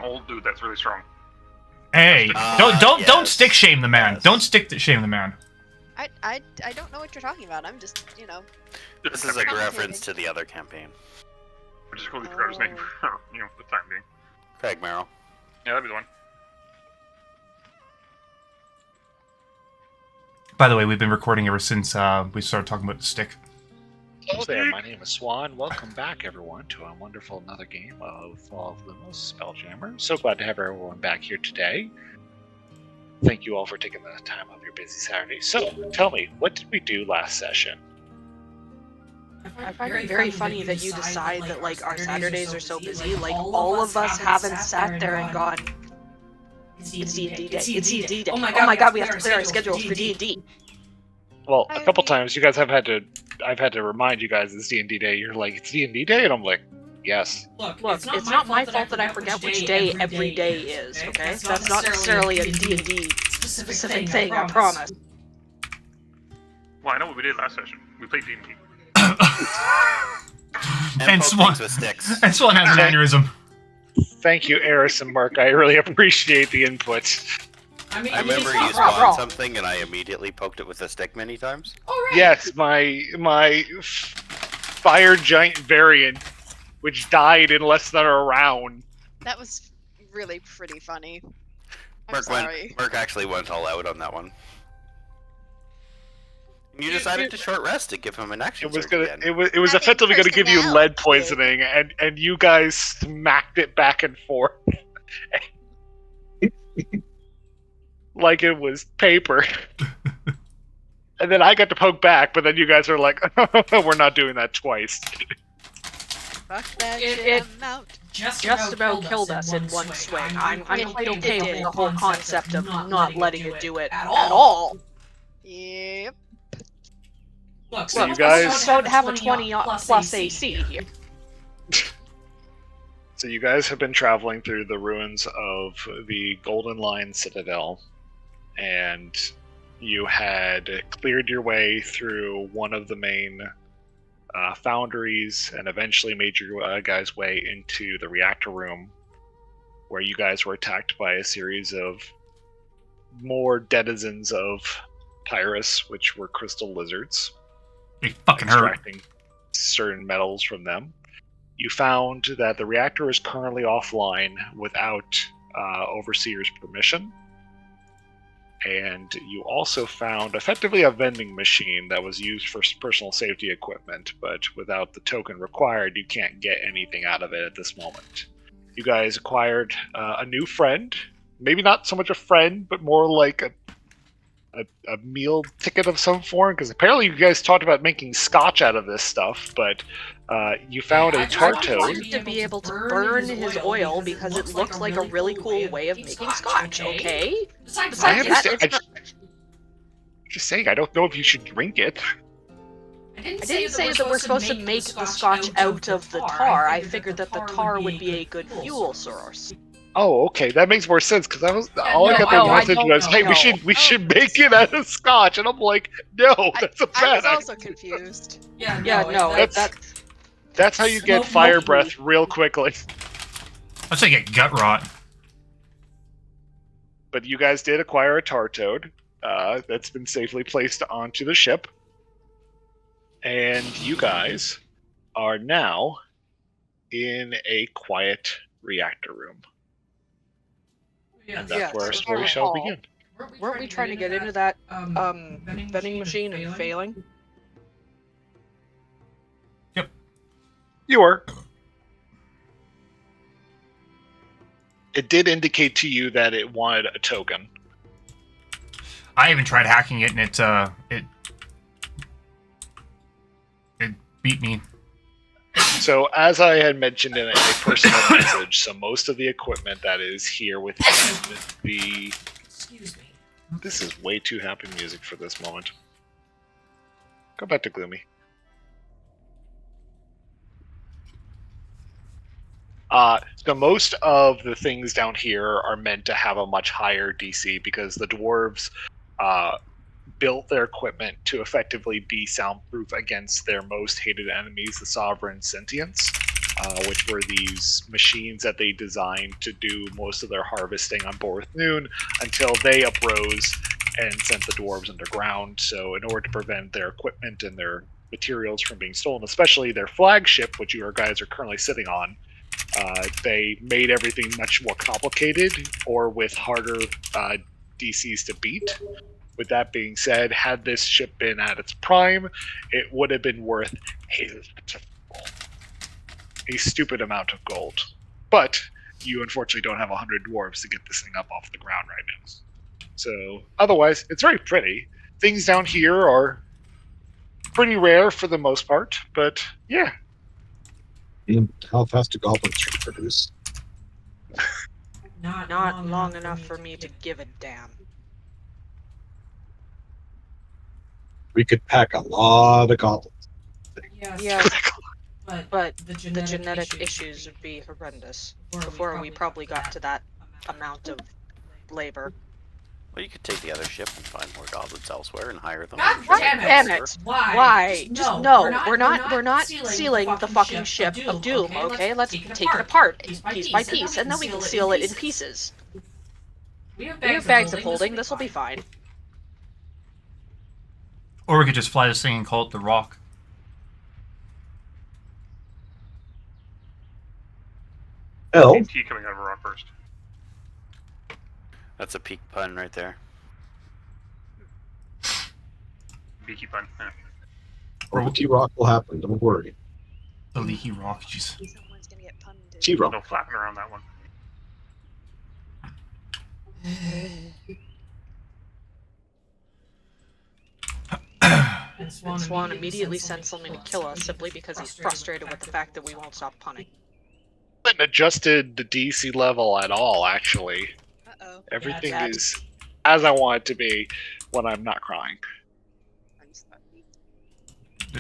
old dude that's really strong. Hey, don't stick shame the man. Yes. Don't shame the man. I don't know what you're talking about. I'm just, you know. This is like a reference to the other campaign. I just called the forgot his name for, you know, the time being. Craig Merrill. Yeah, that'd be the one. By the way, we've been recording ever since we started talking about the stick. Hello there, my name is Swan. Welcome back, everyone, to a wonderful another game of Lumos, Spelljammers. So glad to have everyone back here today. Thank you all for taking the time of your busy Saturday. So, tell me, what did we do last session? I find it very funny that you decide that, like, our Saturdays are so busy. Like, all of us haven't sat there and gone, it's D&D day, it's D&D day. Oh my god, we have to clear our schedules for D&D. Well, a couple times you guys have had to, I've had to remind you guys it's D&D day. You're like, it's D&D day? And I'm like, yes. Look, it's not my fault that I forget which day every day is, okay? That's not necessarily a D&D specific thing, I promise. Well, I know what we did last session. We played D&D. and Swan has an aneurysm. Thank you, Eris and Mark. I really appreciate the input. I remember you spawned something and I immediately poked it with a stick many times. Right. Yes, my fire giant variant, which died in less than a round. That was really pretty funny. Mark actually went all out on that one. You decided to short rest to give him an action. It was effectively gonna give you lead poisoning, and you guys smacked it back and forth. Like it was paper. And then I got to poke back, but then you guys are like, we're not doing that twice. Fuck that shit, I'm out. Just about killed us in one swing. I'm quite okay with the whole concept of not letting it do it at all. Yep. Look, so you guys don't have a 20 plus AC here. So you guys have been traveling through the ruins of the Golden Lion Citadel, and you had cleared your way through one of the main foundries and eventually made your guys' way into the reactor room, where you guys were attacked by a series of more denizens of Pyrus, which were crystal lizards. They fucking hurt. Extracting certain metals from them. You found that the reactor is currently offline without Overseer's permission. And you also found effectively a vending machine that was used for personal safety equipment, but without the token required, you can't get anything out of it at this moment. You guys acquired a new friend. Maybe not so much a friend, but more like a meal ticket of some form, because apparently you guys talked about making scotch out of this stuff, but you found a tart toad. I wanted to be able to burn his oil because it looks like a really cool way of making scotch, okay? Besides that, just saying, I don't know if you should drink it. I didn't say that we're supposed to make the scotch out of the tar. I figured that the tar would be a good fuel source. Oh, okay, that makes more sense, because I got the message was, hey, we should make it out of scotch, and I'm like, no, that's a bad idea. I was also confused. That's how you get fire breath real quickly. Let's say get gut rot. But you guys did acquire a tar toad that's been safely placed onto the ship, and you guys are now in a quiet reactor room. And that's where we shall begin. Weren't we trying to get into that vending machine and failing? Yep. You were. It did indicate to you that it wanted a token. I even tried hacking it, and it beat me. So, as I had mentioned in a personal message, so most of the equipment that is here within the... Excuse me. This is way too happy music for this moment. Go back to Gloomy. So most of the things down here are meant to have a much higher DC because the dwarves built their equipment to effectively be soundproof against their most hated enemies, the Sovereign Sentients. which were these machines that they designed to do most of their harvesting on Borth Noon until they uprose and sent the dwarves underground. So in order to prevent their equipment and their materials from being stolen, especially their flagship, which you guys are currently sitting on, they made everything much more complicated or with harder DCs to beat. With that being said, had this ship been at its prime, it would have been worth a stupid amount of gold. But you unfortunately don't have 100 dwarves to get this thing up off the ground right now. So otherwise, it's very pretty. Things down here are pretty rare for the most part, but yeah. How fast do goblins reproduce? Not long enough for me to give a damn. We could pack a lot of goblins. Yes, but the genetic issues would be horrendous before we probably got to that amount of labor. Well, you could take the other ship and find more goblins elsewhere and hire them. God Damn it! Why? Just no. We're not sealing the fucking ship of doom. Okay, let's take it apart piece by piece, and then we can seal it in pieces. We have bags of holding. This will be fine. Or we could just fly this thing and call it the Rock. Hell, Tea coming out of a rock first. That's a peak pun right there. Beaky pun. Yeah. or T-Rock will happen, don't worry. The leaky rock, jeez. Someone's gonna get punned. T-Rock. No flapping around that one. And Swan immediately sends something to kill us simply because he's frustrated with the fact that we won't stop punning. I haven't adjusted the DC level at all, actually. Uh-oh. Everything Yeah, is as I want it to be when I'm not crying. I'm sorry.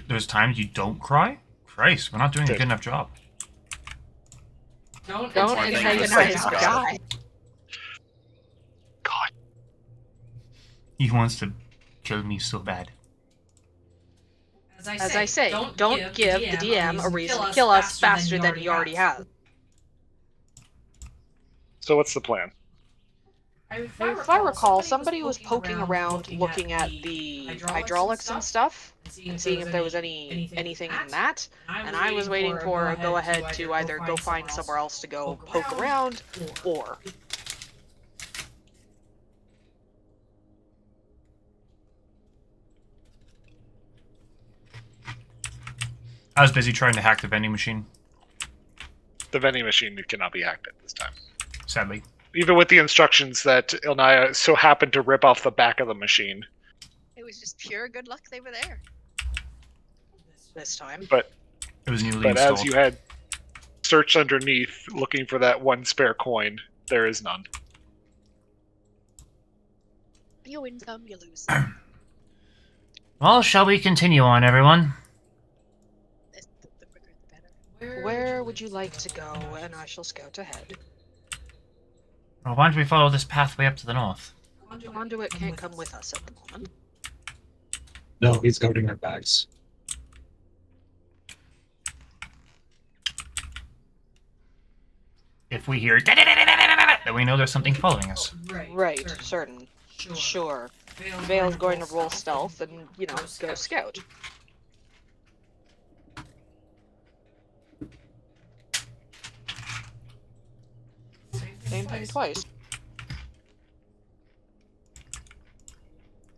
There's times you don't cry? Christ, we're not doing a good enough job. Don't thing antagonize is the guy. God. He wants to kill me so bad. As I say, don't give the DM a reason to kill us faster than he already has. So what's the plan? If I recall, somebody was poking around looking at the hydraulics and stuff, and seeing if there was anything in that, and I was waiting for a go-ahead to either go find somewhere else to go poke around, or... I was busy trying to hack the vending machine, The vending machine cannot be hacked at this time. sadly. Even with the instructions that Ilnaya so happened to rip off the back of the machine. It was just pure good luck they were there. this time. But It was newly but installed. as you had searched underneath looking for that one spare coin, there is none. You win some, you lose some. Well, shall we continue on, everyone? The quicker the better. Where would you like to go, and I shall scout ahead. Well, why don't we follow this pathway up to the north? Conduit can't come with us at the moment. No, he's guarding our bags. If we hear then we know there's something following us. Right, certain. Sure. Vale's going to roll stealth and, go scout. Same thing twice.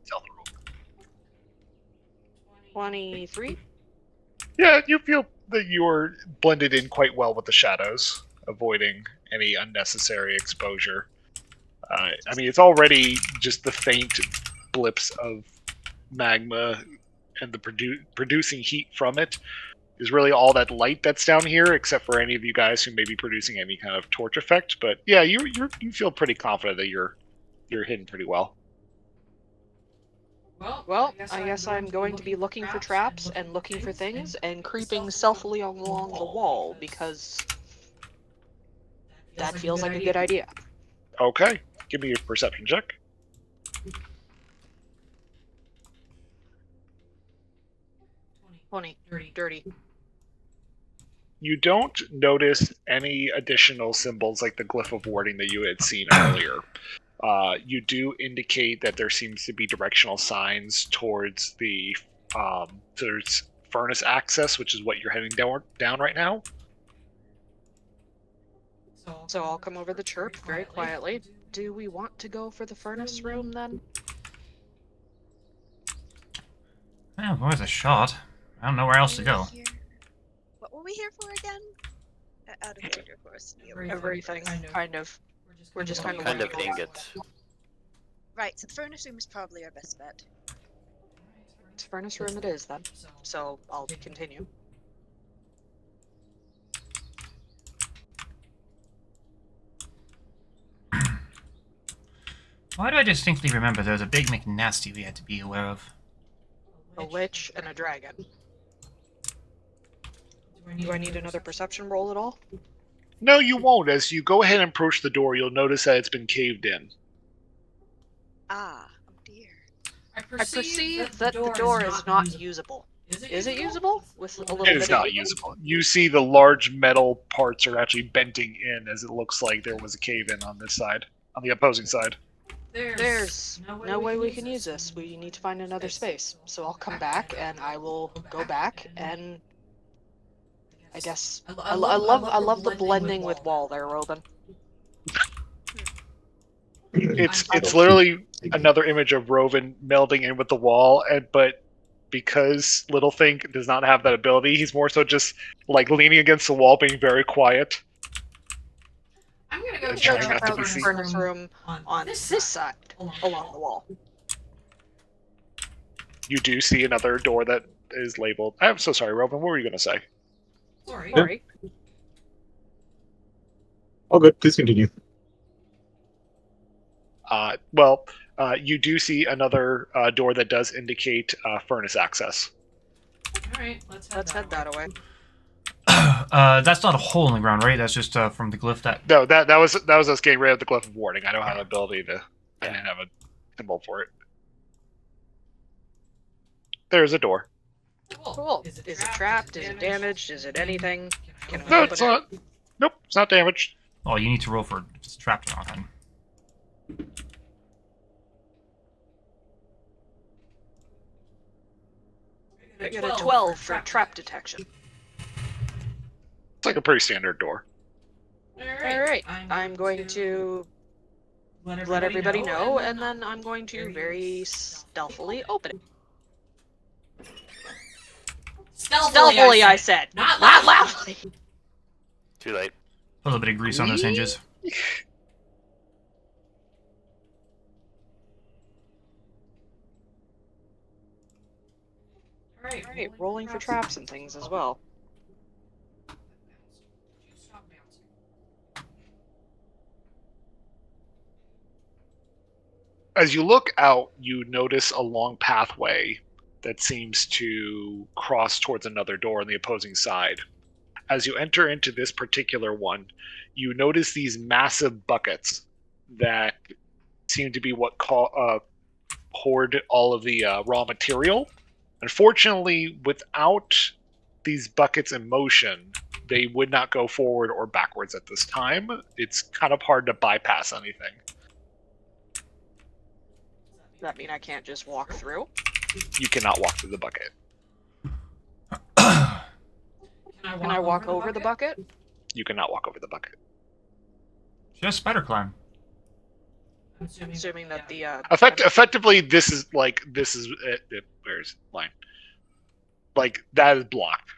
Stealth roll. 23? Yeah, you feel that you're blended in quite well with the shadows, avoiding any unnecessary exposure. I mean, it's already just the faint blips of magma and the producing heat from it is really all that light that's down here, except for any of you guys who may be producing any kind of torch effect. But yeah, you feel pretty confident that you're hidden pretty well. Well, I guess I'm going to be looking for traps and looking for things and creeping stealthily along the wall because that feels like a good idea. Okay, give me your perception check. 20. Dirty. You don't notice any additional symbols like the glyph of warding that you had seen earlier. You do indicate that there seems to be directional signs towards the there's furnace access, which is what you're heading down right now. So I'll come over the chirp very quietly. Do we want to go for the furnace room then? Well, worth a shot. I don't know where else to go. What were we here for again? Out of character, of course. Everything, kind of. We're just kind of Kind of looking around. ingots. Right, so the furnace room is probably our best bet. It's furnace room it is then. So I'll continue. Why do I distinctly remember there was a big McNasty we had to be aware of? A lich and a dragon. Do I need another perception roll at all? No, you won't. As you go ahead and approach the door, you'll notice that it's been caved in. Ah, oh dear. I perceive that the door is not usable. Is it usable? With a little It bit is not of... usable. You see the large metal parts are actually bending in as it looks like there was a cave-in on this side, on the opposing side. There's no way we can use this. We need to find another space. So I'll come back and I will go back and I guess I love the blending with wall there, Robin. It's literally another image of Rovan melding in with the wall, but because Littlethink does not have that ability, he's more so just like leaning against the wall, being very quiet. I'm gonna go trying check not to out be the seen. furnace room on this side, along the wall. You do see another door that is labeled. I'm so sorry, Rovan. What were you going to say? Sorry. Oh, good. Please continue. You do see another door that does indicate furnace access. Alright, let's head that way. That's not a hole in the ground, right? That's just from the glyph that... No, that was us getting rid of the glyph of warding. I don't have the ability to. I didn't have a symbol for it. There's a door. Cool. Is it trapped? Is it damaged? Is it anything? Can I No, open it's it? not. Nope, it's not damaged. Oh, you need to roll for if it's trapped or not, then. I get a 12 for trap detection. It's like a pretty standard door. Alright, I'm going to let everybody know, and then I'm going to very stealthily open it. Stealthily, I said. Not loudly. Too late. A little bit of grease on those hinges. Alright, rolling for traps and things as well. As you look out, you notice a long pathway that seems to cross towards another door on the opposing side. As you enter into this particular one, you notice these massive buckets that seem to be what hoard all of the raw material. Unfortunately, without these buckets in motion, they would not go forward or backwards at this time. It's kind of hard to bypass anything. Does that mean I can't just walk through? You cannot walk through the bucket. Can I walk over the bucket? You cannot walk over the bucket. Just spider climb. Assuming that the Effectively, this is it. Where's line? Like that is blocked.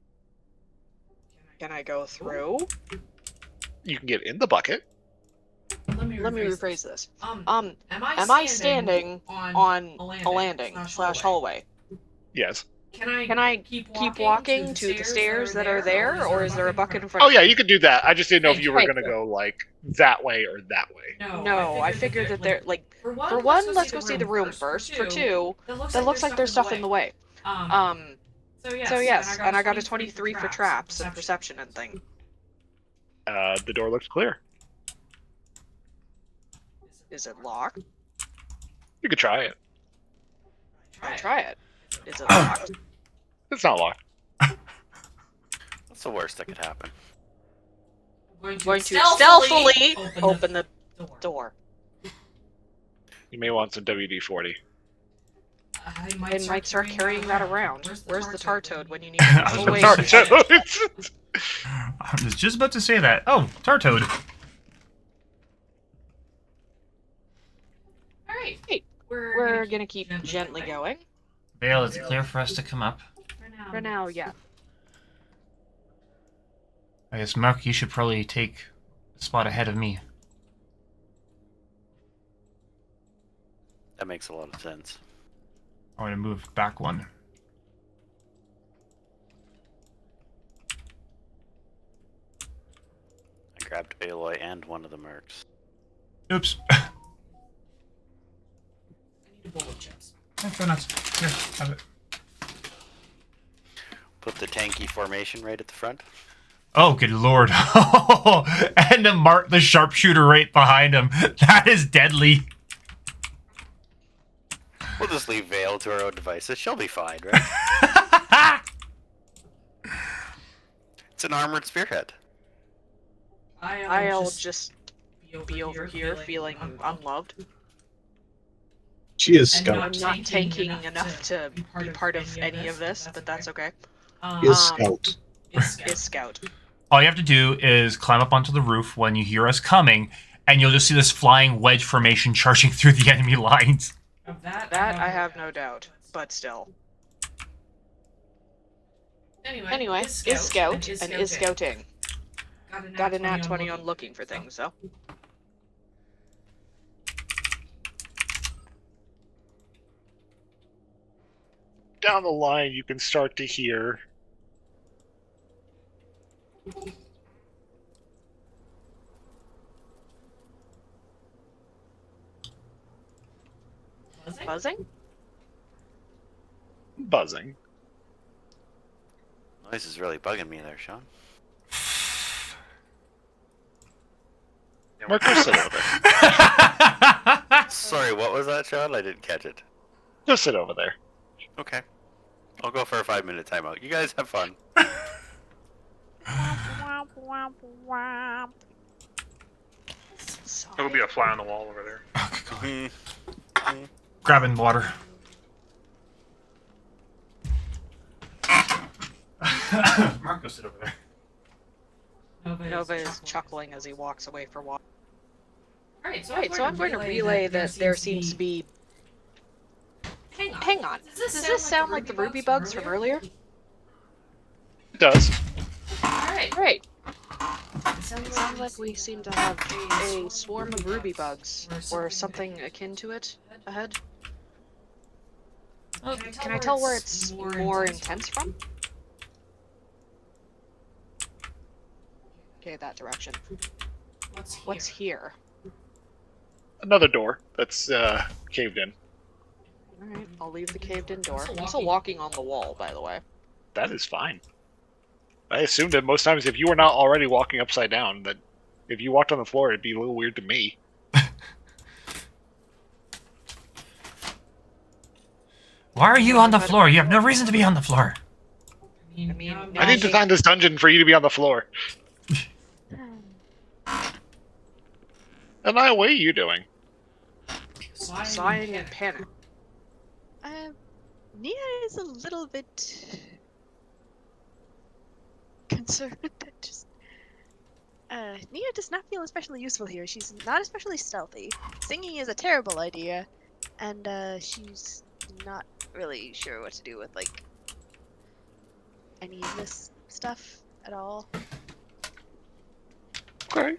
Can I go through? You can get in the bucket. Let me rephrase this. Am I standing on a landing / hallway? Yes. Can I keep walking to the stairs that are there, or is there a bucket in front? Oh yeah, you could do that. I just didn't know if you were Right. gonna go like that way or that way. No, I figured that they're like. For one, let's go see the room first. For two, that looks like there's stuff in the way. So yes, and I got a 23 for traps and perception and thing. The door looks clear. Is it locked? You could try it. I'll try it. Is it locked? It's not locked. What's the worst that could happen? I'm going to stealthily open the door. You may want some WD-40. I might start carrying that around. Where's the tar toad when you need I it? was Oh, about wait. to I was just about to say that. Oh, Tartoad. Alright, we're gonna keep gently going. Vale, is it clear for us to come up? For now, yeah. I guess, Mark, you should probably take a spot ahead of me. That makes a lot of sense. I'm going to move back one. I grabbed Aloy and one of the mercs. Oops. Try nuts. Here, have it. Put the tanky formation right at the front. Oh, good lord. And to mark the sharpshooter right behind him. That is deadly. We'll just leave Vale to her own devices. She'll be fine, right? It's an armored spearhead. I'll just be over here feeling unloved. She is I'm scout. not tanking enough to be part of any of this, but that's okay. She is scout. Is Scout. All you have to do is climb up onto the roof when you hear us coming, and you'll just see this flying wedge formation charging through the enemy lines. That I have no doubt, but still. Anyway, is Scout and is scouting. Got a nat 20 on looking for things, so. Down the line, you can start to hear Buzzing? buzzing. Noise is really bugging me there, Sean. Marco, sit over. Sorry, what was that, Sean? I didn't catch it. Just sit over there. Okay. I'll go for a 5-minute timeout. You guys have fun. There'll be a fly on the wall over there. Grabbing water. Mark, go sit over there. Nova is chuckling as he walks away for water. Alright, so I'm going to relay that there seems to be... Hang on. Does this sound like the ruby bugs from earlier? It does. Alright. Great. It sounds like we seem to have a swarm of ruby bugs, or something akin to it, ahead. Oh, can I tell where it's more intense from? Okay, that direction. What's here? Another door that's caved in. Alright, I'll leave the caved-in door. I'm still walking on the wall, by the way. That is fine. I assumed that most times if you were not already walking upside down, that if you walked on the floor, it'd be a little weird to me. Why are you on the floor? You have no reason to be on the floor. I mean, I didn't design this dungeon for you to be on the floor. And what are you doing? sighing in panic. Nia is a little bit concerned. Nia does not feel especially useful here. She's not especially stealthy. Singing is a terrible idea, and she's not really sure what to do with like any of this stuff at all. Okay.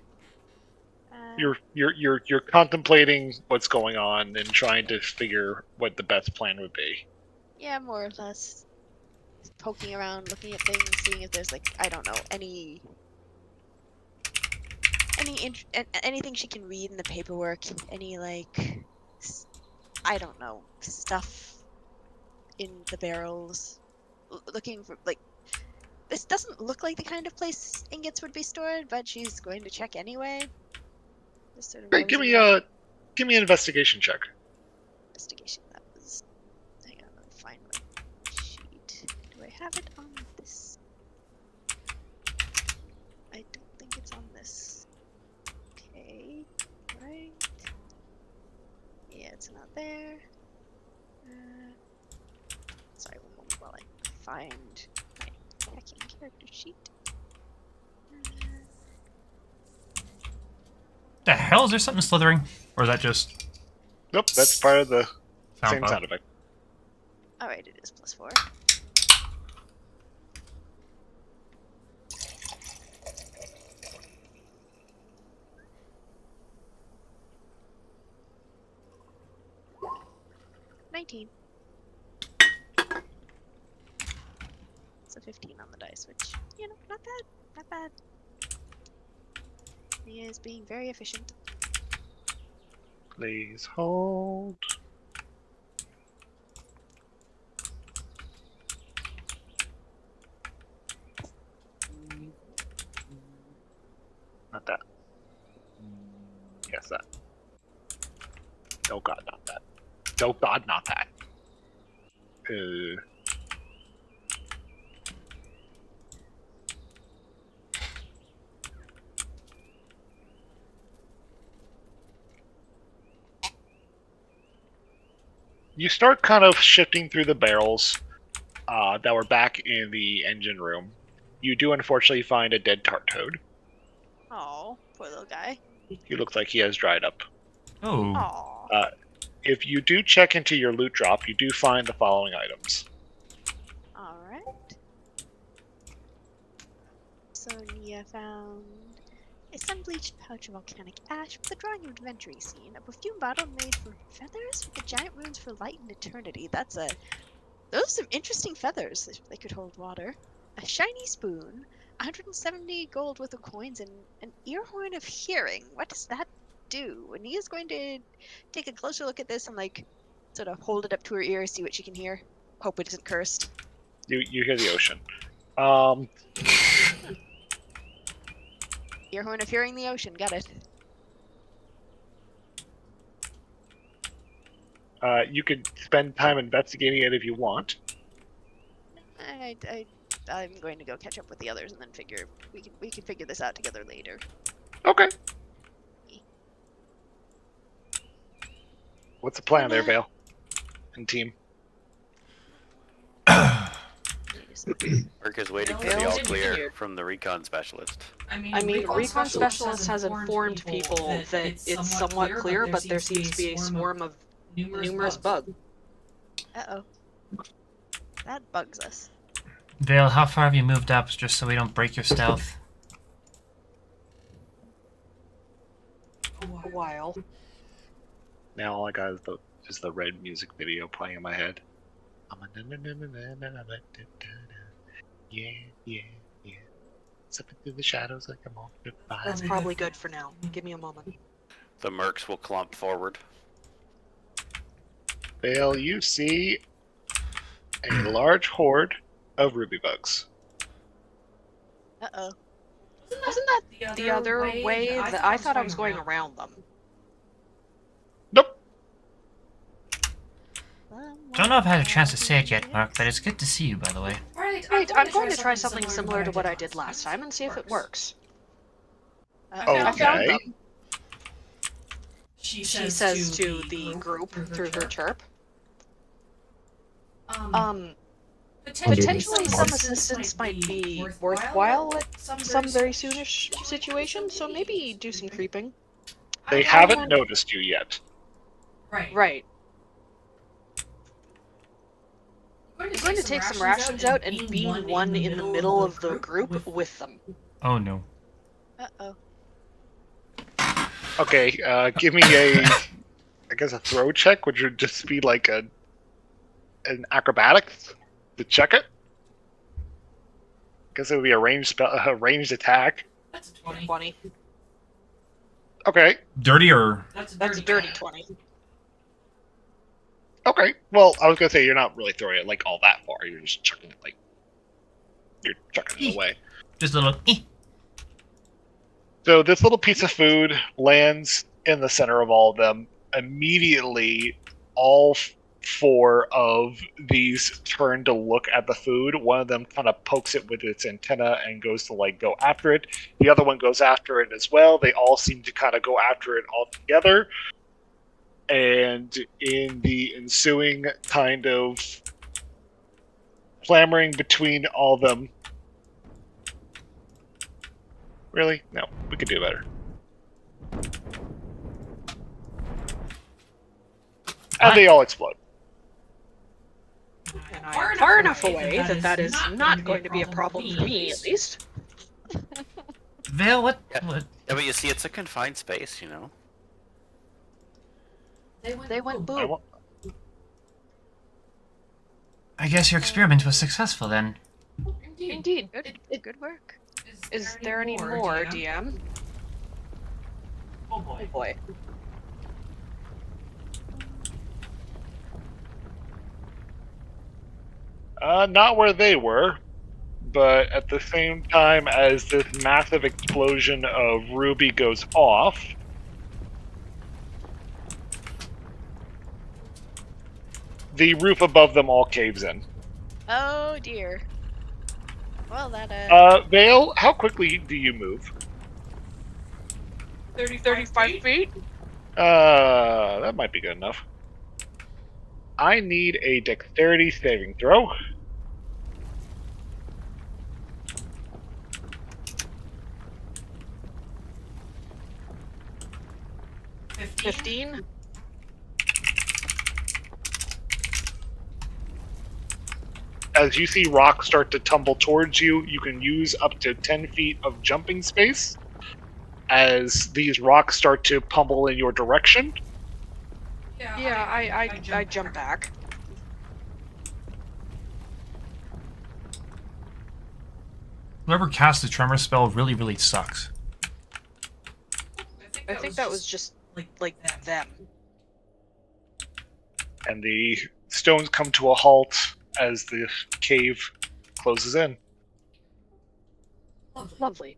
You're contemplating what's going on and trying to figure what the best plan would be. Yeah, more or less. Just poking around, looking at things, seeing if there's like, I don't know, anything she can read in the paperwork, any like, I don't know, stuff in the barrels. Looking for like, this doesn't look like the kind of place ingots would be stored, but she's going to check anyway. Just sort of Great, give me an investigation check. investigation. That was. Hang on, let me find my sheet. Do I have it on this? find my hacking character sheet. The hell, is there something slithering? Or is that just Nope, that's part of the sound same file? sound effect. Alright, it is +4. $19. So 15 on the dice, which, you know, not bad. Not bad. He is being very efficient. Please hold. Not that. Yes, that. Oh god, not that. Oh god, not that. You start kind of shifting through the barrels that were back in the engine room. You do unfortunately find a dead tart toad. Oh, poor little guy. He looks like he has dried up. Oh. Oh. If you do check into your loot drop, you do find the following items. Alright. Sonia found a sun-bleached pouch of volcanic ash with a drawing of adventure scene, a perfume bottle made from feathers with the giant runes for light and eternity. Those are some interesting feathers. They could hold water. A shiny spoon, 170 gold worth of coins, and an ear horn of hearing. What does that do? And he is going to take a closer look at this and like sort of hold it up to her ear, see what she can hear. Hope it isn't cursed. You hear the ocean. Ear horn of hearing, the ocean. Got it. You could spend time investigating it if you want. I'm going to go catch up with the others and then figure we can figure this out together later. Okay. What's the plan there, Vale? And team? Merc is waiting for Vale the all didn't clear hear. from the recon specialist. I mean, recon specialist has informed people that it's somewhat clear, but there seems to be a swarm of numerous bugs. Uh-oh. That bugs us. Vale, how far have you moved up just so we don't break your stealth? A while. Now all I got is the red music video playing in my head. Yeah, yeah, yeah. Stepping through the shadows like I'm on fire. That's probably good for now. Give me a moment. The mercs will clump forward. Vale, you see a large horde of ruby bugs. Uh-oh. Wasn't that the other way that I thought I was going around them? Nope. Don't know if I had a chance to say it yet, Mark, but it's good to see you, by the way. Right, Right, I'm going to try something similar to what I did last time and see if it works. Uh-oh. I found Okay. them. She says to the group through her chirp. Potentially some assistance might be worthwhile at some very soonish situation, so maybe do some creeping. They haven't noticed you yet. Right. I'm going to take some rations out and beam one in the middle of the group with them. Oh no. Uh-oh. Okay, give me a throw check, which would just be like an acrobatics to check it. Guess it would be a ranged attack. That's a 20. 20. Okay, Dirty or... That's That's a dirty 20. okay. Well, I was gonna say you're not really throwing it like all that far. You're just chucking it like you're chucking it away. Just a little... So this little piece of food lands in the center of all of them. Immediately, all four of these turn to look at the food. One of them kind of pokes it with its antenna and goes to like go after it. The other one goes after it as well. They all seem to kind of go after it all together. And in the ensuing kind of clamoring between all of them. Really? No, we could do better. And they all explode. And I am far enough away that is not going to be a problem for me, at least. Vale, what? Yeah. What? Yeah, but you see, it's a confined space, you know? They went I boom. want- I guess your experiment was successful then. Indeed. Good work. Is there any more, DM? Oh boy. Not where they were, but at the same time as this massive explosion of ruby goes off, the roof above them all caves in. Oh dear. Well, that Vale, how quickly do you move? 35 feet? That might be good enough. I need a dexterity saving throw. $15? As you see rocks start to tumble towards you, you can use up to 10 feet of jumping space as these rocks start to pummel in your direction. Yeah, I jump back. Whoever cast the tremor spell really, really sucks. I think that was just like them. And the stones come to a halt as the cave closes in. Lovely.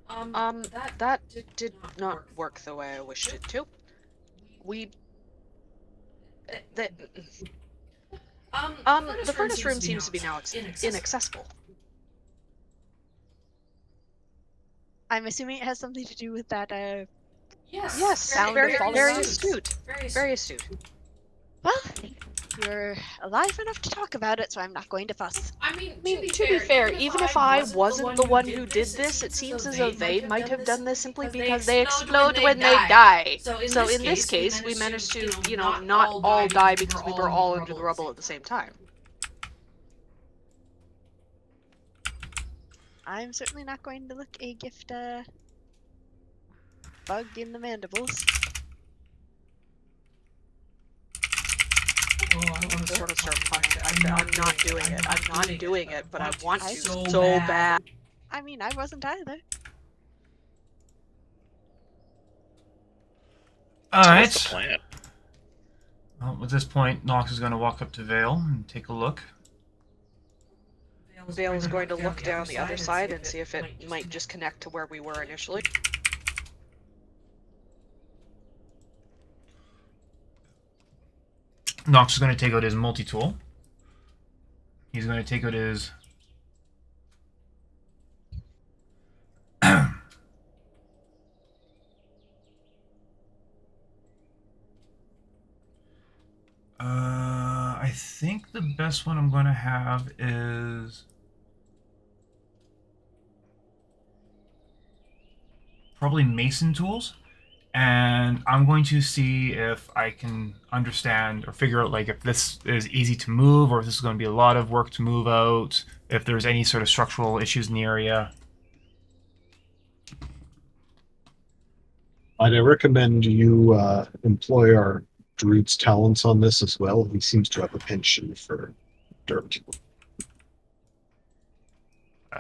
That did not work the way I wished it to. We... The furnace room seems to be now inaccessible. I'm assuming it has something to do with that. Yes, sound very of falling leaves. astute. Very astute. Well, you're alive enough to talk about it, so I'm not going to fuss. I mean, To be fair, even if I wasn't the one who did this, it seems as though they might have done this simply because they explode when they die. So in this case, we managed to, not all die because we were all under the rubble at the same time. I'm certainly not going to look a gift bug in the mandibles. I'm sort of start punching. I'm not doing it. I'm not doing it, but I want to so bad. I mean, I wasn't either. Alright. What's the plan? Well, at this point, Nox is going to walk up to Vale and take a look. Vale is going to look down the other side and see if it might just connect to where we were initially. Nox is going to take out his multi-tool. He's going to take out his... I think the best one I'm going to have is... probably Mason tools. And I'm going to see if I can understand or figure out like if this is easy to move or if this is going to be a lot of work to move out, if there's any sort of structural issues in the area. I'd recommend you employ our druid's talents on this as well. He seems to have a penchant for dirt.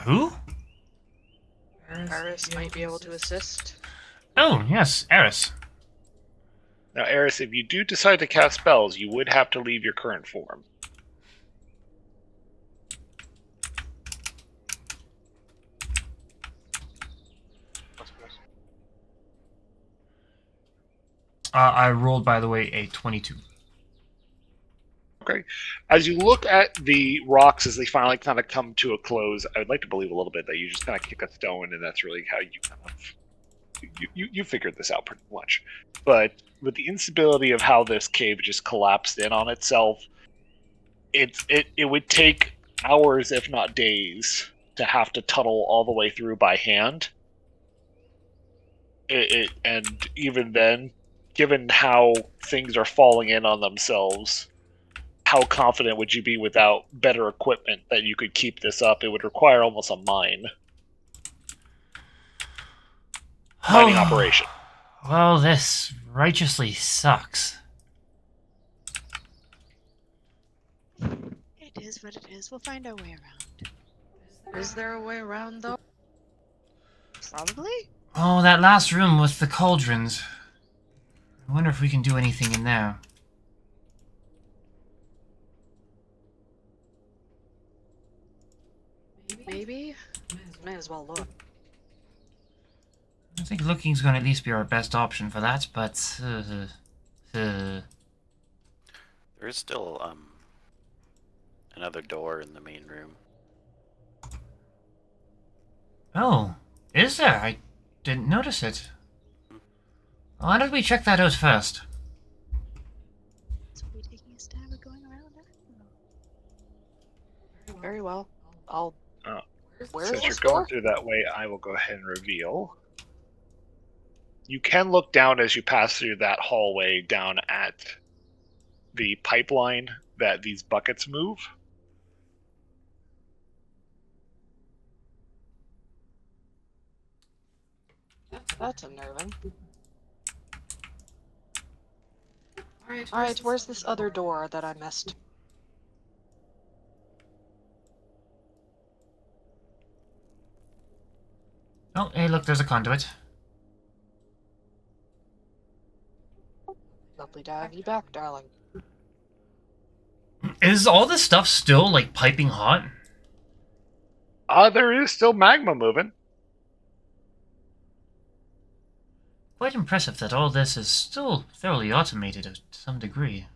Who? Eris might be able to assist. Oh, yes, Eris. Now, Eris, if you do decide to cast spells, you would have to leave your current form. I rolled, by the way, a 22. Okay. As you look at the rocks as they finally kind of come to a close, I would like to believe a little bit that you just kind of kick a stone, and that's really how you kind of you figured this out pretty much. But with the instability of how this cave just collapsed in on itself, it would take hours, if not days, to have to tunnel all the way through by hand. And even then, given how things are falling in on themselves, how confident would you be without better equipment that you could keep this up? It would require almost a mining operation. Well, this righteously sucks. It is what it is. We'll find our way around. Is there a way around though? Probably. Oh, that last room with the cauldrons. I wonder if we can do anything in there. Maybe? May as well look. I think looking's gonna at least be our best option for that, but... There is still, another door in the main room. Oh, is there? I didn't notice it. Why don't we check that out first? So we're taking a stab at going around that? Very well. I'll. Where Since is you're this going door? through that way, I will go ahead and reveal. You can look down as you pass through that hallway down at the pipeline that these buckets move. That's unnerving. Alright, Alright, where's this other door that I missed? Oh, hey, look, there's a conduit. Lovely to have you back, darling. Is all this stuff still, like, piping hot? There is still magma moving. Quite impressive that all this is still thoroughly automated to some degree.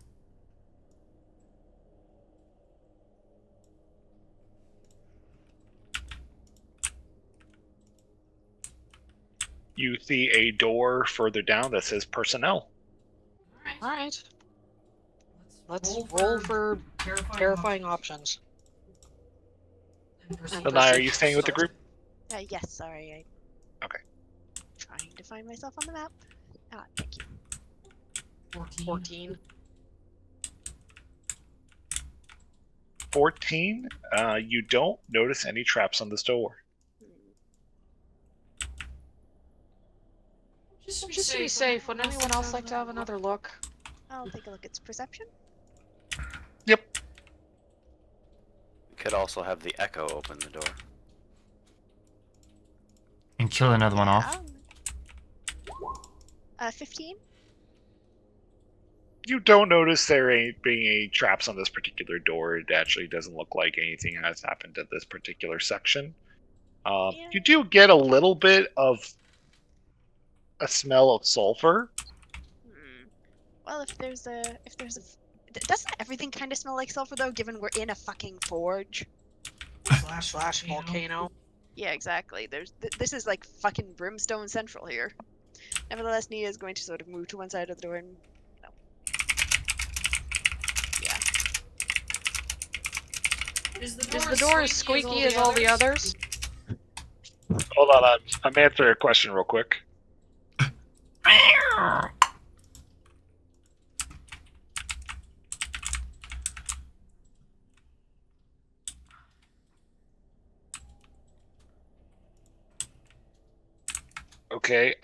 You see a door further down that says personnel. Alright. Let's roll for terrifying options. So now, are you staying with the group? Yes, sorry. Okay. Trying to find myself on the map. Ah, thank you. 14. 14. You don't notice any traps on this door. Just to be safe, would anyone else like to have another look? I'll take a look at perception. Yep. We could also have the echo open the door. And kill another one off. 15. You don't notice there ain't being any traps on this particular door. It actually doesn't look like anything has happened to this particular section. You do get a little bit of a smell of sulfur. Well, doesn't everything kind of smell like sulfur though, given we're in a fucking forge? Slash volcano. Yeah, exactly. This is like fucking brimstone central here. Nevertheless, Nia is going to sort of move to one side of the door and, yeah. Is the door as squeaky as all the others? Hold on, I'm answering a question real quick. Okay,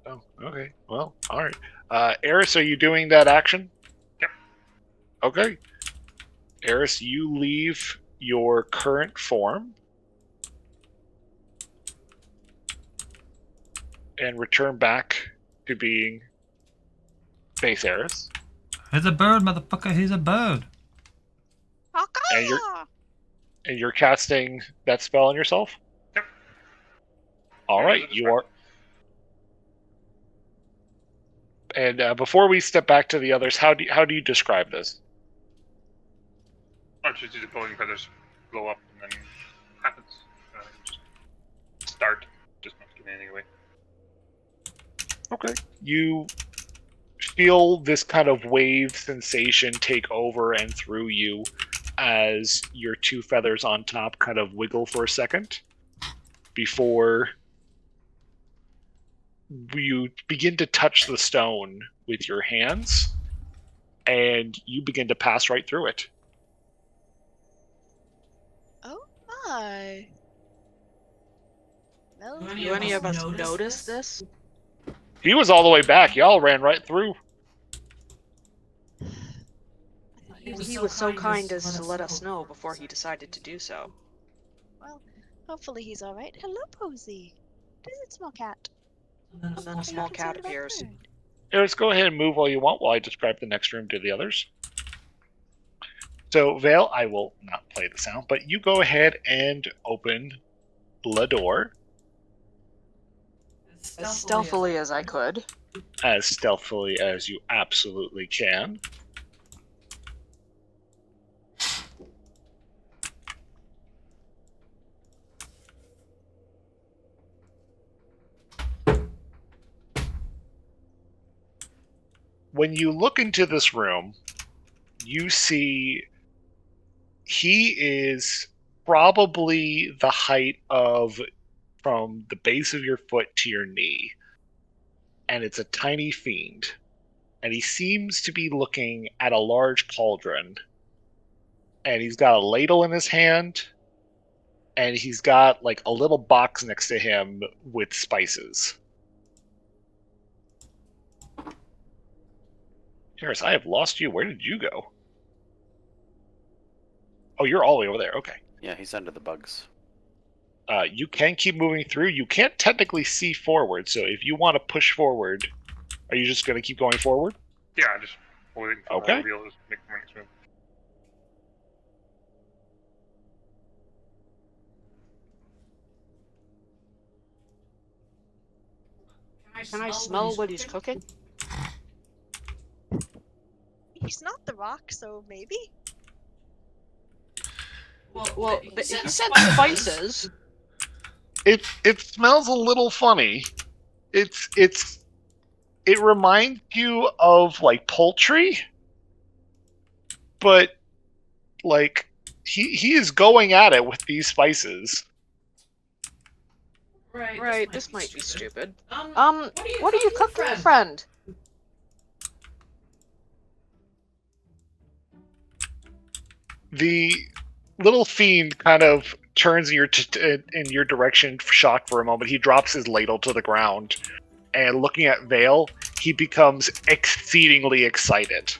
Oh, okay. Well, alright. Eris, are you doing that action? Yep. Okay. Eris, you leave your current form and return back to being base Eris. He's a bird, motherfucker. He's a bird. And you're casting that spell on yourself? Yep. Alright, you are... And before we step back to the others, how do you describe this? Or just do the glowing feathers blow up and then happens. Just start. Just not giving anything away. Okay. You feel this kind of wave sensation take over and through you as your two feathers on top kind of wiggle for a second before you begin to touch the stone with your hands, and you begin to pass right through it. Oh my. Well, Do any of us notice this? He was all the way back. Y'all ran right through. He was so kind as to let us know before he decided to do so. well, hopefully he's alright. Hello, Posy. What is it, small cat? And then a small cat Concerned about appears. bird. Let's go ahead and move all you want while I describe the next room to the others. So, Vale, I will not play the sound, but you go ahead and open the door As stealthily as I could. as stealthily as you absolutely can. When you look into this room, you see he is probably the height of from the base of your foot to your knee. And it's a tiny fiend. And he seems to be looking at a large cauldron. And he's got a ladle in his hand. And he's got like a little box next to him with spices. Harris, I have lost you. Where did you go? Oh, you're all the way over there. Okay. Yeah, he's under the bugs. You can keep moving through. You can't technically see forward, so if you want to push forward, are you just going to keep going forward? Yeah, just waiting for Okay. the reveal to make my next move. Can I smell what he's cooking? He's not the rock, so maybe? Well, he said spices. It smells a little funny. It reminds you of like poultry, but like he is going at it with these spices. Right, this might be stupid. What are you cooking, friend? The little fiend kind of turns in your direction, shocked for a moment. He drops his ladle to the ground, and looking at Vale, he becomes exceedingly excited.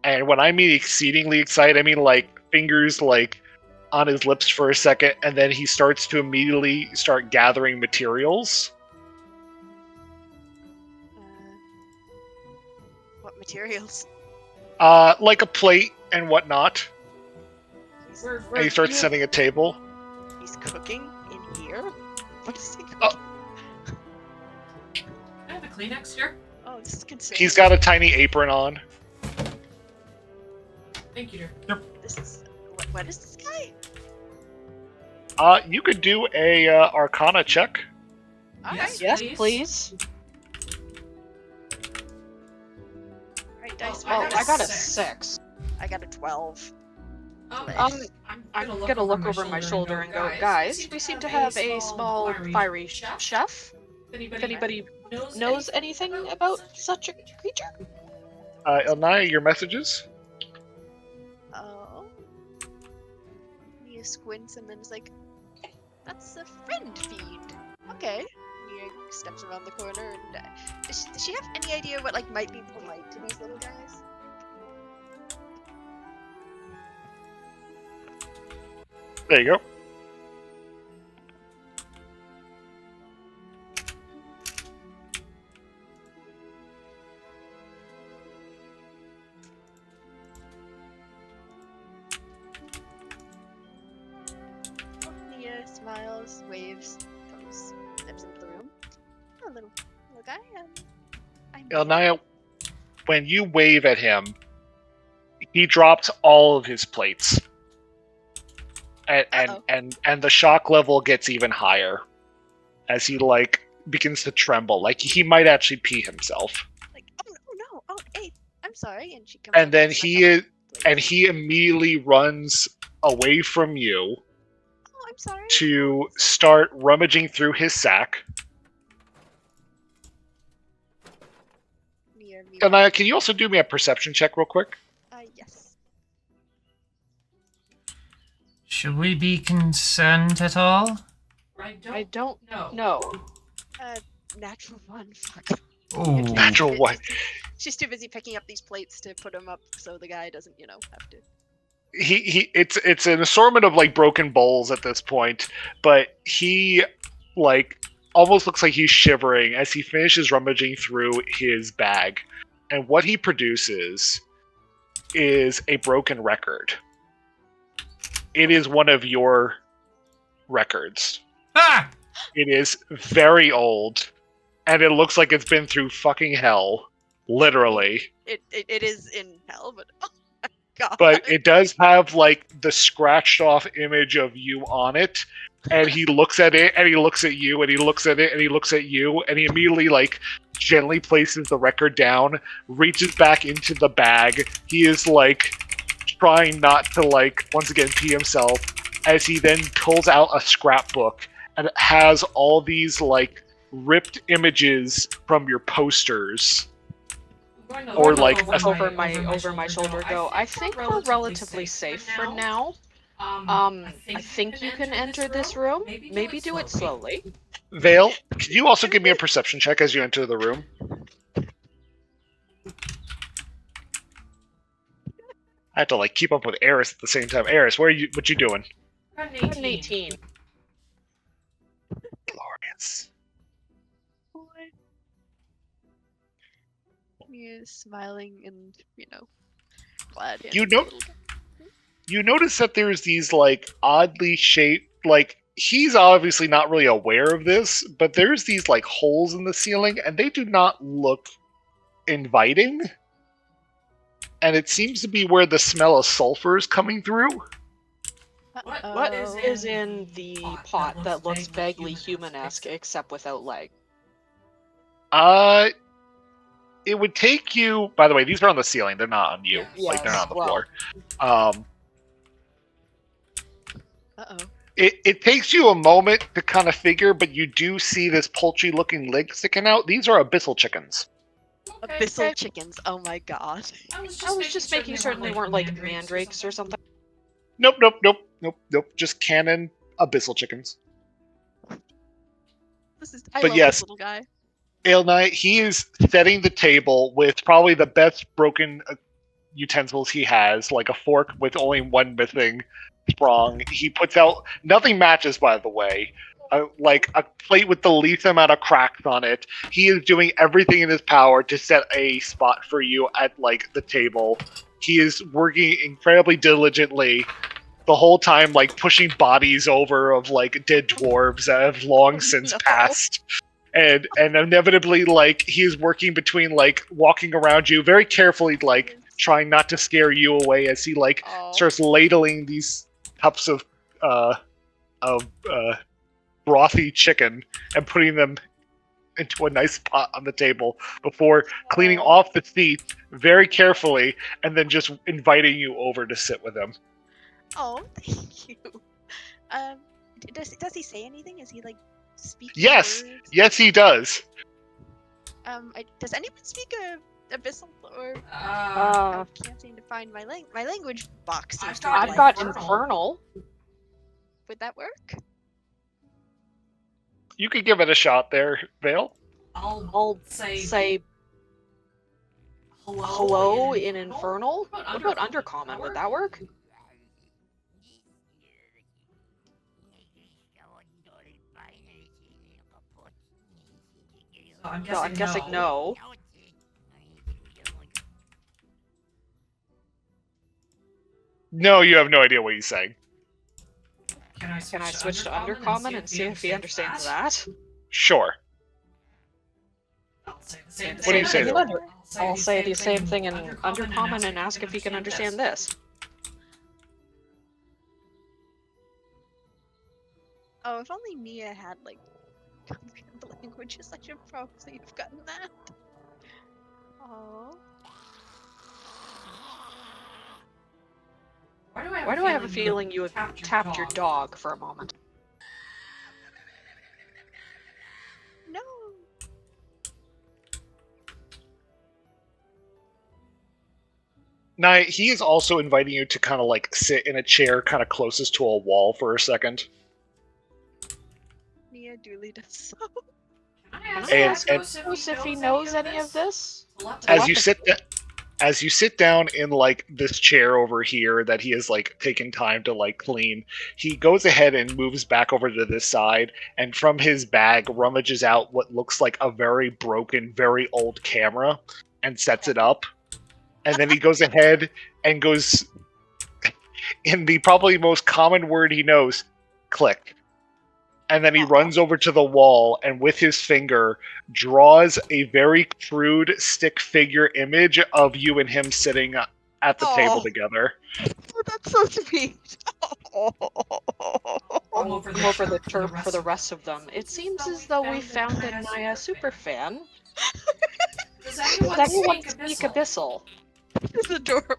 And when I mean exceedingly excited, I mean like fingers like on his lips for a second, and then he starts to immediately start gathering materials. What materials? Like a plate and whatnot. He's, And he starts setting a table. he's cooking in here? What is he cooking? Oh. I have a Kleenex here. Oh, this is concerning. He's got a tiny apron on. Thank you, dear. This is... What is this guy? You could do a Arcana check. Alright. Yes, please. Alright, dice. Oh, I got a 6. 6. I got a 12. I'm gonna look over my shoulder and go, guys, we seem to have a small fiery chef. If anybody knows anything about such a creature? Elnaya, your messages? Oh. Mia squints and then is like, that's a friend feed. Okay. Mia steps around the corner and does she have any idea what like might be polite to these little guys? There you go. Mia smiles, waves, comes, steps into the room. Oh, little guy. I'm Elnaya, when you wave at him, he drops all of his plates. And the shock level gets even higher as he like begins to tremble, like he might actually pee himself. like, oh sorry. And she comes. And up then with he stuff is, on the and plate. he immediately runs away from you Oh, I'm sorry. to start rummaging through his sack. Near me. And can you also do me a perception check real quick? Yes. Should we be concerned at all? I don't know. Natural one. Fuck. Oh, Natural one. She's too busy picking up these plates to put them up so the guy doesn't, have to. It's an assortment of like broken bowls at this point, but he like almost looks like he's shivering as he finishes rummaging through his bag. And what he produces is a broken record. It is one of your records. ah! It is very old, and it looks like it's been through fucking hell, literally. It is in hell, but oh my god. But it does have like the scratched off image of you on it, and he looks at it, and he looks at you, and he looks at it, and he looks at you, and he immediately like gently places the record down, reaches back into the bag. He is like trying not to like once again pee himself, as he then pulls out a scrapbook, and it has all these like ripped images from your posters. Or like over my shoulder go, I think we're relatively safe for now. I think you can enter this room. Maybe do it slowly. Vale, can you also give me a perception check as you enter the room? I have to like keep up with Eris at the same time. Eris, what you doing? An 18. Glorious. He is smiling and, glad. You notice that there's these like oddly shaped, like he's obviously not really aware of this, but there's these like holes in the ceiling, and they do not look inviting. And it seems to be where the smell of sulfur is coming through. What is in the pot that looks vaguely human-esque except without leg? It would take you. By the way, these are on the ceiling. They're not on you. Yes, Like they're not on the well. floor. Uh-oh. It takes you a moment to kind of figure, but you do see this poultry-looking leg sticking out. These are abyssal chickens. Abyssal chickens. Oh my god. I was just making certain they weren't like mandrakes or something. Nope. Just canon abyssal chickens. I But love yes. this little guy. Ale Knight, he is setting the table with probably the best broken utensils he has, like a fork with only one missing sprung. He puts out nothing matches, by the way. Like a plate with the least amount of cracks on it. He is doing everything in his power to set a spot for you at like the table. He is working incredibly diligently the whole time, like pushing bodies over of like dead dwarves that have long since passed. And inevitably, like, he is working between, like, walking around you very carefully, like, trying not to scare you away as he, like, starts ladling these cups of brothy chicken and putting them into a nice pot on the table before cleaning off the seat very carefully and then just inviting you over to sit with him. Oh, thank you. Does he say anything? Is he, like, speaking Yes! words? Yes, he does! Does anyone speak abyssal or? Uh, I can't seem to find my language box. Seems to I've have got life. infernal. Would that work? You could give it a shot there, Vale. I'll say hello in infernal. What about undercommon? Would that work? So I'm guessing no. No, you have no idea what he's saying. Can I switch to undercommon and see if he understands that? Sure. What do you say to him? I'll say the same thing in undercommon and ask if he can understand this. Oh, if only Mia had like comprehend the languages, I should probably have gotten that. Oh. Why do I have a feeling you have tapped your dog for a moment? No. Now, he is also inviting you to kind of like sit in a chair kind of closest to a wall for a second. Nia duly does so. Can I And- ask and- Ghost if he knows any of this? As you sit down in like this chair over here that he has like taken time to like clean, he goes ahead and moves back over to this side, and from his bag rummages out what looks like a very broken, very old camera and sets it up. And then he goes ahead and goes in the probably most common word he knows, click. And then he runs over to the wall and with his finger draws a very crude stick figure image of you and him sitting at the table together. That's so sweet. I'm over the turf for the rest of them. It seems as though we found a Naya superfan. Does Does anyone anyone speak speak Abyssal? It's adorable.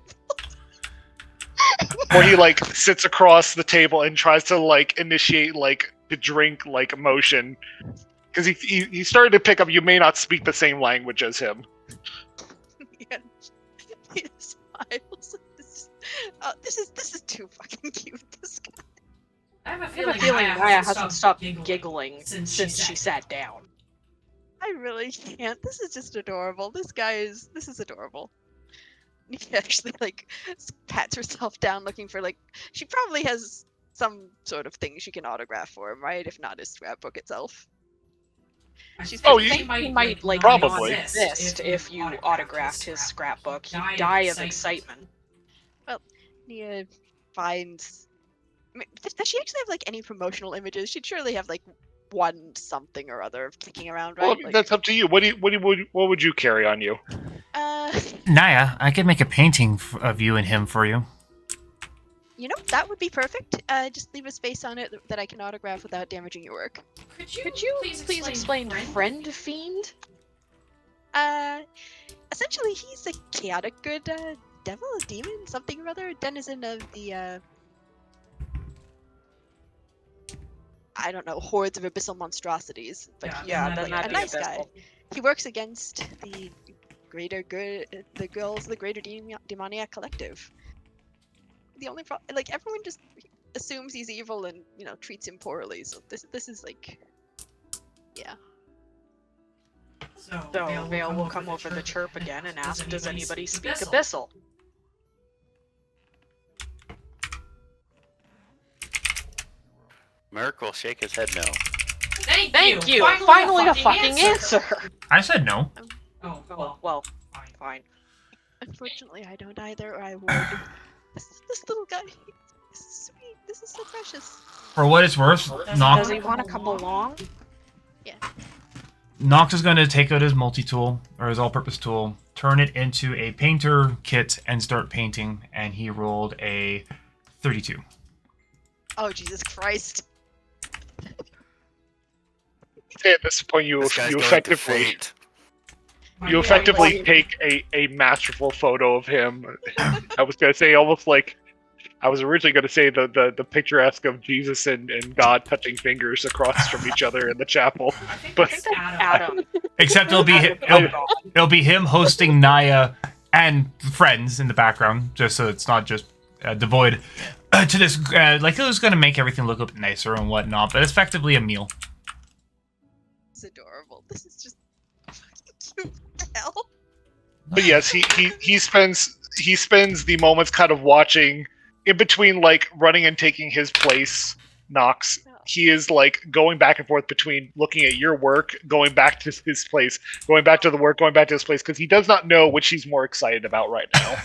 Where he like sits across the table and tries to like initiate like the drink like motion. Because he started to pick up you may not speak the same language as him. Yeah. He smiles. This is too fucking cute. This guy. I have a I have feeling, a feeling Naya hasn't stopped giggling giggling since she sat down. I really can't. This is just adorable. This is adorable. He actually like pats herself down looking for like she probably has some sort of thing she can autograph for him, right? If not his scrapbook itself. She's Oh, I think he might like probably. not exist if you autographed his scrapbook. He'd die of excitement. Nia finds. I mean, does she actually have like any promotional images? She'd surely have like one something or other kicking around, right? Well, Like, that's up to you. What would you carry on you? Naya, I could make a painting of you and him for you. You know, that would be perfect. Just leave a space on it that I can autograph without damaging your work. Could you Please explain friend fiend? Essentially, he's a chaotic good devil, a demon, something or other, denizen of the I don't know, hordes of abyssal monstrosities. But Yeah, he's then that'd a be nice guy. abyssal. He works against the greater good, the girls, the greater demoniac collective. The only problem, like everyone just assumes he's evil and treats him poorly. So this is like, yeah. So Vale will come over the chirp again and ask, does anybody speak Abyssal? Merc will shake his head no. Thank you! Finally a fucking answer! I said no. Oh, Well, fine. Unfortunately, I don't either, or I would. this little guy, this is sweet. This is so precious. For what it's worth, Does Nox, he want to come along? Nox is going to take out his multi-tool, or his all-purpose tool, turn it into a painter kit, and start painting, and he rolled a 32. Oh, Jesus Christ. At this point, you This guy's going to effectively faint. take a masterful photo of him. I was gonna say almost like I was originally gonna say the picturesque of Jesus and God touching fingers across from each other in the chapel. But Adam. Except it'll be him hosting Naya and friends in the background, just so it's not just devoid to this. Like it was going to make everything look a bit nicer and whatnot, but it's effectively a meal. It's adorable. This is just fucking cute. What the hell? But yes, he spends the moments kind of watching in between like running and taking his place, Nox. He is like going back and forth between looking at your work, going back to his place, going back to the work, going back to his place, because he does not know which he's more excited about right now.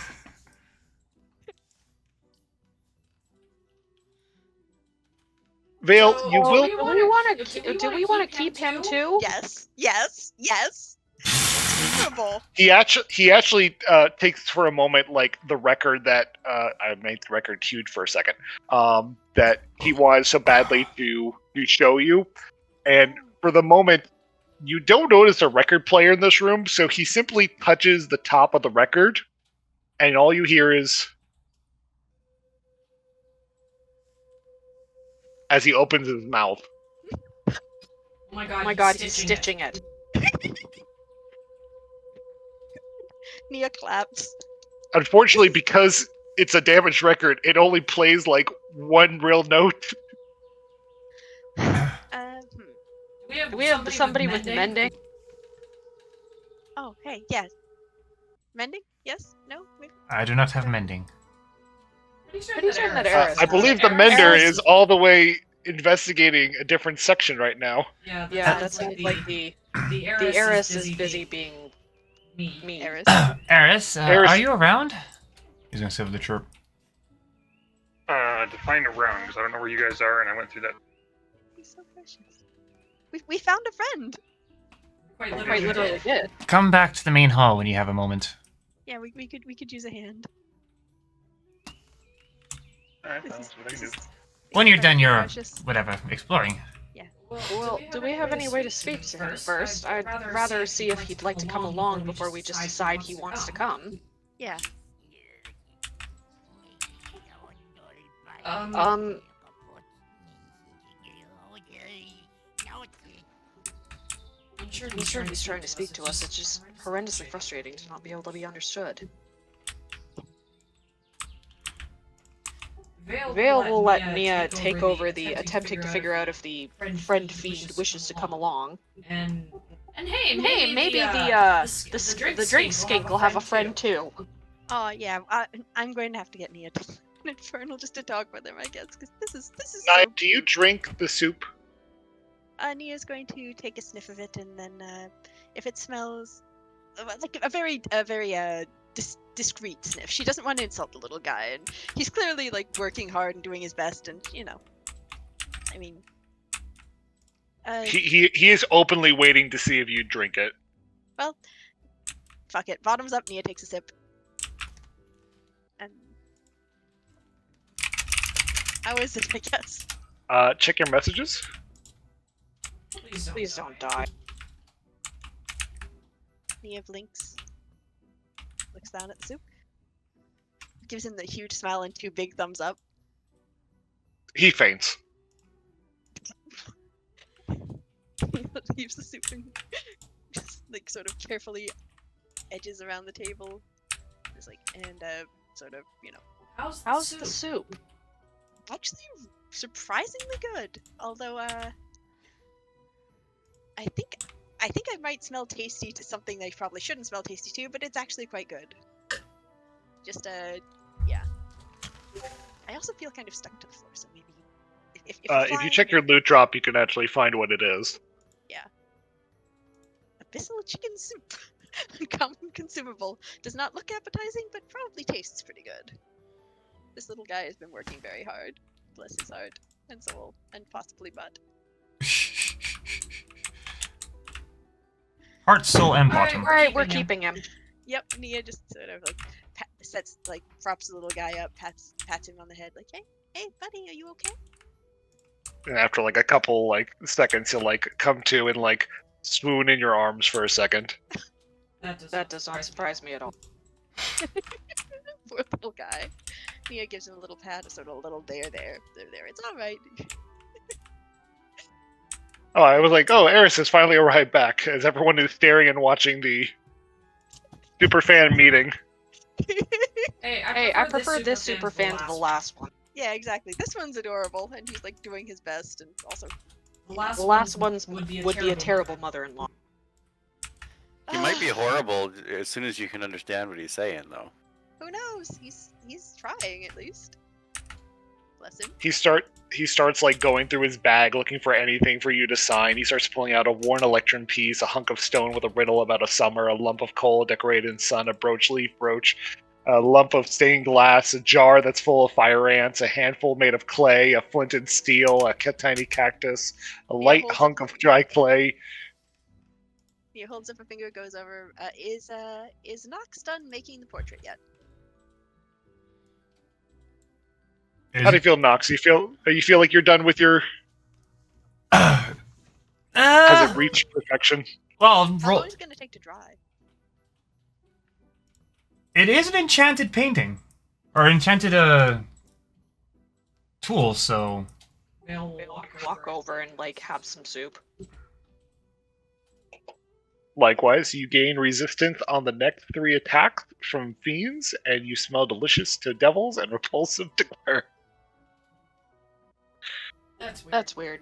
Vale, you will. Do we want to keep him too? Yes. Yes. Yes. Adorable. He actually takes for a moment like the record that I made the record huge for a second. That he wanted so badly to show you, and for the moment, you don't notice a record player in this room. So he simply touches the top of the record, and all you hear is as he opens his mouth. Oh my god, he's stitching it. Nia claps. Unfortunately, because it's a damaged record, it only plays like one real note. Do we have somebody with mending? Oh, hey, yeah. Mending? Yes? No? Maybe? I do not have mending. Pretty certain that Eris I believe the mender is all the way investigating a different section right now. Yeah, That sounds like the Eris is busy being mean. Eris. Eris, Eris- are you around? He's gonna say with the chirp. Define around, because I don't know where you guys are, and I went through that. He's so precious. We found a friend! Quite literally did. Come back to the main hall when you have a moment. Yeah, we could use a hand. Alright, This that's is- what I can this do. is- When you're these done are your precious. whatever exploring. Well, do we have any way to speak to him first? I'd rather see if he'd like to come along before we just decide he wants to come. Yeah. Um, I'm sure he's trying to speak to us. It's just horrendously frustrating to not be able to be understood. Vale will let Nia take over the attempting to figure out if the friend fiend wishes to come along. And hey, Maybe the drink skink will have a friend too. Oh, yeah. I'm going to have to get Nia to an infernal just to talk with him, I guess, because this is Nye, so do you drink the soup? Nia's going to take a sniff of it, and then if it smells like a very discreet sniff. She doesn't want to insult the little guy, and he's clearly like working hard and doing his best, and I mean, He is openly waiting to see if you drink it. well, fuck it. Bottoms up. Nia takes a sip, and how is it? I guess. Check your messages. Please don't die. Nia blinks, looks down at the soup, gives him the huge smile and 2 big thumbs up. He faints. Leaves the soup and just like sort of carefully edges around the table. Just like and sort of How's the soup? actually surprisingly good. Although I think I might smell tasty to something I probably shouldn't smell tasty to, but it's actually quite good. Just yeah. I also feel kind of stuck to the floor, so maybe if If you check your loot drop, you can actually find what it is. abyssal chicken soup, common consumable, does not look appetizing, but probably tastes pretty good. This little guy has been working very hard. Bless his heart and soul, and possibly butt. Heart, soul, and bottom. Alright, we're keeping him. Yep, Nia just sort of like props the little guy up, pats him on the head, like, hey, buddy, are you okay? And after like a couple seconds, he'll come to and swoon in your arms for a second. That does not surprise me at all. Poor little guy. Nia gives him a little pat, a sort of a little there. It's all right. Oh, I was like, oh, Eris has finally arrived back, as everyone is staring and watching the super fan meeting. Hey, I prefer this super fan to the last one. Yeah, exactly. This one's adorable, and he's like doing his best, and also the last one's would be a terrible mother-in-law. He might be horrible as soon as you can understand what he's saying, though. Who knows? He's trying at least. Bless him. He starts going through his bag looking for anything for you to sign. He starts pulling out a worn electrum piece, a hunk of stone with a riddle about a summer, a lump of coal decorated in sun, a leaf brooch, a lump of stained glass, a jar that's full of fire ants, a handful made of clay, a flint and steel, a tiny cactus, a light hunk of dry clay. He holds up a finger, goes over. Is Nox done making the portrait yet? How do you feel, Nox? You feel like you're done with your? Has it reached perfection? Well, How long is it gonna take to dry? it is an enchanted painting. Or enchanted tool, so They'll Walk over and like have some soup. Likewise, you gain resistance on the next 3 attacks from fiends, and you smell delicious to devils and repulsive to clerics. That's weird.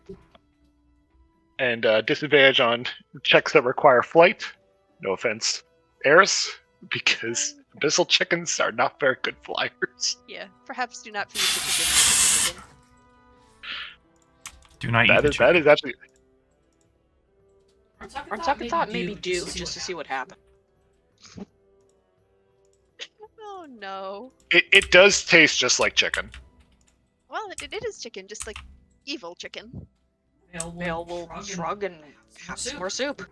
And disadvantage on checks that require flight. No offense, Eris, because abyssal chickens are not very good flyers. Yeah, perhaps do not feed the chicken with the chicken. Do not eat That the is chicken. actually Artaka thought maybe do just to see what happened. Oh no. it does taste just like chicken. Well, it is chicken, just like evil chicken. Vale will shrug and have some more soup.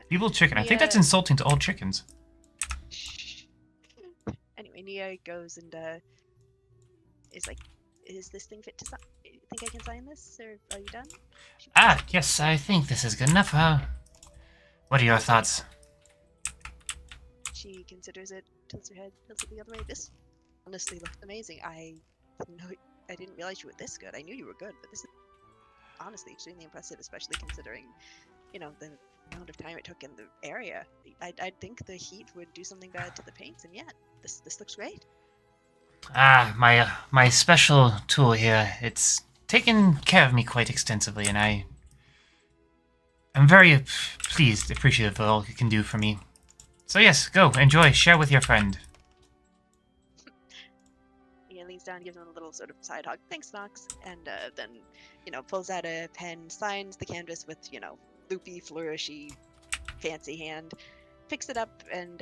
Evil chicken. I think that's insulting to all chickens. Anyway, Nia goes and is like, is this thing fit to sign? Think I can sign this, or are you done? Ah, yes, I think this is good enough. What are your thoughts? She considers it, tilts her head, tilts it the other way. This honestly looked amazing. I didn't realize you were this good. I knew you were good, but this is honestly extremely impressive, especially considering, you know, the amount of time it took in the area. I'd think the heat would do something bad to the paints, and yet this looks great. Ah, my special tool here. It's taken care of me quite extensively, and I'm very pleased, appreciative of all it can do for me. So yes, go, enjoy, share with your friend. He leans down, gives him a little sort of side hug. Thanks, Knox. And then, you know, pulls out a pen, signs the canvas with, you know, loopy, flourishy, fancy hand, picks it up, and,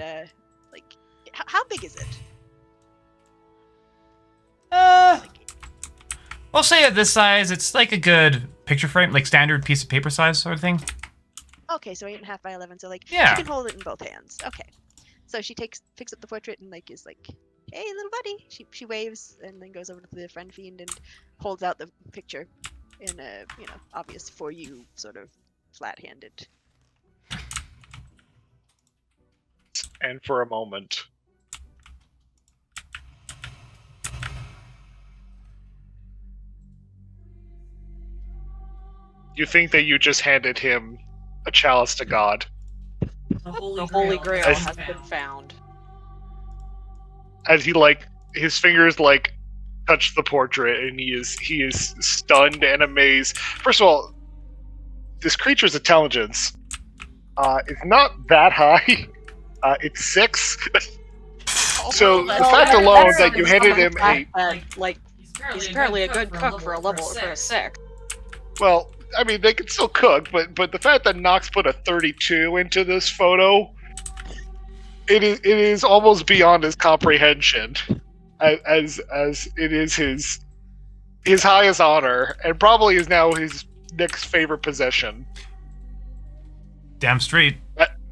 like, how big is it? We'll say at this size, it's like a good picture frame, like standard piece of paper size sort of thing. Okay, so 8.5 by 11, so like Yeah. she can hold it in both hands. Okay, so she picks up the portrait and like is like, "Hey, little buddy." She waves and then goes over to the friend fiend and holds out the picture in a obvious for you sort of flat-handed. And for a moment, you think that you just handed him a chalice to God. The Holy Grail has been found. As he his fingers touch the portrait, and he is stunned and amazed. First of all, this creature's intelligence is not that high. It's 6. So the fact alone that you handed him he's apparently a good cook for a 6. Well, I mean, they can still cook, but the fact that Nox put a 32 into this photo, it is almost beyond his comprehension, as it is his highest honor, and probably is now his next favorite possession. Damn straight.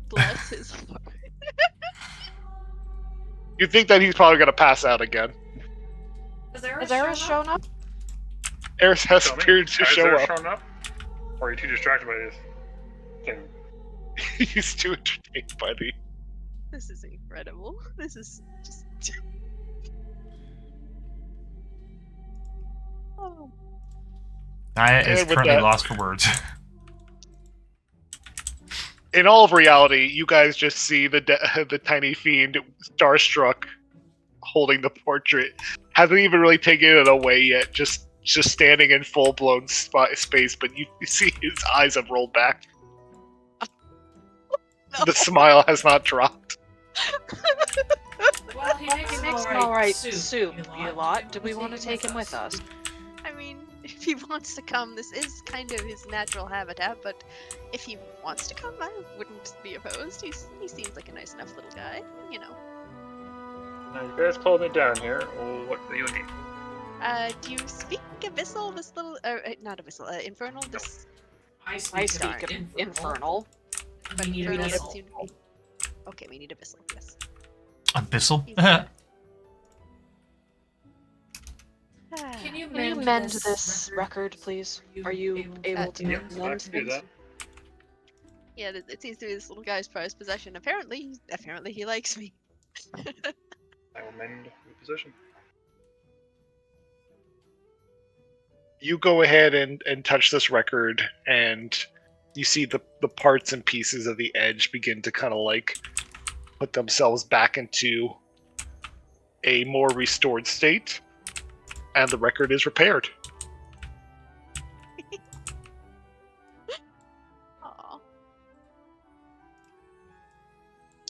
Bless his heart. You think that he's probably gonna pass out again? Has Eris shown up? Eris has Tell me, appeared to has show there up. shown up? Or are you too distracted by this thing? He's too entertained by the. This is incredible. This is just. Oh. I is And with currently that- lost for words. In all of reality, you guys just see the tiny fiend, starstruck, holding the portrait. Hasn't even really taken it away yet. Just standing in full blown space, but you see his eyes have rolled back. No. The smile has not dropped. Well, he makes An alright soup, you lot. Do we want to take him with us? I mean, if he wants to come, this is kind of his natural habitat, but if he wants to come, I wouldn't be opposed. He seems like a nice enough little guy, you know. Now you guys pulled me down here. Well, what do you need? Do you speak Abyssal, this little, not Abyssal, Infernal, this, I I speak of infernal. but We need Infernal Abyssal. doesn't seem to be. Okay, we need Abyssal, yes. Abyssal. He's, Can you Can you mend this record, please? Are you able to Yep, I mend can do things? that. Yeah, it seems to be this little guy's prized possession. Apparently he likes me. I will mend the position. you go ahead and touch this record, and you see the parts and pieces of the edge begin to kind of like put themselves back into a more restored state, and the record is repaired. Aw.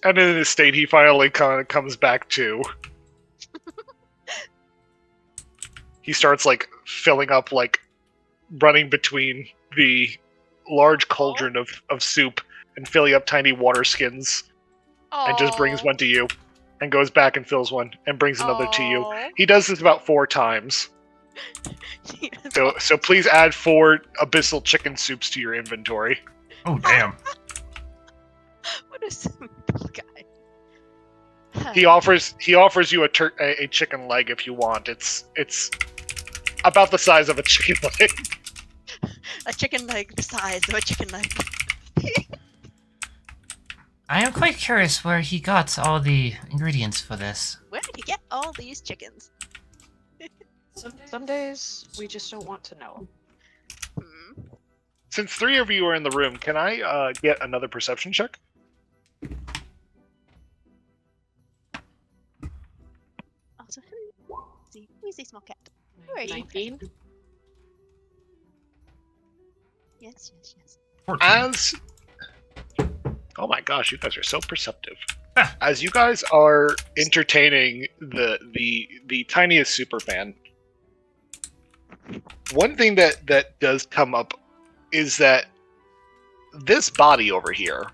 And in his state, he finally kind of comes back to. He starts like filling up, like running between the large cauldron of soup and filling up tiny water skins, and just brings one to you, and goes back and fills one and brings another to you. He does this about 4 times. So please add 4 abyssal chicken soups to your inventory. Oh, damn. What a simple guy. He offers you a chicken leg if you want. It's about the size of a chicken leg. A chicken leg the size of a chicken leg. I am quite curious where he got all the ingredients for this. Where did he get all these chickens? Some days we just don't want to know. Hmm. Since 3 of you are in the room, can I get another perception check? Also, who's the small cat? Who are you? 19. Yes, yes, yes. 14. Oh my gosh, you guys are so perceptive. As you guys are entertaining the tiniest superfan, one thing that does come up is that this body over here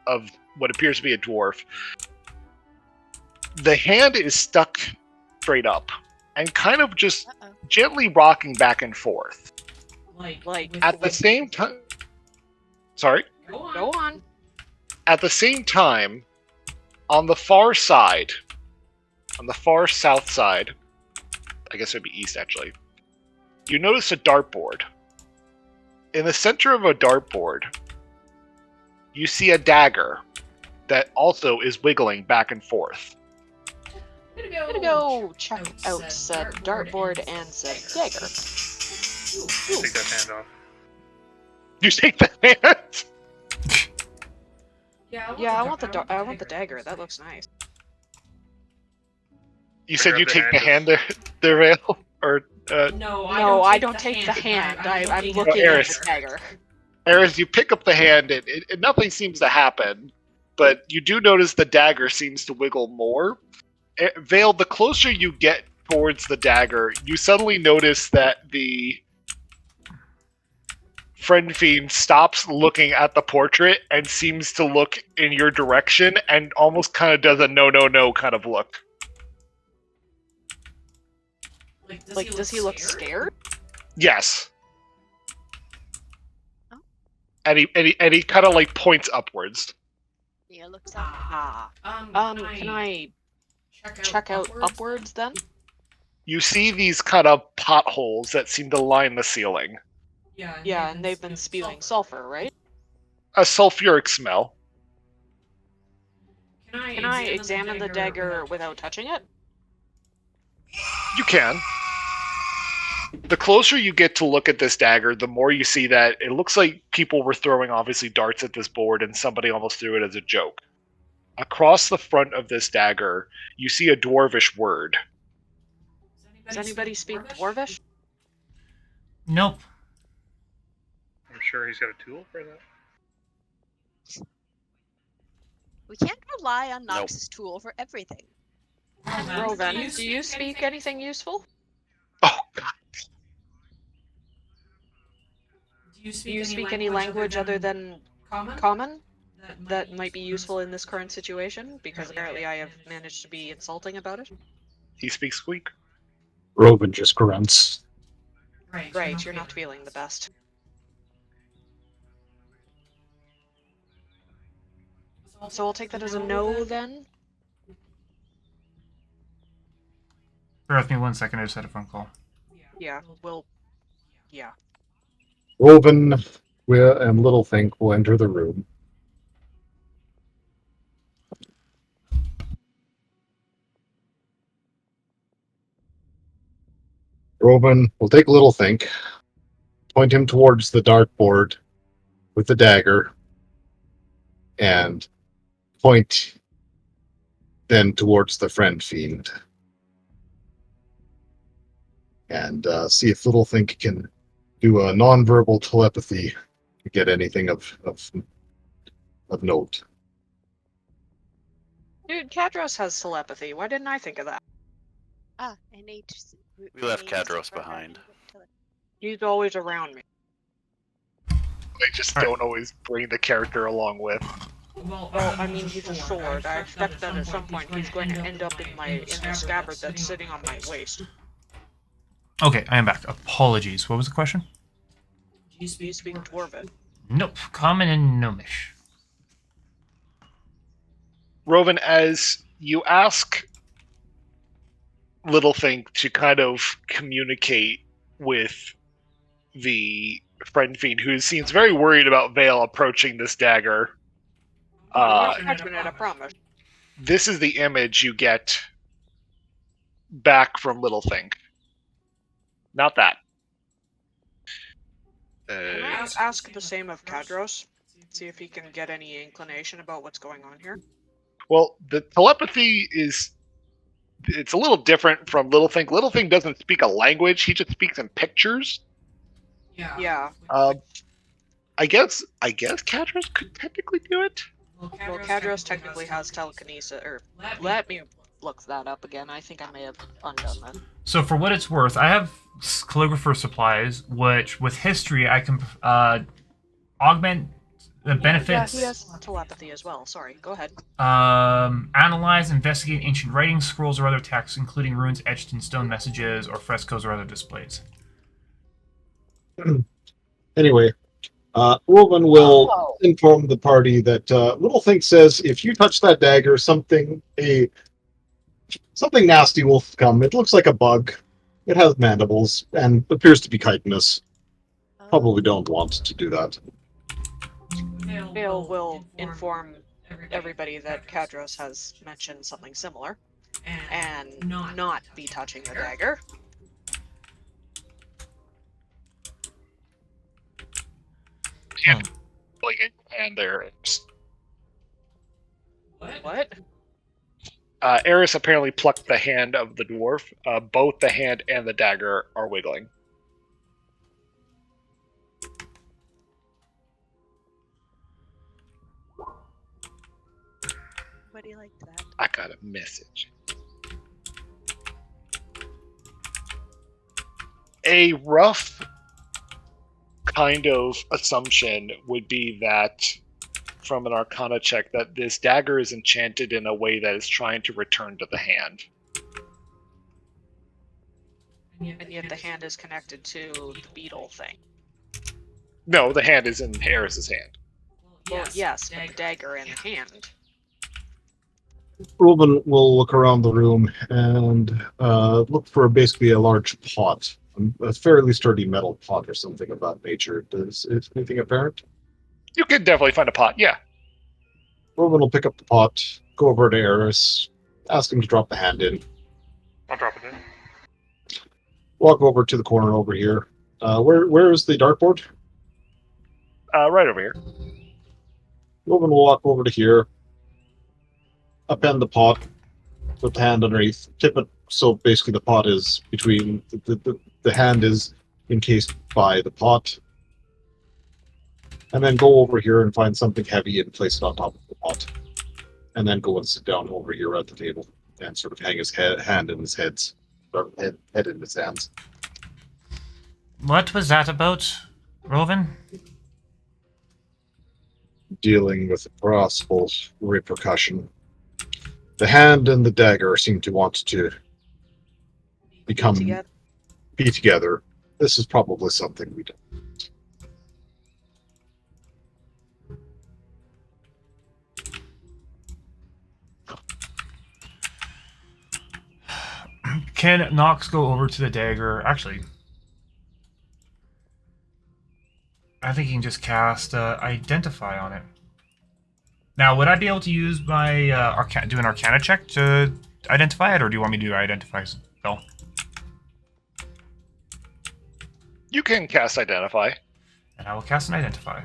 of what appears to be a dwarf, the hand is stuck straight up and kind of just gently rocking back and forth. Like At the same time, sorry. Go on. At the same time, on the far side, on the far south side, I guess it would be east actually, you notice a dartboard. In the center of a dartboard, you see a dagger that also is wiggling back and forth. I'm gonna go check out said dartboard and said dagger. Take that hand off. You take the hand? Yeah, I want the dagger. That looks nice. You said Grab you the take the hand. hand there, Vale? Or, No, I don't take the hand. I'm looking at the dagger. Eris, you pick up the hand and nothing seems to happen, but you do notice the dagger seems to wiggle more. Vale, the closer you get towards the dagger, you suddenly notice that the friend fiend stops looking at the portrait and seems to look in your direction and almost kind of does a no kind of look. Like, does he look scared? Yes. Oh. And he kind of like points upwards. Yeah, looks up. Ah. Can I check out upwards then? You see these kind of potholes that seem to line the ceiling. Yeah, and they've been spewing sulfur, right? A sulfuric smell. Can I examine the dagger without touching it? You can. The closer you get to look at this dagger, the more you see that it looks like people were throwing obviously darts at this board and somebody almost threw it as a joke. Across the front of this dagger, you see a dwarvish word. Does anybody speak Dwarvish? Nope. I'm sure he's got a tool for that. We can't rely on Nox's tool for everything. Rovan, do you speak anything useful? Oh god. Do you speak any language other than common that might be useful in this current situation? Because apparently I have managed to be insulting about it. He speaks squeak. Robin just grunts. Right, you're not feeling the best. So I'll take that as a no then? Bear with me 1 second, I just had a phone call. Yeah, yeah. Robin and Littlethink will enter the room. Robin will take Littlethink, point him towards the dartboard with the dagger, and point then towards the friend fiend. And see if Littlethink can do a non-verbal telepathy to get anything of note. Dude, Kadros has telepathy. Why didn't I think of that? Ah, innate. We left innate Kadros program behind. tele- He's always around me. I just don't always bring the character along with. Well, I mean, he's a sword. I expect that at some point he's going to end up in the scabbard that's sitting on my waist. Okay, I am back. Apologies. What was the question? Do you speak Dwarven? Nope, common and gnomish. Rovan, as you ask Littlethink to kind of communicate with the friend fiend, who seems very worried about Vale approaching this dagger, I promise. this is the image you get back from Littlethink. Not that. Can I ask the same of Kadros? See if he can get any inclination about what's going on here. Well, the telepathy it's a little different from Littlethink. Littlethink doesn't speak a language, he just speaks in pictures. Yeah. I guess Kadros could technically do it. Well, Kadros technically has telekinesis, or let me look that up again. I think I may have undone that. So for what it's worth, I have calligrapher supplies, which with history I can augment the benefits. Yeah, he has telepathy as well. Sorry, go ahead. Analyze, investigate ancient writings, scrolls, or other texts, including runes etched in stone messages or frescoes or other displays. Anyway, Rowan will inform the party that Littlethink says if you touch that dagger, something nasty will come. It looks like a bug. It has mandibles and appears to be chitinous. Probably don't want to do that. Vale will inform everybody that Kadros has mentioned something similar, and not be touching the dagger. And there is. What? Eris apparently plucked the hand of the dwarf. Both the hand and the dagger are wiggling. Nobody liked that. I got a message. A rough kind of assumption would be that, from an Arcana check, that this dagger is enchanted in a way that is trying to return to the hand. And yet the hand is connected to the beetle thing. No, the hand is in Eris's hand. Well, yes, but the dagger in the hand. Reuben will look around the room and look for basically a large pot, a fairly sturdy metal pot or something of that nature. Is anything apparent? You could definitely find a pot, yeah. Reuben will pick up the pot, go over to Eris, ask him to drop the hand in. I'll drop it in. Walk over to the corner over here. Where is the dartboard? Right over here. Reuben will walk over to here, upend the pot, put the hand underneath, tip it so basically the pot is between, the hand is encased by the pot, and then go over here and find something heavy and place it on top of the pot, and then go and sit down over here at the table and sort of hang his hand in his head in his hands. What was that about, Rovan? Dealing with the possible repercussion. The hand and the dagger seem to want to be together. This is probably something we do. Can Nox go over to the dagger? Actually, I think he can just cast Identify on it. Now, would I be able to use my do an Arcana check to identify it, or do you want me to do Identify spell? You can cast Identify. And I will cast an Identify.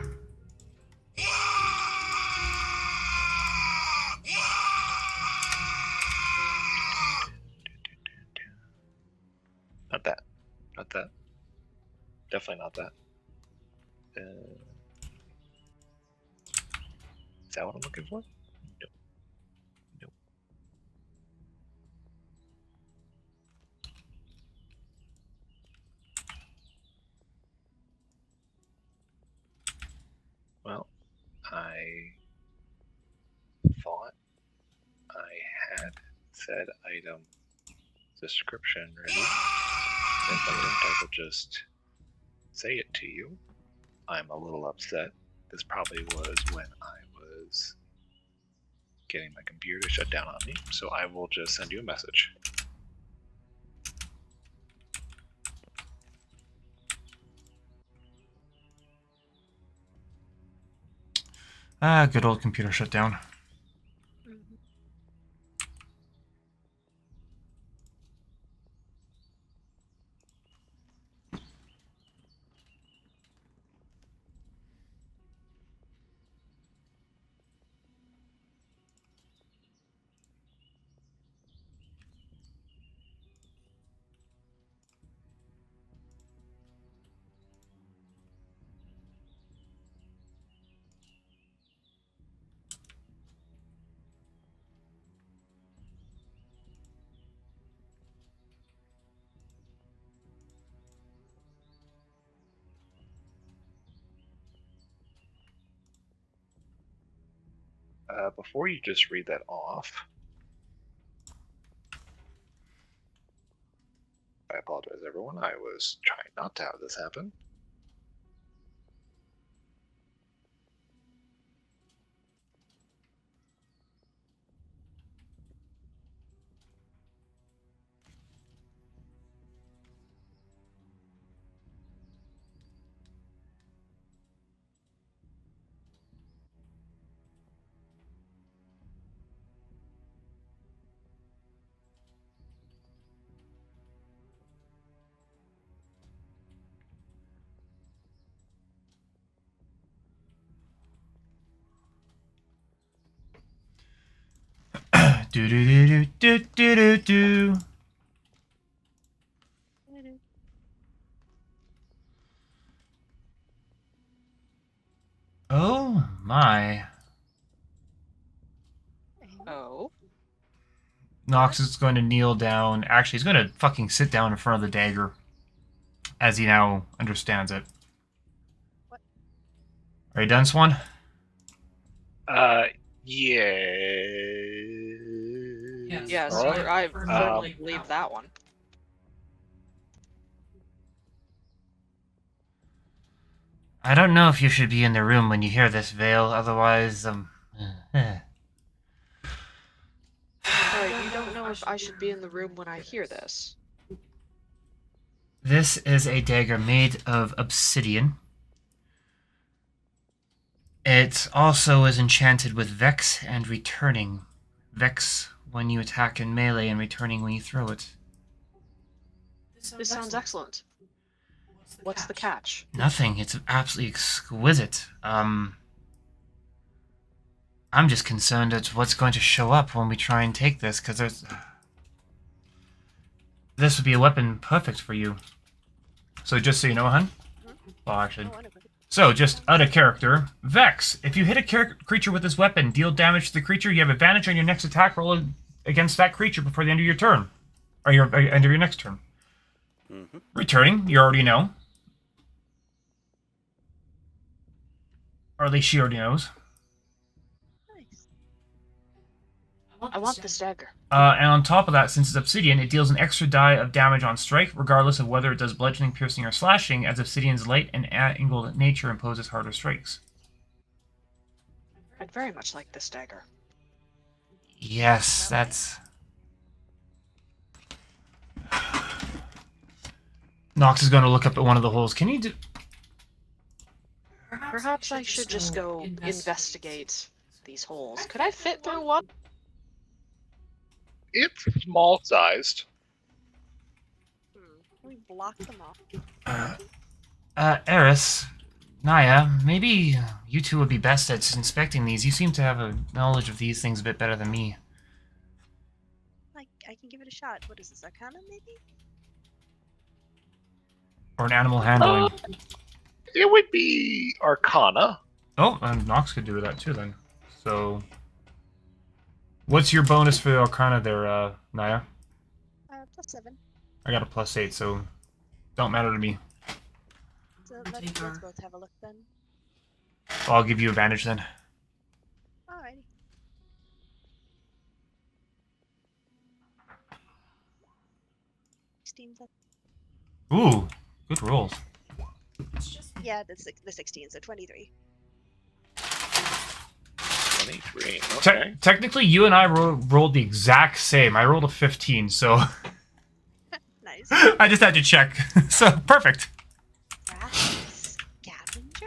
Not that. Not that. Definitely not that. Is that what I'm looking for? Nope. Nope. Well, I thought I had said item description ready. If I don't, I will just say it to you. I'm a little upset. This probably was when I was getting my computer to shut down on me, so I will just send you a message. Ah, good old computer shutdown. Before you just read that off, I apologize, everyone. I was trying not to have this happen. Do do do do do do do. Oh my. Oh. Nox is going to kneel down. Actually, he's going to fucking sit down in front of the dagger. As he now understands it. What? Are you done, Swan? Yeah. Yes, Alright. I firmly believe that one. I don't know if you should be in the room when you hear this, Vale. Otherwise, Alright, you don't know if I should be in the room when I hear this. This is a dagger made of obsidian. It also is enchanted with Vex and returning. Vex when you attack in melee and returning when you throw it. This sounds excellent. What's the catch? Nothing. It's absolutely exquisite. I'm just concerned at what's going to show up when we try and take this, because this would be a weapon perfect for you. So just so you know, hun. Well, actually. Oh, So, just out of character, Vex. If you hit a creature with this weapon, deal damage to the creature, you have advantage on your next attack roll against that creature before the end of your turn. Or your end of your next turn. Mm-hmm. Returning, you already know. Or at least she already knows. nice. I want this dagger. And on top of that, since it's obsidian, it deals an extra die of damage on strike, regardless of whether it does bludgeoning, piercing, or slashing, as obsidian's light and angled nature imposes harder strikes. I'd very much like this dagger. yes, that's... Nox is going to look up at one of the holes. Can you do... Perhaps I should just go investigate these holes. Could I fit through one? It's small sized. Can we block them off? Eris, Naya, maybe you two would be best at inspecting these. You seem to have a knowledge of these things a bit better than me. I can give it a shot. What is this, Arcana, maybe? Or an animal handling. It would be Arcana. Oh, and Nox could do that too then. So, what's your bonus for the Arcana there, Naya? +7. I got a +8, so don't matter to me. So let's both have a look then. I'll give you advantage then. Alrighty. Ooh, good rolls. Yeah, the 16, so 23. 23. Okay. Technically, you and I rolled the exact same. I rolled a 15, so Nice. I just had to check. So perfect. Brass scavenger?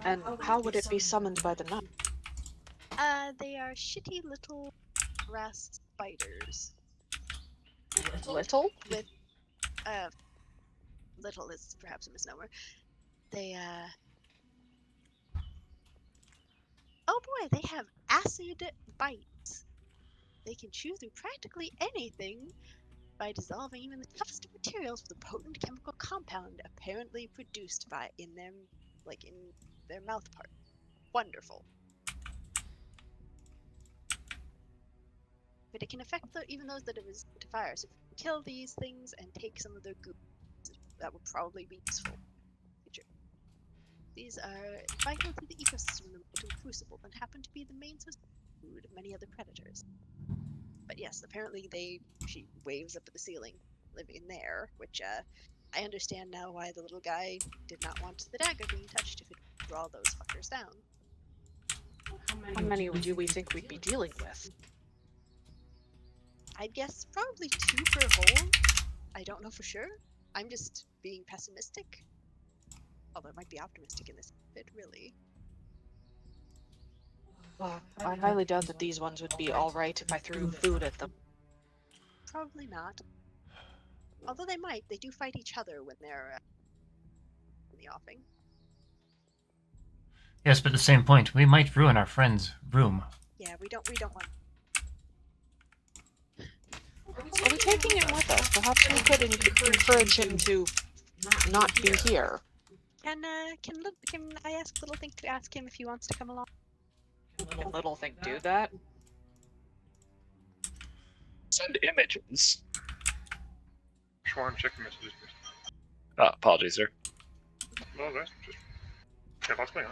And how would it be summoned by the nun? They are shitty little brass spiders. Little? With, little is perhaps a misnomer. They, oh boy, they have acid bites. They can chew through practically anything by dissolving even the toughest of materials with a potent chemical compound apparently produced in their mouth part. Wonderful. But it can affect even those that are resistant to fire. So if you kill these things and take some of their goop, that would probably be useful in the future. These are vital to the ecosystem in the Mortal Crucible and happen to be the main source of food of many other predators. But yes, apparently she waves up at the ceiling, living in there, which I understand now why the little guy did not want the dagger being touched if it would draw those fuckers down. How many do we think we'd be dealing with? I'd guess probably 2 per hole. I don't know for sure. I'm just being pessimistic. Although I might be optimistic in this bit, really. I highly doubt that these ones would be alright if I threw food at them. Probably not. Although they might. They do fight each other when they're in the offing. Yes, but at the same point, we might ruin our friend's room. Yeah, we don't want. Are we taking him with us? Perhaps we could encourage him to not be here. Can I ask Littlethink to ask him if he wants to come along? Can Littlethink do that? Send images. Schwarm, check your messages. Apologies, sir. No, that's just. Yeah, lots going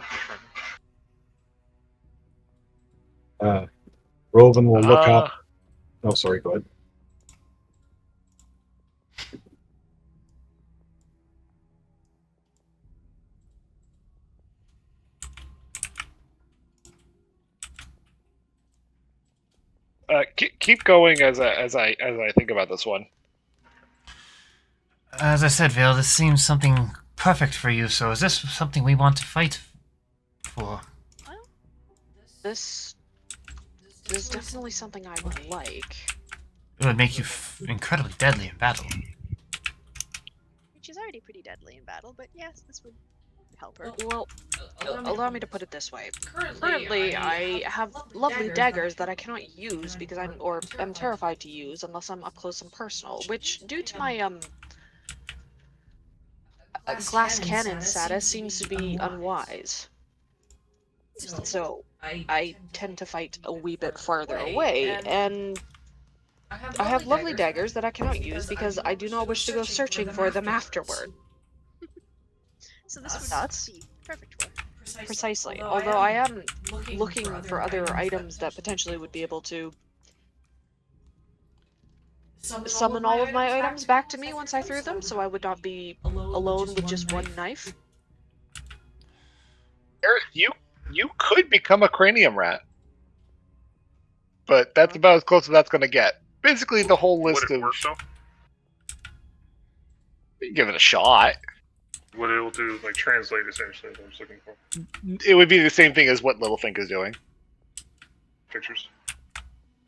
on. Rovan will look up. Oh, sorry, go ahead. Keep going as I think about this one. As I said, Vale, this seems something perfect for you, so is this something we want to fight for? This is definitely something I would like. It would make you incredibly deadly in battle. Which is already pretty deadly in battle, but yes, this would help her. Well, allow me to put it this way. Currently, I have lovely daggers that I cannot use because I'm terrified to use unless I'm up close and personal, which, due to my, glass cannon status, seems to be unwise. So, I tend to fight a wee bit farther away, and I have lovely daggers that I cannot use because I do not wish to go searching for them afterward. So this would be perfect for her. Precisely. Although I am looking for other items that potentially would be able to summon all of my items back to me once I threw them, so I would not be alone with just one knife. Eric, you could become a cranium rat, but that's about as close as that's going to get. Basically, the whole list Would it of work though? give it a shot. What it will do, like, translate essentially, is what I'm just looking for. It would be the same thing as what Littlethink is doing. Pictures.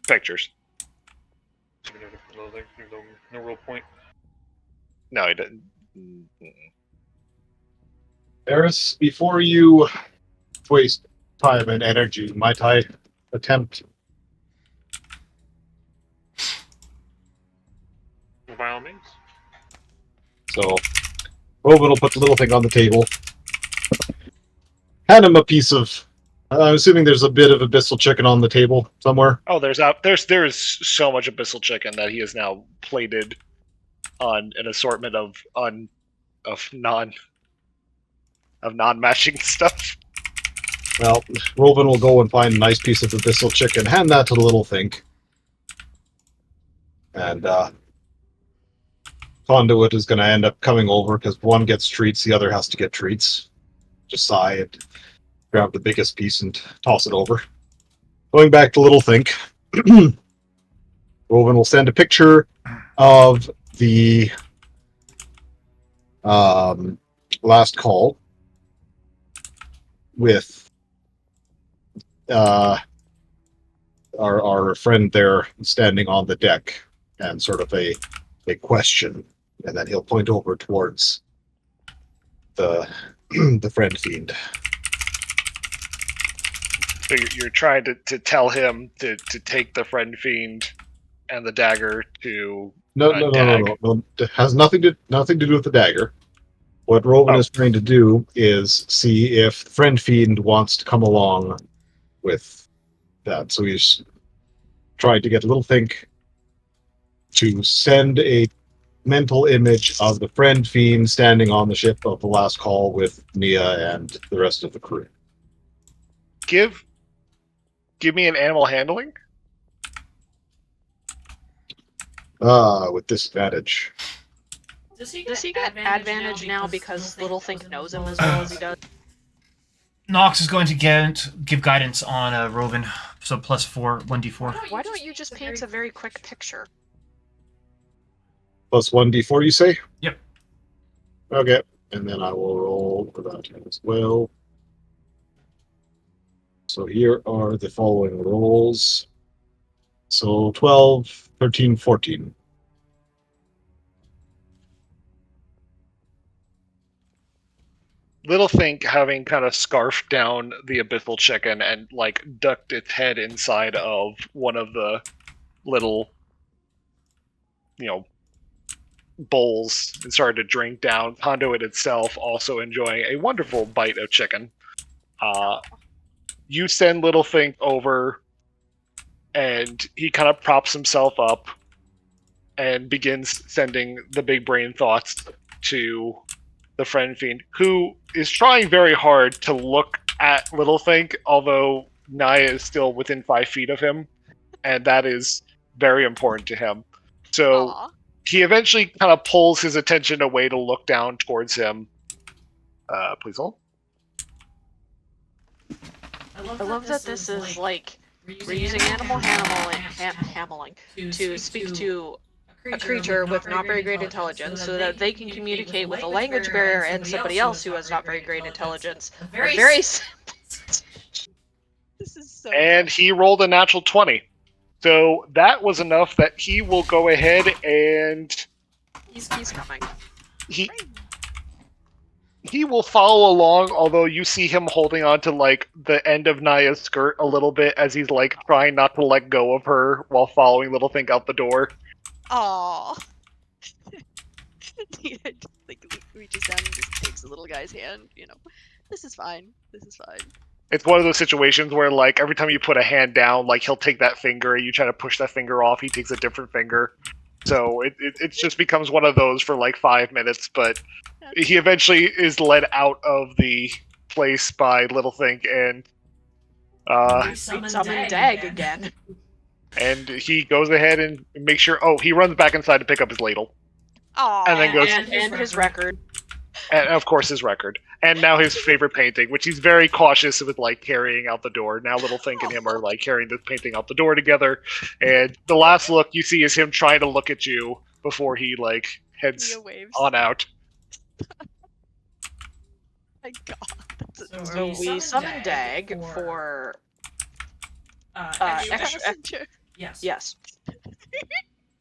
Pictures. No real point. No, he didn't. Eris, before you waste time and energy, might I attempt? By all means. So, Robin will put the little thing on the table. Hand him a piece of. I'm assuming there's a bit of abyssal chicken on the table somewhere. Oh, there's so much abyssal chicken that he has now plated on an assortment of non-matching stuff. Well, Robin will go and find a nice piece of abyssal chicken, hand that to the little think. And Conduit is going to end up coming over because one gets treats, the other has to get treats. Just sigh and grab the biggest piece and toss it over. Going back to Little Think, Robin will send a picture of the last call with our friend there standing on the deck and sort of a question, and then he'll point over towards the the friend fiend. So you're trying to tell him to take the friend fiend and the dagger to No. It has nothing to do with the dagger. What Robin is trying to do is see if friend fiend wants to come along with that. So he's trying to get Little Think to send a mental image of the friend fiend standing on the ship of the last call with Nia and the rest of the crew. Give me an animal handling. With disadvantage. Does he get advantage now because Little Think knows him as well as he does? Nox is going to give guidance on Robin, so +4, 1d4. Why don't you just paint a very quick picture? Plus 1d4, you say? Yep. Okay, and then I will roll for that as well. So here are the following rolls. So 12, 13, 14. Little Think, having kind of scarfed down the abyssal chicken and like ducked its head inside of one of the little, bowls and started to drink down. Conduit itself also enjoying a wonderful bite of chicken. You send Little Think over, and he kind of props himself up and begins sending the big brain thoughts to the friend fiend, who is trying very hard to look at Little Think, although Naya is still within 5 feet of him, and that is very important to him. So he eventually kind of pulls his attention away to look down towards him. Please hold. I love that this is like we're using animal handling to speak to a creature with not very great intelligence so that they can communicate with a language barrier and somebody else who has not very great intelligence. Very simple. This is so. And he rolled a natural 20. So that was enough that he will go ahead and He's coming. He will follow along, although you see him holding on to like the end of Naya's skirt a little bit as he's like trying not to let go of her while following Little Think out the door. Aww. Like reaches down and just takes the little guy's hand. This is fine. This is fine. It's one of those situations where like every time you put a hand down, like he'll take that finger, you try to push that finger off, he takes a different finger. So it just becomes one of those for like 5 minutes, but he eventually is led out of the place by Little Think and summon Dag again. And he goes ahead and makes sure. Oh, he runs back inside to pick up his ladle. Aww. And then goes and his record. And of course his record. And now his favorite painting, which he's very cautious with like carrying out the door. Now Little Think and him are like carrying this painting out the door together. And the last look you see is him trying to look at you before he like heads on out. My God, that's adorable. So we summon Dag for extra. Yes.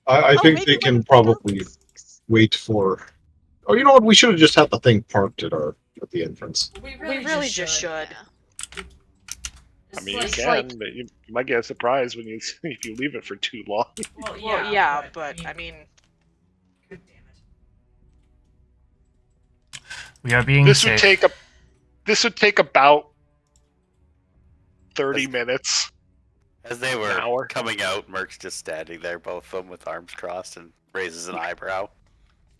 I Oh, think maybe they can one of the probably dogs. wait for. Oh, you know what? We should have just had the thing parked at the entrance. We We really just should. Yeah. I mean, you It's can, like- but you might get a surprise when you if you leave it for too long. Well, Well, yeah, but I mean, God damn it. We are being This safe. would take about 30 minutes. As they An were hour. coming out, Merc's just standing there, both of them with arms crossed, and raises an eyebrow.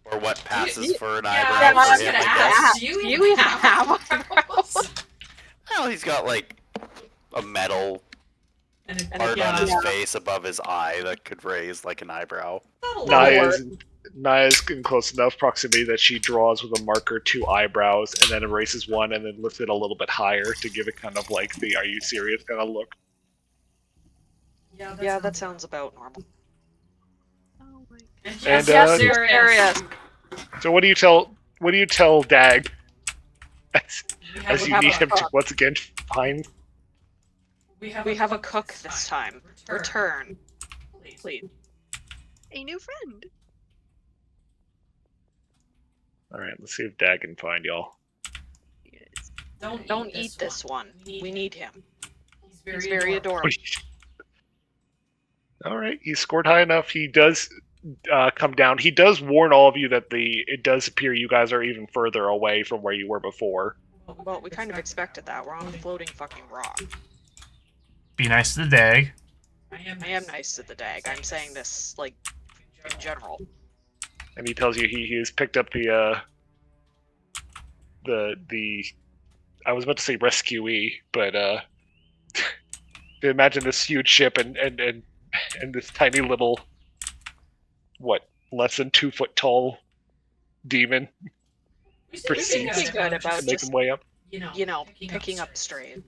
Or what passes for an Yeah, eyebrow I was for gonna him, I guess. ask. Do you even have eyebrows? Well, he's got like a metal And part yeah. on his face above his eye that could raise like an eyebrow. Naya's in close enough proximity that she draws with a marker 2 eyebrows and then erases one and then lifts it a little bit higher to give it kind of like the "Are you serious?" kind of look. yeah, that sounds about normal. Oh my And, yes, serious. serious. So what do you tell Dag as you need him to once again find? We have a cook this time. Return, please. A new friend. All right, let's see if Dag can find y'all. Yes. Don't eat this one. We need him. He's He's very adorable. All right, he scored high enough. He does come down. He does warn all of you that it does appear you guys are even further away from where you were before. Well, we kind of expected that. We're on a floating fucking rock. Be nice to the dag. I am nice to the dag. I'm saying this, like, in general. And he tells you he has picked up the I was about to say rescuee, but imagine this huge ship and this tiny little less than 2 foot tall demon proceeds Pretty good about to make just, him way up. picking up strays.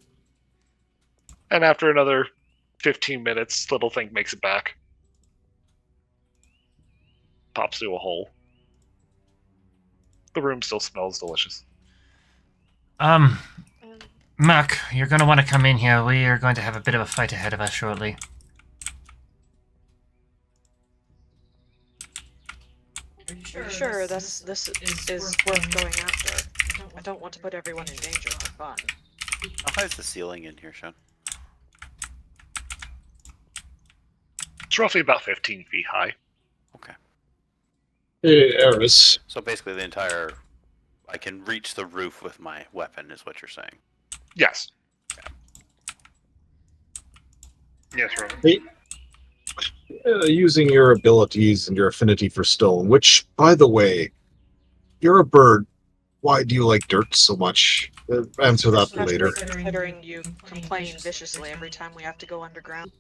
And after another 15 minutes, little thing makes it back. Pops through a hole. The room still smells delicious. Muck, you're going to want to come in here. We are going to have a bit of a fight ahead of us shortly. Are you sure this is worth going after? I don't want to put everyone in danger for fun. How high is the ceiling in here, Sean? It's roughly about 15 feet high. Okay. Hey, Eris. So basically the entire... I can reach the roof with my weapon, is what you're saying. Yes. Yes, Robin. Hey, using your abilities and your affinity for stone, which, by the way, you're a bird. Why do you like dirt so much? Answer that later. Considering you complain viciously every time we have to go underground.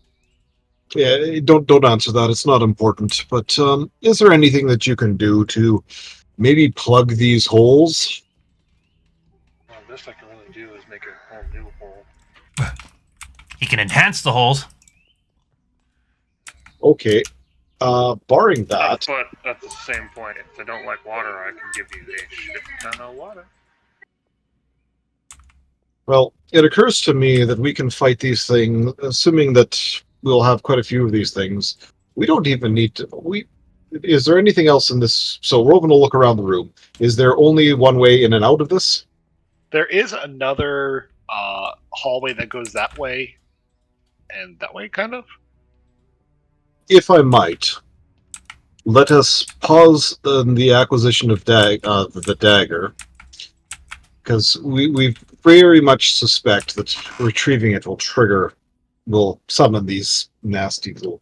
Yeah, don't answer that. It's not important. But is there anything that you can do to maybe plug these holes? Well, the best I can really do is make a whole new hole. He can enhance the holes. Okay. Barring that, But at the same point, if they don't like water, I can give you a shit ton of water. well, it occurs to me that we can fight these things, assuming that we'll have quite a few of these things. We don't even need to. Is there anything else in this? So Rovan will look around the room. Is there only one way in and out of this? There is another hallway that goes that way and that way, kind of. If I might, let us pause the acquisition of the dagger, because we very much suspect that retrieving it will summon these nasty little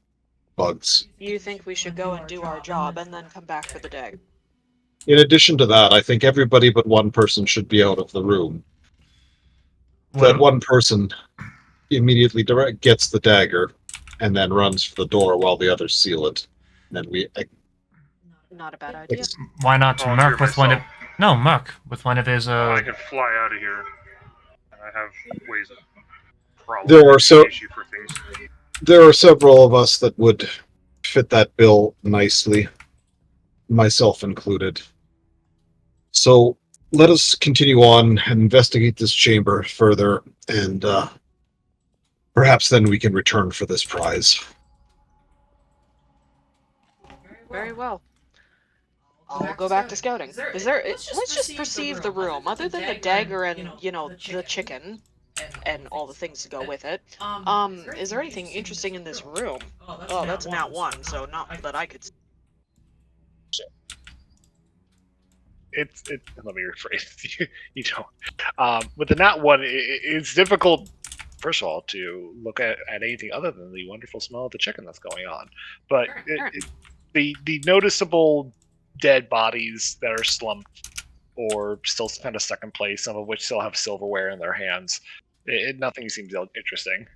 bugs. You think we should go and do our job and then come back for the dag? In addition to that, I think everybody but one person should be out of the room. That one person immediately gets the dagger and then runs for the door while the others seal it. And then Not a bad idea. Why not to Volunteer Merc with one of... myself. No, Merc with one of his, I can fly out of here, and I have ways of probably There are making issue for things. there are several of us that would fit that bill nicely, myself included. So let us continue on and investigate this chamber further, and perhaps then we can return for this prize. Very well. I'll go back to scouting. Let's just perceive the room. Other than the dagger and, the chicken and all the things to go with it, is there anything interesting in this room? Oh, that's not one, so not that I could see. Let me rephrase. You don't. With the nat one, it's difficult. First of all, to look at anything other than the wonderful smell of the chicken that's going on, but the noticeable dead bodies that are slumped or still kind of stuck in place, some of which still have silverware in their hands. Nothing seems interesting.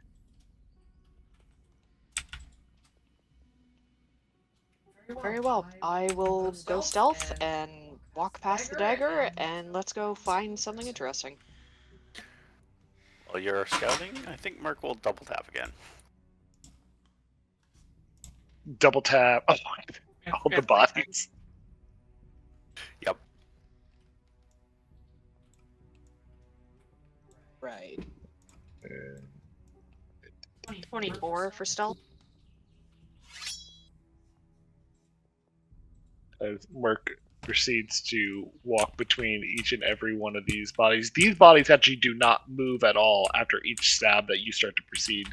Very well. I will go stealth and walk past the dagger, and let's go find something interesting. While you're scouting, I think Merc will double tap again. Double tap. Oh, all the bodies. Yep. Right. 24 for stealth. As Merc proceeds to walk between each and every one of these bodies. These bodies actually do not move at all after each stab that you start to proceed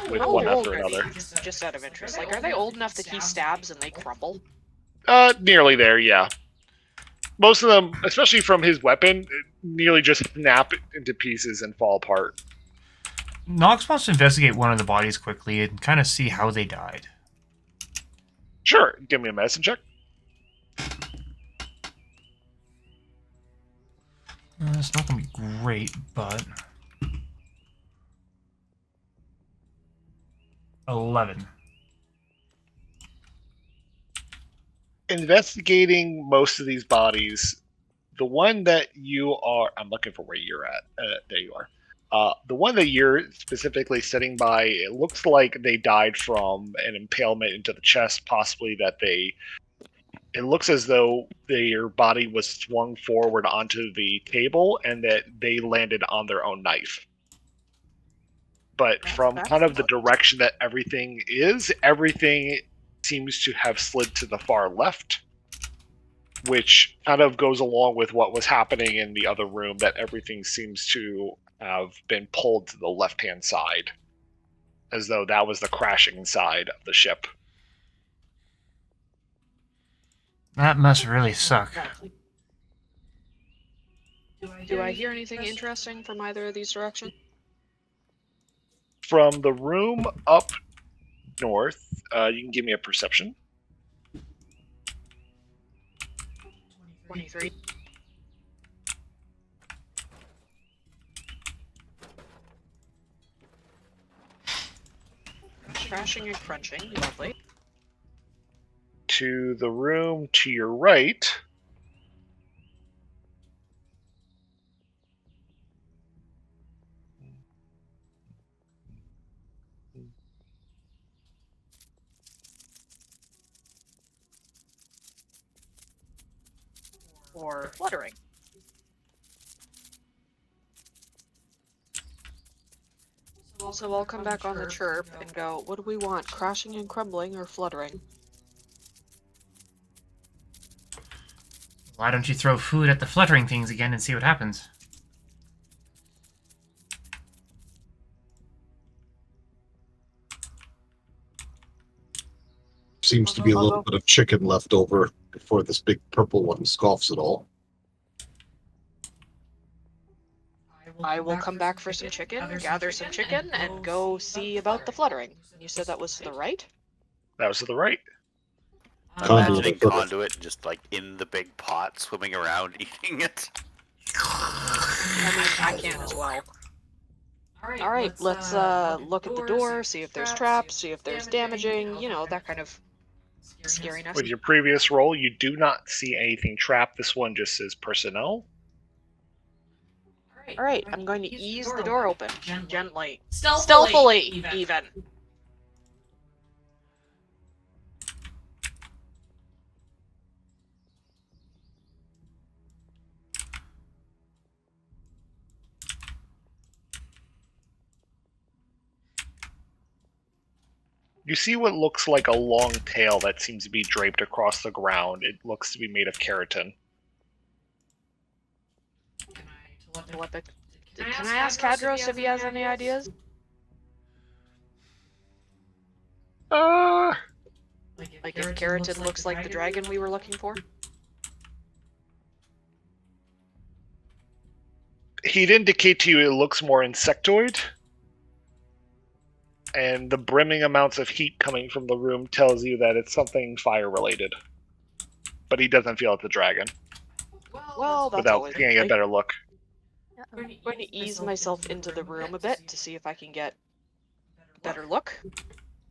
with one after another. Just out of interest, like, are they old enough that he stabs and they crumble? Nearly there, yeah. Most of them, especially from his weapon, nearly just snap into pieces and fall apart. Nox wants to investigate one of the bodies quickly and kind of see how they died. Sure, give me a medicine check. It's not going to be great, but... 11. Investigating most of these bodies, the one that you are... I'm looking for where you're at. There you are. The one that you're specifically sitting by, it looks like they died from an impalement into the chest, possibly that they... It looks as though their body was swung forward onto the table and that they landed on their own knife. But from kind of the direction that everything is, everything seems to have slid to the far left, which kind of goes along with what was happening in the other room, that everything seems to have been pulled to the left-hand side, as though that was the crashing side of the ship. That must really suck. Do I hear anything interesting from either of these directions? From the room up north, you can give me a perception. 23. Crashing and crunching, lovely. To the room to your right, Or fluttering. So I'll come back on the chirp and go, what do we want, crashing and crumbling or fluttering? Why don't you throw food at the fluttering things again and see what happens? Seems to be a little bit of chicken left over before this big purple one scoffs it all. I will come back for some chicken, gather some chicken, and go see about the fluttering. You said that was to the right? that was to the right. I'm imagining Conduit just like in the big pot, swimming around, eating it. I mean, I can as well. Alright, let's look at the door, see if there's traps, see if there's damaging, that kind of scariness. With your previous roll, you do not see anything trapped. This one just says personnel. Alright, I'm going to ease the door open. Gently. Stealthily, even. You see what looks like a long tail that seems to be draped across the ground. It looks to be made of keratin. Telepathy. Can I ask Kadros if he has any ideas? Like if keratin looks like the dragon we were looking for? He'd indicate to you it looks more insectoid. And the brimming amounts of heat coming from the room tells you that it's something fire-related. But he doesn't feel it's a dragon. Well, that's Without always getting a better look. I'm going to ease myself into the room a bit to see if I can get a better look.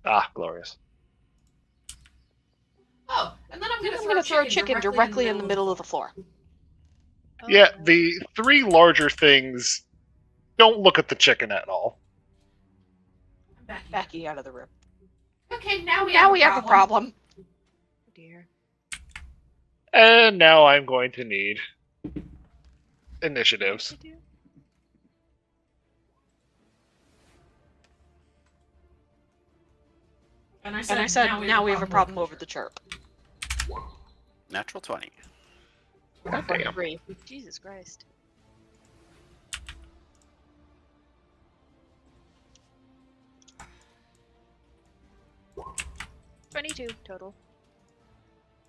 Ah, glorious. Oh, and then I'm I'm going to throw a chicken directly in the middle of the floor. Yeah, the three larger things don't look at the chicken at all. Backing out of the room. Okay, now we have a problem. Oh dear. And now I'm going to need initiatives. And I said, now we have a problem over the chirp. Natural 20. God damn. 3. Jesus Christ. $22 total.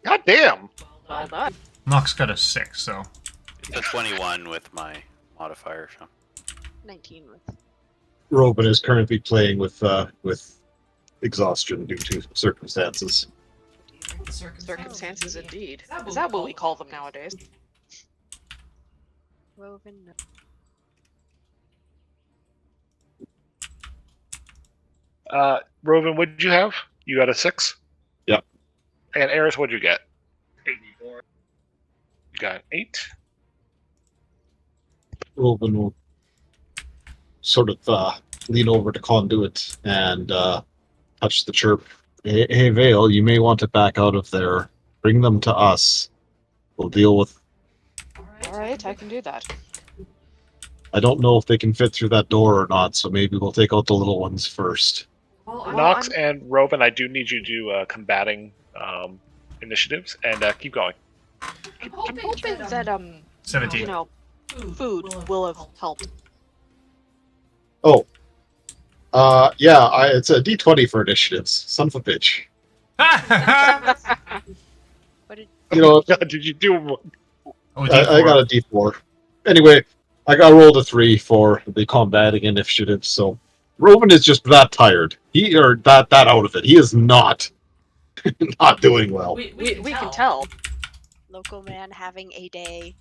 God damn! Well done. Nox got a 6, so It's a 21 with my modifier. So. 19 with. Robin is currently playing with exhaustion due to circumstances. Circumstances indeed. Is that what we call them nowadays? Woven. Rovan, what did you have? You got a 6? Yep. And Eris, what'd you get? 84. You got an 8. Robin will sort of lean over to Conduit and touch the chirp. Hey, Vale, you may want to back out of there. Bring them to us. We'll deal with... Alright, I can do that. I don't know if they can fit through that door or not, so maybe we'll take out the little ones first. Nox and Rovan, I do need you to do combating initiatives, and keep going. I'm hoping that, 17. you know, food will have helped. Oh. It's a D20 for initiatives. Son of a bitch. What did You know, Did you do? Oh, I got a D4. Anyway, I rolled a 3 for the combating initiative, so Rovan is just that tired. That out of it. He is not doing well. We can tell. local man having a day?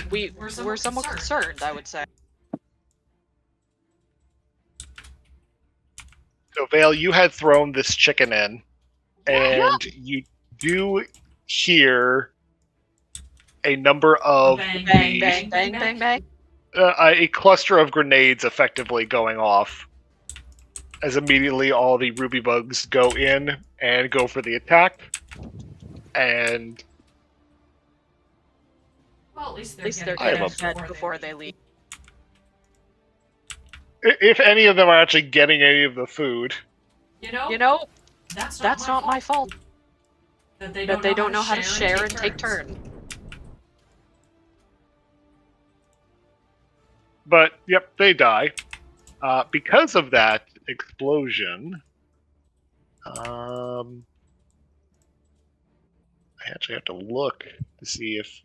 We're somewhat concerned, I would say. So, Vale, you had thrown this chicken in, and you do hear a number of Bang, the, bang, bang, bang, bang. a cluster of grenades effectively going off as immediately all the ruby bugs go in and go for the attack. And Well, at least they're I getting love fed before they leave. if any of them are actually getting any of the food, You know, You know, that's not my fault. That They don't know how to share and take turns. but yep, they die. Because of that explosion, I actually have to look to see if,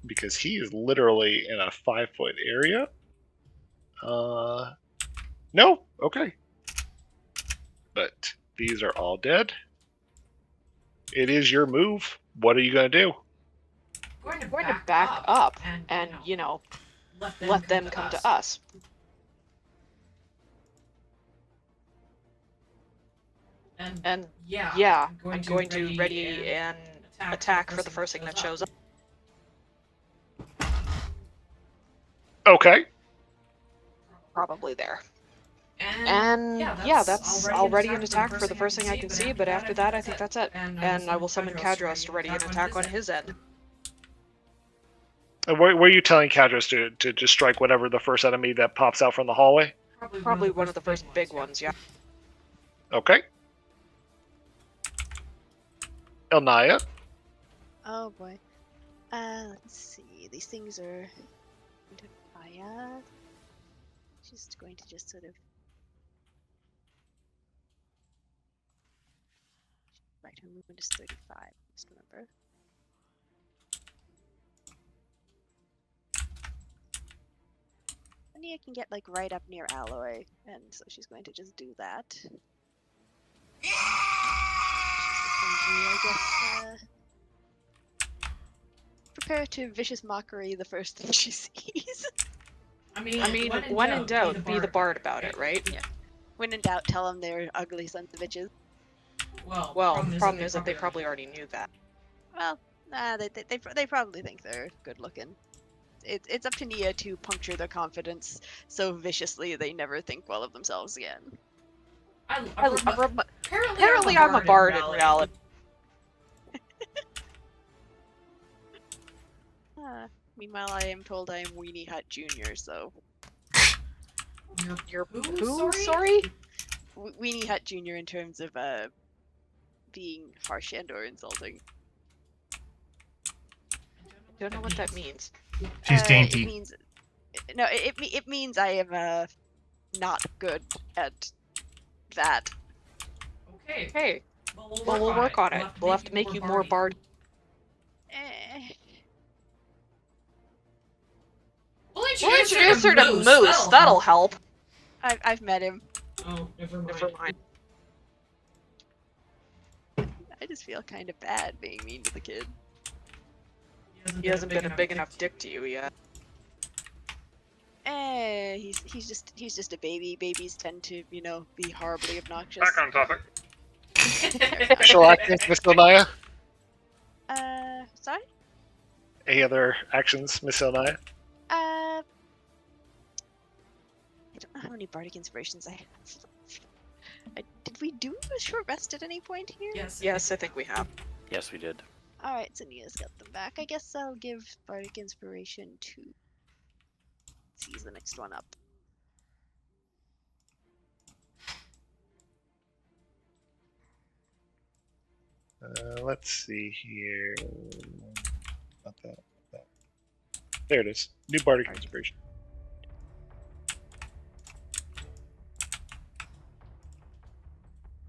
because he is literally in a 5-foot area. No, okay. But these are all dead. It is your move. What are you going to do? We're going to back up and, you know, let them come to us. And yeah, I'm going to ready an attack for the first thing that shows up. Okay. Probably there. And yeah, that's I'll ready an attack for the first thing I can see, but after that I think that's it. And I will summon Kadros to ready an attack on his end. And where are you telling Kadros to just strike whatever the first enemy that pops out from the hallway? Probably one of the first big ones, yeah. Okay. Elnaya. Oh boy. Let's see. These things are fire. Just going to just sort of. Right, her movement is 35. Just remember. Nia can get like right up near Alloy, and so she's going to just do that. She's just going to, I guess, prepare to vicious mockery the first thing she sees. I mean, when in doubt, be the bard about it, right? Yeah. When in doubt, tell them they're ugly sons of bitches. Well, the problem is that they probably already knew that. Well, nah, they probably think they're good looking. It's up to Nia to puncture their confidence so viciously they never think well of themselves again. Apparently, I'm a bard in reality. Meanwhile, I am told I am Weenie Hut Jr., so... You're who? Sorry? Weenie Hut Jr. in terms of, being harsh and or insulting. I don't know what that means. She's dainty. It means... No, it means I am, not good at that. Okay. Well, we'll work on it. We'll have to make you more bard. We'll introduce her to Moose. That'll help. I've met him. Oh, never mind. I just feel kind of bad being mean to the kid. He hasn't been a big enough dick to you yet. He's just a baby. Babies tend to, you know, be horribly obnoxious. Back on topic. Special actions, Miss Elnaya? Sorry? Any other actions, Miss Elnaya? I don't know how many bardic inspirations I have. Did we do a short rest at any point here? Yes, I think we have. Yes, we did. Alright, so Nia's got them back. I guess I'll give bardic inspiration to... Seize the next one up. Let's see here. Not that. There it is. New bardic inspiration.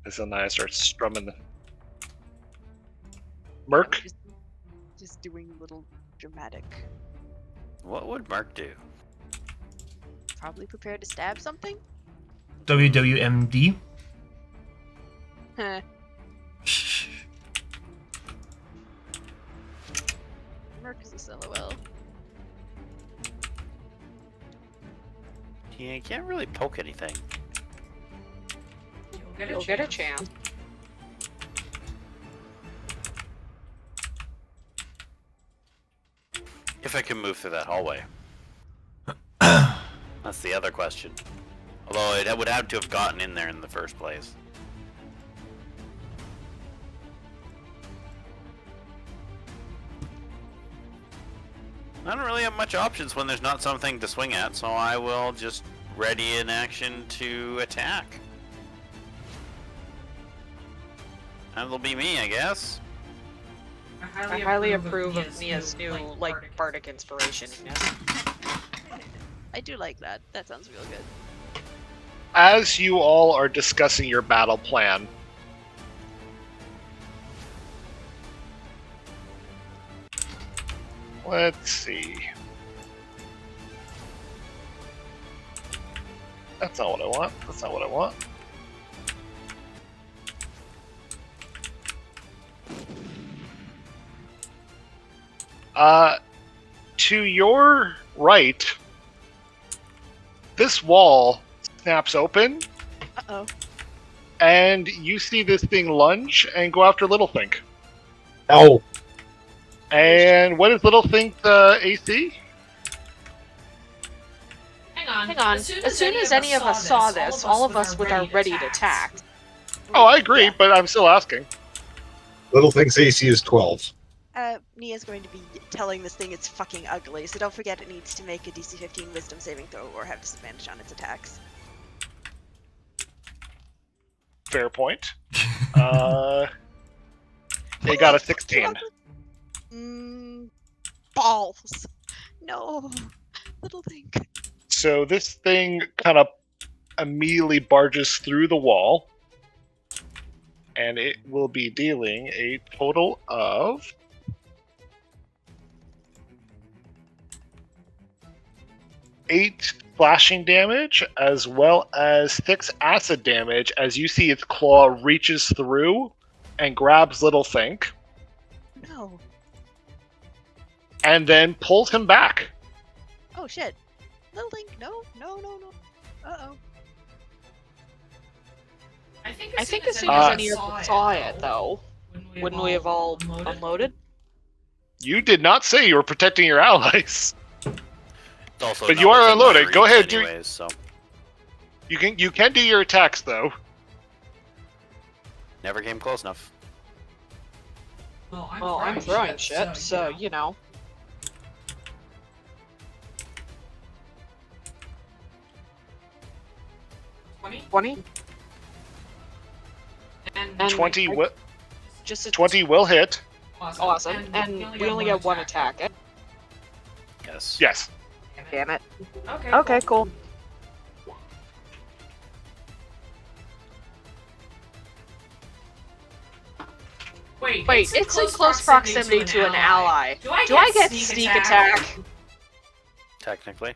As Elnaya starts strumming the Merc. Just doing little dramatic. What would Mark do? Probably prepared to stab something? WWMD. Huh. Merc is a LOL. Yeah, you can't really poke anything. You'll get a chance. If I can move through that hallway. That's the other question. Although it would have to have gotten in there in the first place. I don't really have much options when there's not something to swing at, so I will just ready in action to attack. That'll be me, I guess. I highly approve of Nia's new, like, bardic inspiration. I do like that. That sounds real good. As you all are discussing your battle plan, let's see. That's not what I want. That's not what I want. To your right, this wall snaps open, Uh-oh. and you see this thing lunge and go after Littlethink. Ow! And what is Littlethink the AC? Hang on. As soon as any of us saw this, all of us with our ready to attack. Oh, I agree, but I'm still asking. Littlething's AC is 12. Nia's going to be telling this thing it's fucking ugly, so don't forget it needs to make a DC 15 Wisdom saving throw or have disadvantage on its attacks. Fair point. It got a 16. Balls. No. Little thing. So this thing kind of immediately barges through the wall. And it will be dealing a total of 8 slashing damage, as well as 6 acid damage, as you see its claw reaches through and grabs Little Think, No. and then pulls him back. Oh shit. Little thing. No. Uh-oh. I think I think as soon as any of us saw it, though, wouldn't we have all unloaded? You did not say you were protecting your allies. It's also But not you are within my unloaded. Go reach ahead, do- anyways, so You can do your attacks though. never came close enough. Well, I'm throwing shit, so, you know. $20? And 20 will just a 20 will hit. awesome. And we only get one attack. Eh? Yes. Yes. Damn it. Okay, cool. Wait, It's in close proximity to an ally. Do I get sneak attack? Technically.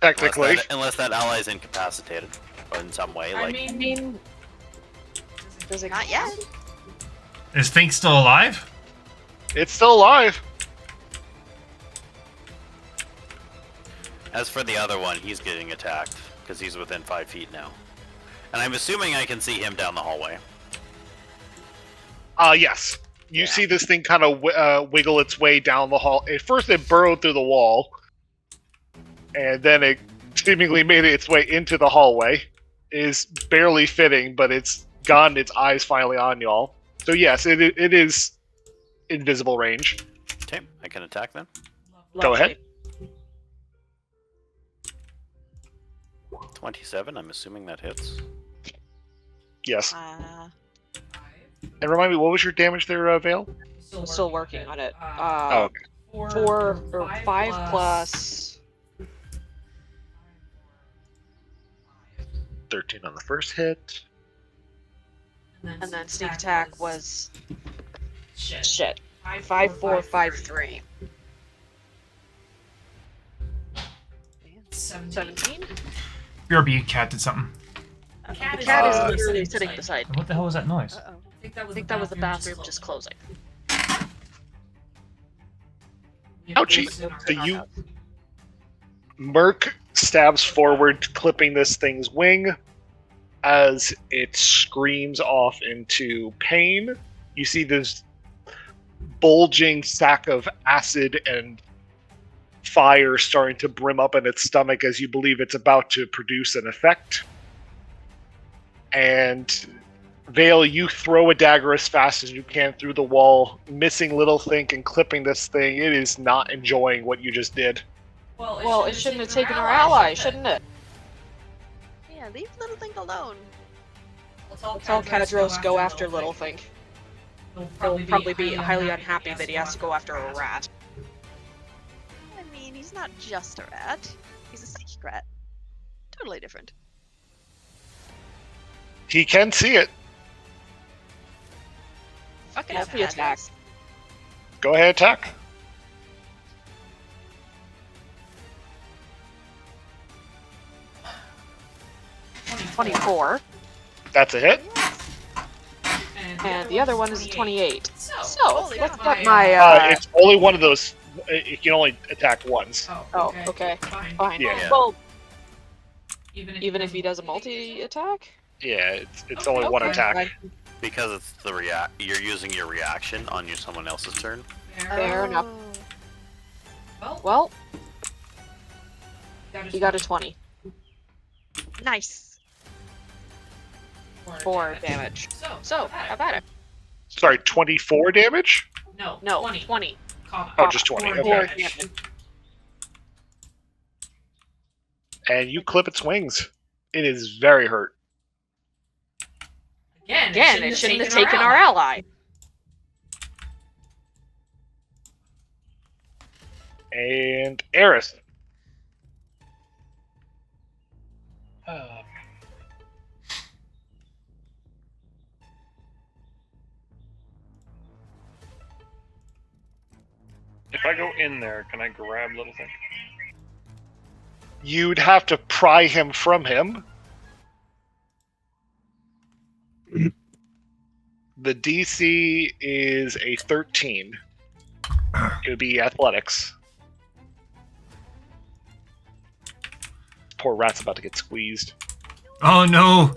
Technically. Unless that ally is incapacitated or in some way, I like mean, Does it Not yet. Is Fink still alive? It's still alive. as for the other one, he's getting attacked because he's within 5 feet now. And I'm assuming I can see him down the hallway. Yes. You Yeah. see this thing kind of wiggle its way down the hall. At first, it burrowed through the wall, and then it seemingly made its way into the hallway. It is barely fitting, but it's gotten its eyes finally on y'all. So yes, it is invisible range. Okay, I can attack then. Go ahead. 27, I'm assuming that hits. Yes. Uh, And remind me, what was your damage there, Vale? Still working on it. Oh, okay. 4 or 5 plus 13 on the first hit. and then sneak attack was shit. 5, 4, 5, 3. 17? BRB cat did something. The cat is literally sitting beside me. What the hell was that noise? uh-oh. I think that was the bathroom just closing. Ouchie! So Merc stabs forward, clipping this thing's wing. As it screams off into pain, you see this bulging sack of acid and fire starting to brim up in its stomach as you believe it's about to produce an effect. And Vale, you throw a dagger as fast as you can through the wall, missing Little Think and clipping this thing. It is not enjoying what you just did. Well, it shouldn't have taken our ally, shouldn't it? Yeah, leave Little Thing alone. Let's all Cadros go after Little Think. He'll probably be highly unhappy that he has to go after a rat. I mean, he's not just a rat. He's a psychic rat. Totally different. He can see it. Fucking Healthy attack. Go ahead, attack. Yes. 24, That's a hit. and the other one is a 28. So, Holy let's fuck. get my, It's only one of those. It can only attack once. oh, okay, fine. Yeah. Well, even if he does a multi-attack? Yeah, it's only one Okay, attack. fine. Because it's you're using your reaction on someone else's turn. Fair enough. Oh, Well, you got a 20. nice. 4 damage. So, have at it. Sorry, 24 damage? No, 20. Oh, just 20. Four Okay. damage. And you clip its wings. It is very hurt. Again, it shouldn't have taken our ally. And Eris. If I go in there, can I grab little thing? You'd have to pry him from him. The DC is a 13. It would be athletics. Poor rat's about to get squeezed. Oh no!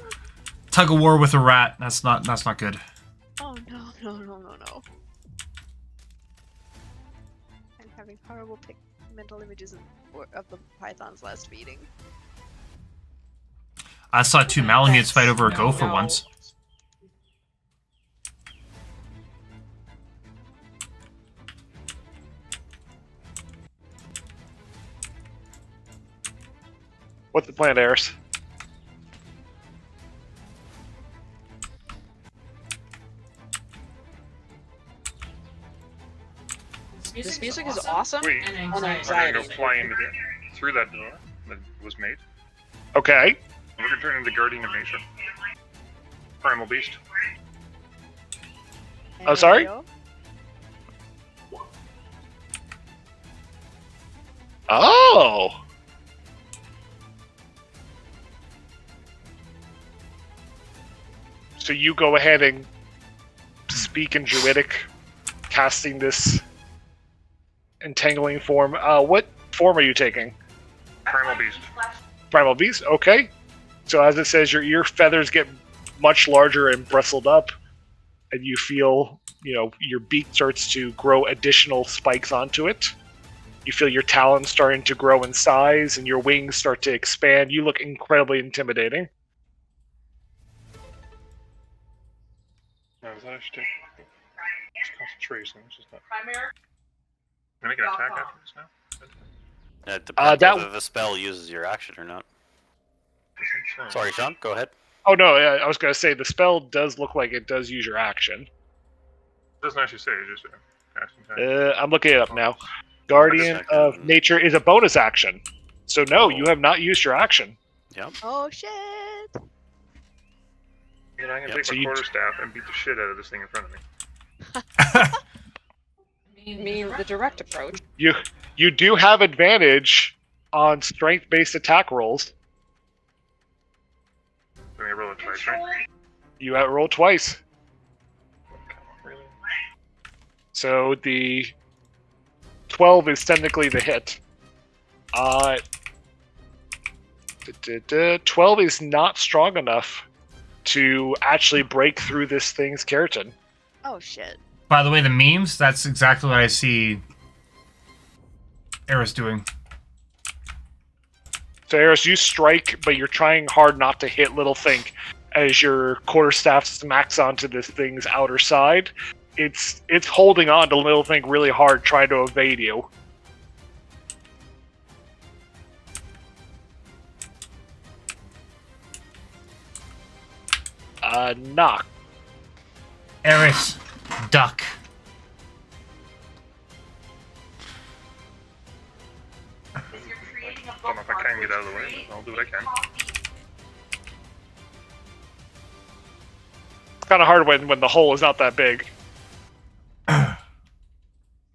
Tug of war with a rat. That's not good. Oh no, no, no, no, no. I'm having horrible mental images of the python's last meeting. I saw two Malamutes fight over a gopher once. What's the plan, Eris? This music is awesome. Wait, And I'm gonna anxiety. go fly into through that door that was made. Okay. We're gonna turn into Guardian of Nature. Primal Beast. Oh, sorry? There Oh! So you go ahead and speak in Druidic, casting this entangling form. What form are you taking? Primal Beast. Primal Beast? Okay. So as it says, your ear feathers get much larger and bristled up, and you feel, your beak starts to grow additional spikes onto it. You feel your talons starting to grow in size, and your wings start to expand. You look incredibly intimidating. No, is that actually it's concentration, which is not. Can I make an attack after this now? It depends that- whether the spell uses your action or not. Doesn't say. Sorry, Sean, go ahead. Oh no, I was going to say the spell does look like it does use your action. It doesn't actually say, it's just casting time. I'm looking it up now. Guardian of Nature is a bonus action. So no, you have not used your action. Yep. Oh shit! Then I'm gonna Yep, take so my you- quarterstaff and beat the shit out of this thing in front of me. I mean, the direct approach. You do have advantage on strength-based attack rolls. Let me roll it twice, right? You roll twice. Come on, really? So the 12 is technically the hit. 12 is not strong enough to actually break through this thing's keratin. Oh shit! By the way, the memes, that's exactly what I see Eris doing. So Eris, you strike, but you're trying hard not to hit Little Think as your quarterstaff smacks onto this thing's outer side. It's holding on to Little Think really hard, trying to evade you. Knock. Eris, duck. I don't know if I can get out of the way, but I'll do what I can. It's kind of hard when the hole is not that big.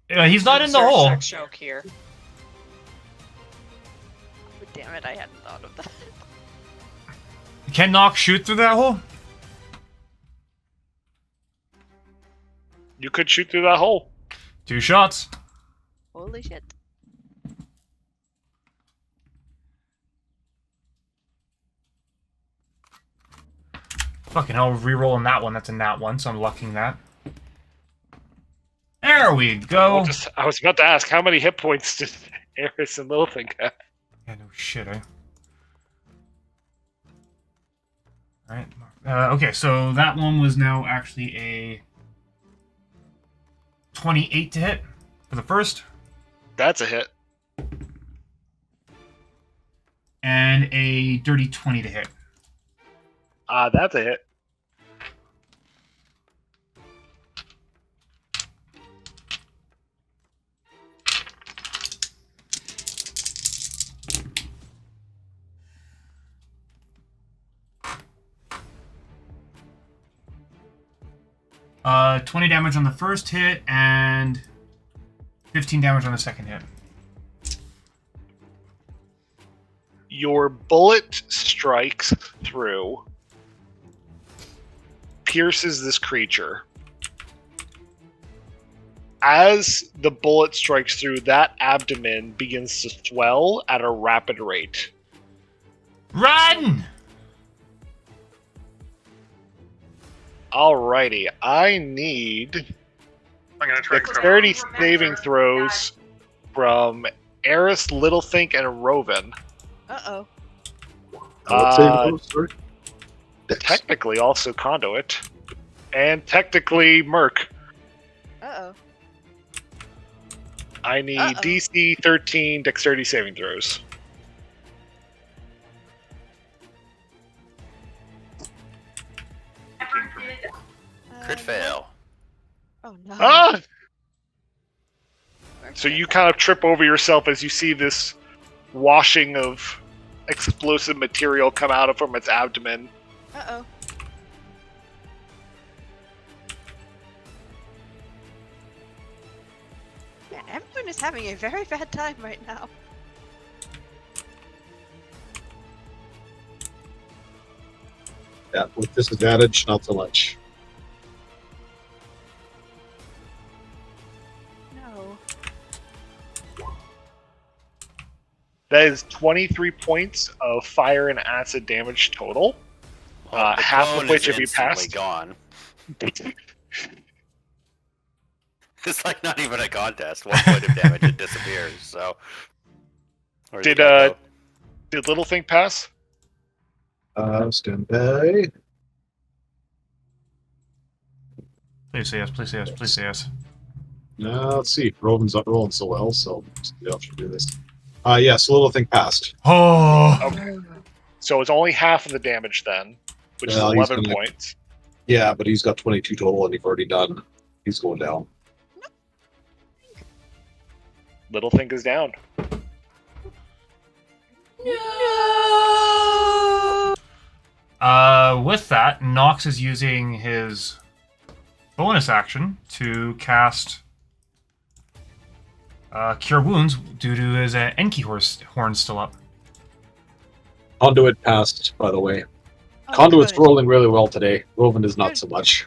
He's not in the Insert hole. sex joke here. Oh, damn it! I hadn't thought of that. Can Nock shoot through that hole? You could shoot through that hole. 2 shots. Holy shit! Fucking hell, re-rolling that one. That's a nat 1, so I'm lucking that. There we go. I was about to ask, how many hit points did Eris and Littlethink have? Yeah, no shit, eh? Alright. Okay, so that one was now actually a 28 to hit for the first, That's a hit. and a dirty 20 to hit. That's a hit. 20 damage on the first hit and 15 damage on the second hit. Your bullet strikes through, pierces this creature. As the bullet strikes through, that abdomen begins to swell at a rapid rate. Run! Alrighty, I need I'm gonna try and cover. dexterity saving throws from Eris, Littlethink, and Roven. Uh-oh. What saving throws, sorry? Dex. Technically also Conduit. And technically Merc. Uh-oh. I need Uh-oh. DC 13 dexterity saving throws. Crit fail. Oh no. Ah! So you kind of trip over yourself as you see this washing of explosive material come out from its abdomen. Uh-oh. Yeah, everyone is having a very bad time right now. Yeah, with disadvantage, not so much. No. That is 23 points of fire and acid damage total. Well, the half of cone which is have you instantly passed? gone. It's like not even a contest. 1 point of damage, it disappears. So, or Did it did Littlethink pass? Stand by. Please say yes, please say yes, please say yes. Let's see. Roven's not rolling so well, so maybe I should do this. Yes, Littlethink passed. Oh! Okay. So it's only half of the damage then, which Well, is he's 11 gonna- points. Yeah, but he's got 22 total, and you've already done. He's going down. Littlethink is down. With that, Nox is using his bonus action to cast Cure Wounds due to his Enki horn still up. Conduit passed, by the way. Oh, Conduit's good. rolling really well today. Roven is not so much.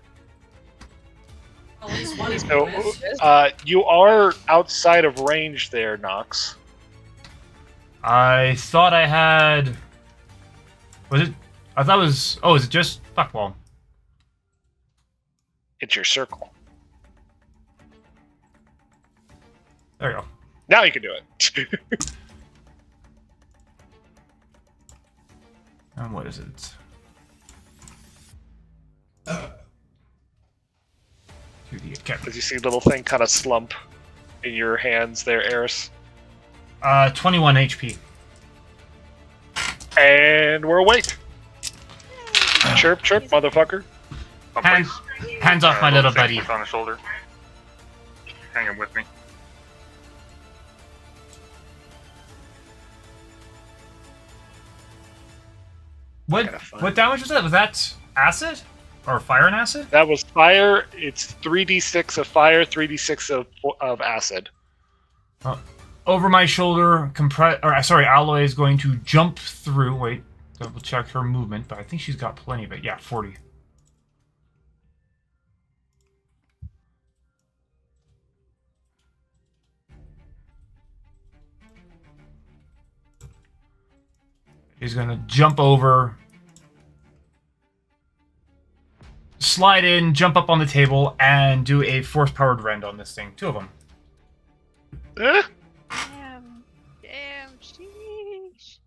So you are outside of range there, Nox. I thought I had... Was it... I thought it was... Oh, is it just... Fuck, well. It's your circle. There you go. Now you can do it. And what is it? 2D. Okay. As you see Littlethink kind of slump in your hands there, Eris. 21 HP. And we're awake. Chirp, chirp, motherfucker. Hands, hands off my little buddy. On the shoulder. Hang him with me. What damage was that? Was that acid? Or fire and acid? That was fire. It's 3d6 of fire, 3d6 of acid. Over my shoulder, Alloy is going to jump through. Wait, double check her movement, but I think she's got plenty of it. Yeah, 40. He's going to jump over, slide in, jump up on the table, and do a force-powered rend on this thing. 2 of them. Eh? Damn, sheesh.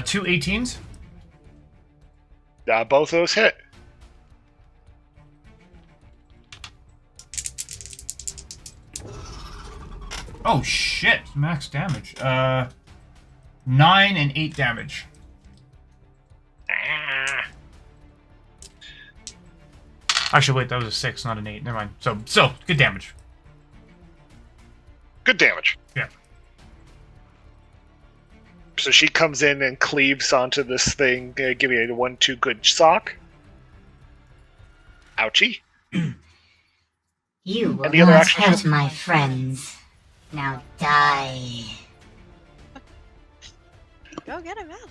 2 18s. Both those hit. Oh shit! Max damage. 9 and 8 damage. Actually, wait, that was a 6, not an 8. Never mind. So good damage. Good damage. Yeah. So she comes in and cleaves onto this thing, giving it a 1-2 good sock. Ouchie. You will Any other not action hurt shift? my friends. Now die. Go get him, Ella.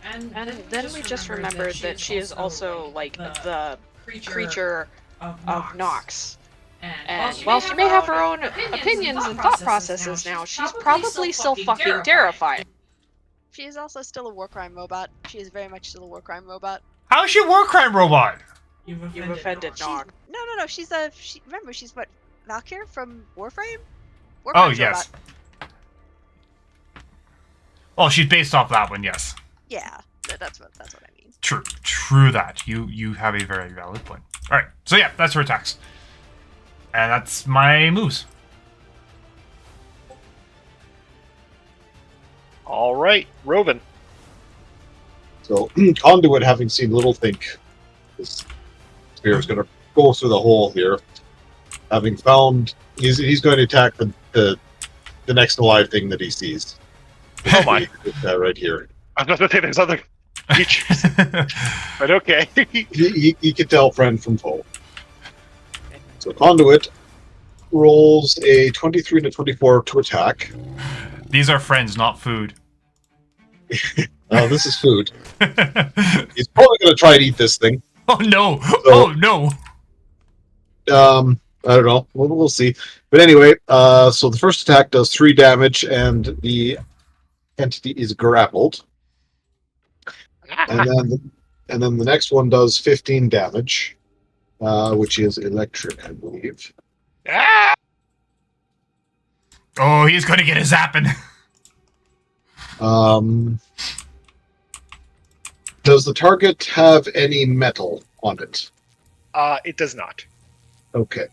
And then we just remembered that she is also like the creature of Nox. And while she may have her own opinions and thought processes now, she's probably still fucking terrified. She is also still a war crime robot. She is very much still a war crime robot. How is she a war crime robot? You've offended Nox. No. Remember, she's what? Valkyr from Warframe? War Oh, crimes yes. robot. Well, she's based off that one, yes. Yeah, that's what I mean. True that. You have a very valid point. Alright, so yeah, that's her attacks. And that's my moves. All right, Roven. So, Conduit, having seen Little Think, this spear is going to go through the hole here. Having found, he's going to attack the next alive thing that he sees. Oh my! Right here. I was going to say there's other creatures, but okay. He can tell friend from foe. So Conduit rolls a 23 to 24 to attack. These are friends, not food. This is food. He's probably going to try and eat this thing. Oh no! So, Oh no! I don't know. We'll see. But anyway, so the first attack does 3 damage, and the entity is grappled. And then the next one does 15 damage, which is electric, I believe. Ah! Oh, he's gonna get a zapping. Does the target have any metal on it? It does not. Okay.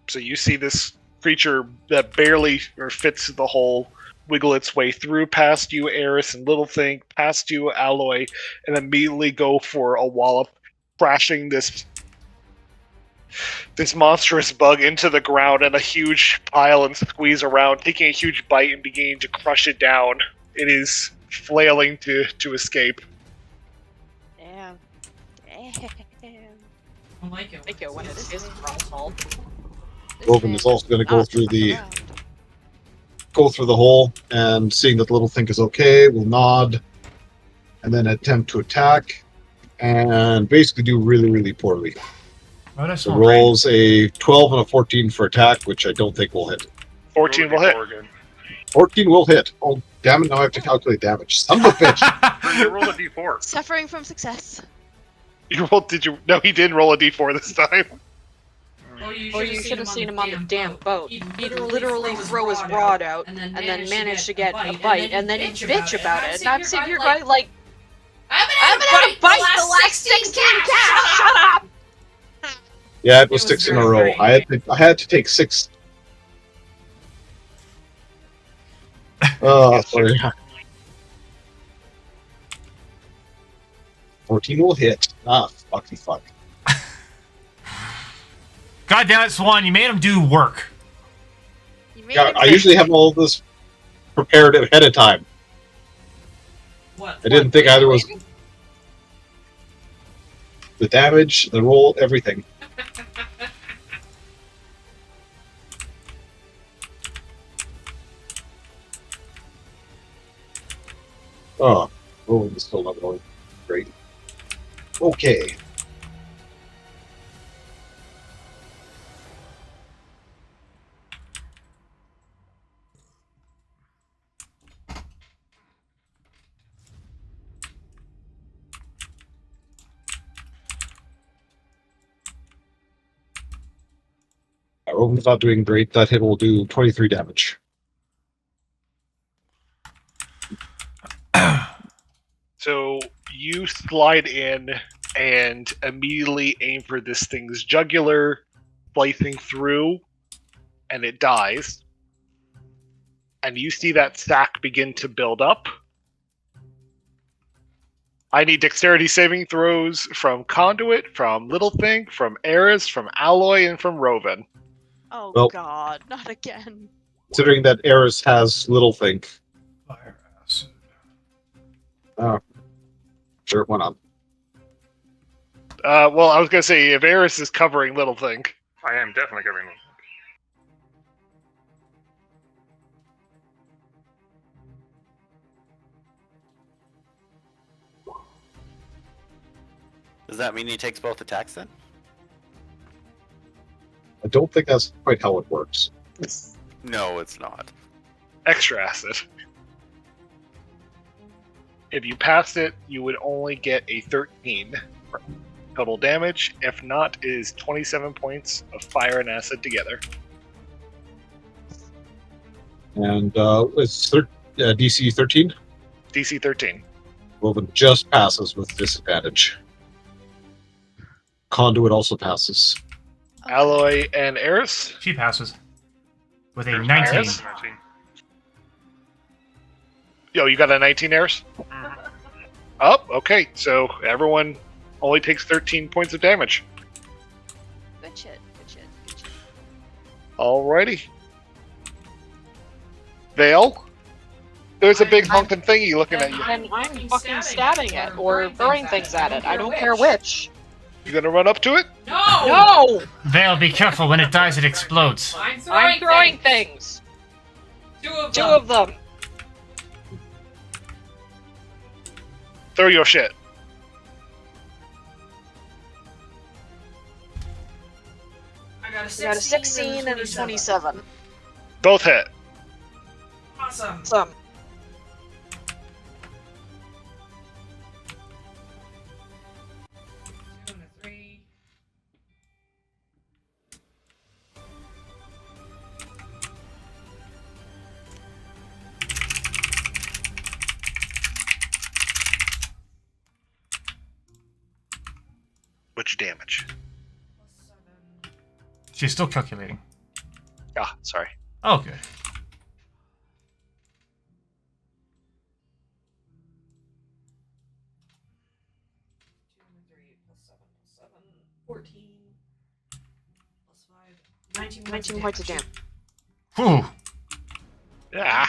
So you see this creature that barely fits the hole wiggle its way through past you, Eris and Littlethink, past you, Alloy, and immediately go for a wallop, crashing this monstrous bug into the ground and a huge pile and squeeze around, taking a huge bite and beginning to crush it down. It is flailing to escape. Damn. I like it when it is wrong. Rogan is also going to go through the hole, and seeing that Littlethink is okay, will nod, and then attempt to attack, and basically do really, really poorly. So rolls a 12 and a 14 for attack, which I don't think will hit. 14 will hit. 14 will hit. Oh, damn it, now I have to calculate damage. Son of a bitch. You roll a d4. Suffering from success. You rolled, did you? No, he didn't roll a d4 this time. Or you should have seen him on the damn boat. He'd literally throw his rod out and then manage to get a bite, and then he'd bitch about it. And I'm sitting here going like, I haven't had a bite the last 16 cats! Shut up! Yeah, it was 6 in a row. I had to take 6. Oh, sorry. 14 will hit. Ah, fuck. God damn it, Swan! You made him do work. Yeah, I usually have all of this prepared ahead of time. What? I didn't think either was the damage, the roll, everything. Oh, it's still not going great. Okay. Rogan's not doing great. That hit will do 23 damage. So you slide in and immediately aim for this thing's jugular, slicing through, and it dies. And you see that sack begin to build up. I need dexterity saving throws from Conduit, from Littlethink, from Eris, from Alloy, and from Roven. Oh Well- god, not again. Considering that Eris has Littlethink, Fire acid. Oh. Sure, why not? Well, I was gonna say if Eris is covering Little Thing. I am definitely covering them. Does that mean he takes both attacks then? I don't think that's quite how it works. No, it's not. Extra acid. If you passed it, you would only get a 13 total damage. If not, it is 27 points of fire and acid together. And it's DC 13. DC 13. Woven just passes with disadvantage. Conduit also passes. Alloy and Eris. She passes. With a There's 19. Eris? Yo, you got a 19, Eris? Mhm. Oh, okay. So everyone only takes 13 points of damage. Good shit. Good shit. Good shit. Alrighty. Vale? There's a big honking thingy looking at you. And I'm fucking stabbing it or throwing things at it. I don't care which. You gonna run up to it? No! Vale, be careful. When it dies, it explodes. I'm throwing things. Two of them. Throw your shit. I got a 16 and a 27. Both hit. Some. Which damage? She's still calculating. Ah, sorry. Oh, good. Plus 5. 19 points of damage. Whew. Yeah.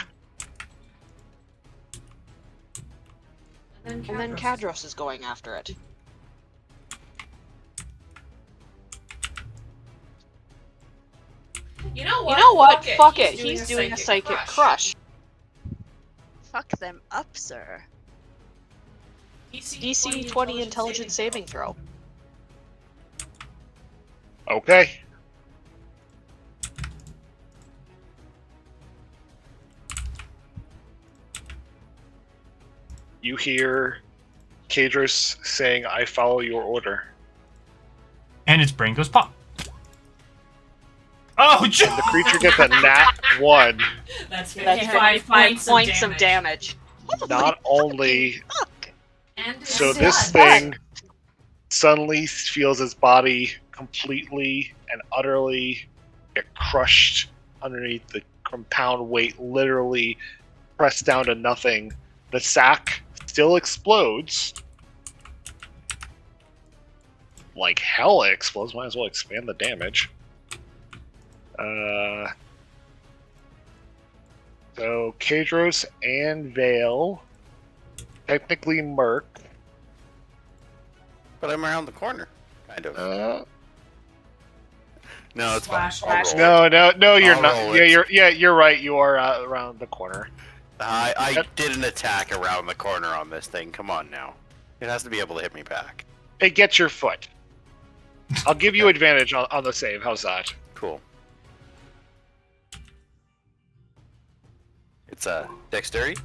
And then Kadros is going after it. You know what? Fuck it. He's doing a psychic crush. Fuck them up, sir. DC 20 intelligence saving throw. Okay. You hear Kadros saying, "I follow your order." And its brain goes pop. Oh, And the creature gets a nat 1. That's That's 55 points of damage. Not only... And So This this is thing suddenly feels its body completely and utterly get crushed underneath the compound weight, literally pressed down to nothing. The sack still explodes. Like hell it explodes. Might as well expand the damage. So Kadros and Vale, technically Merc. But I'm around the corner, kind of. No, it's Slash, fine. I'll slash. roll it. No, you're I'll not. roll Yeah, it. you're right. You are around the corner. I did an attack around the corner on this thing. Come on now. It has to be able to hit me back. It gets your foot. I'll give you advantage on the save. How's that? Cool. It's dexterity?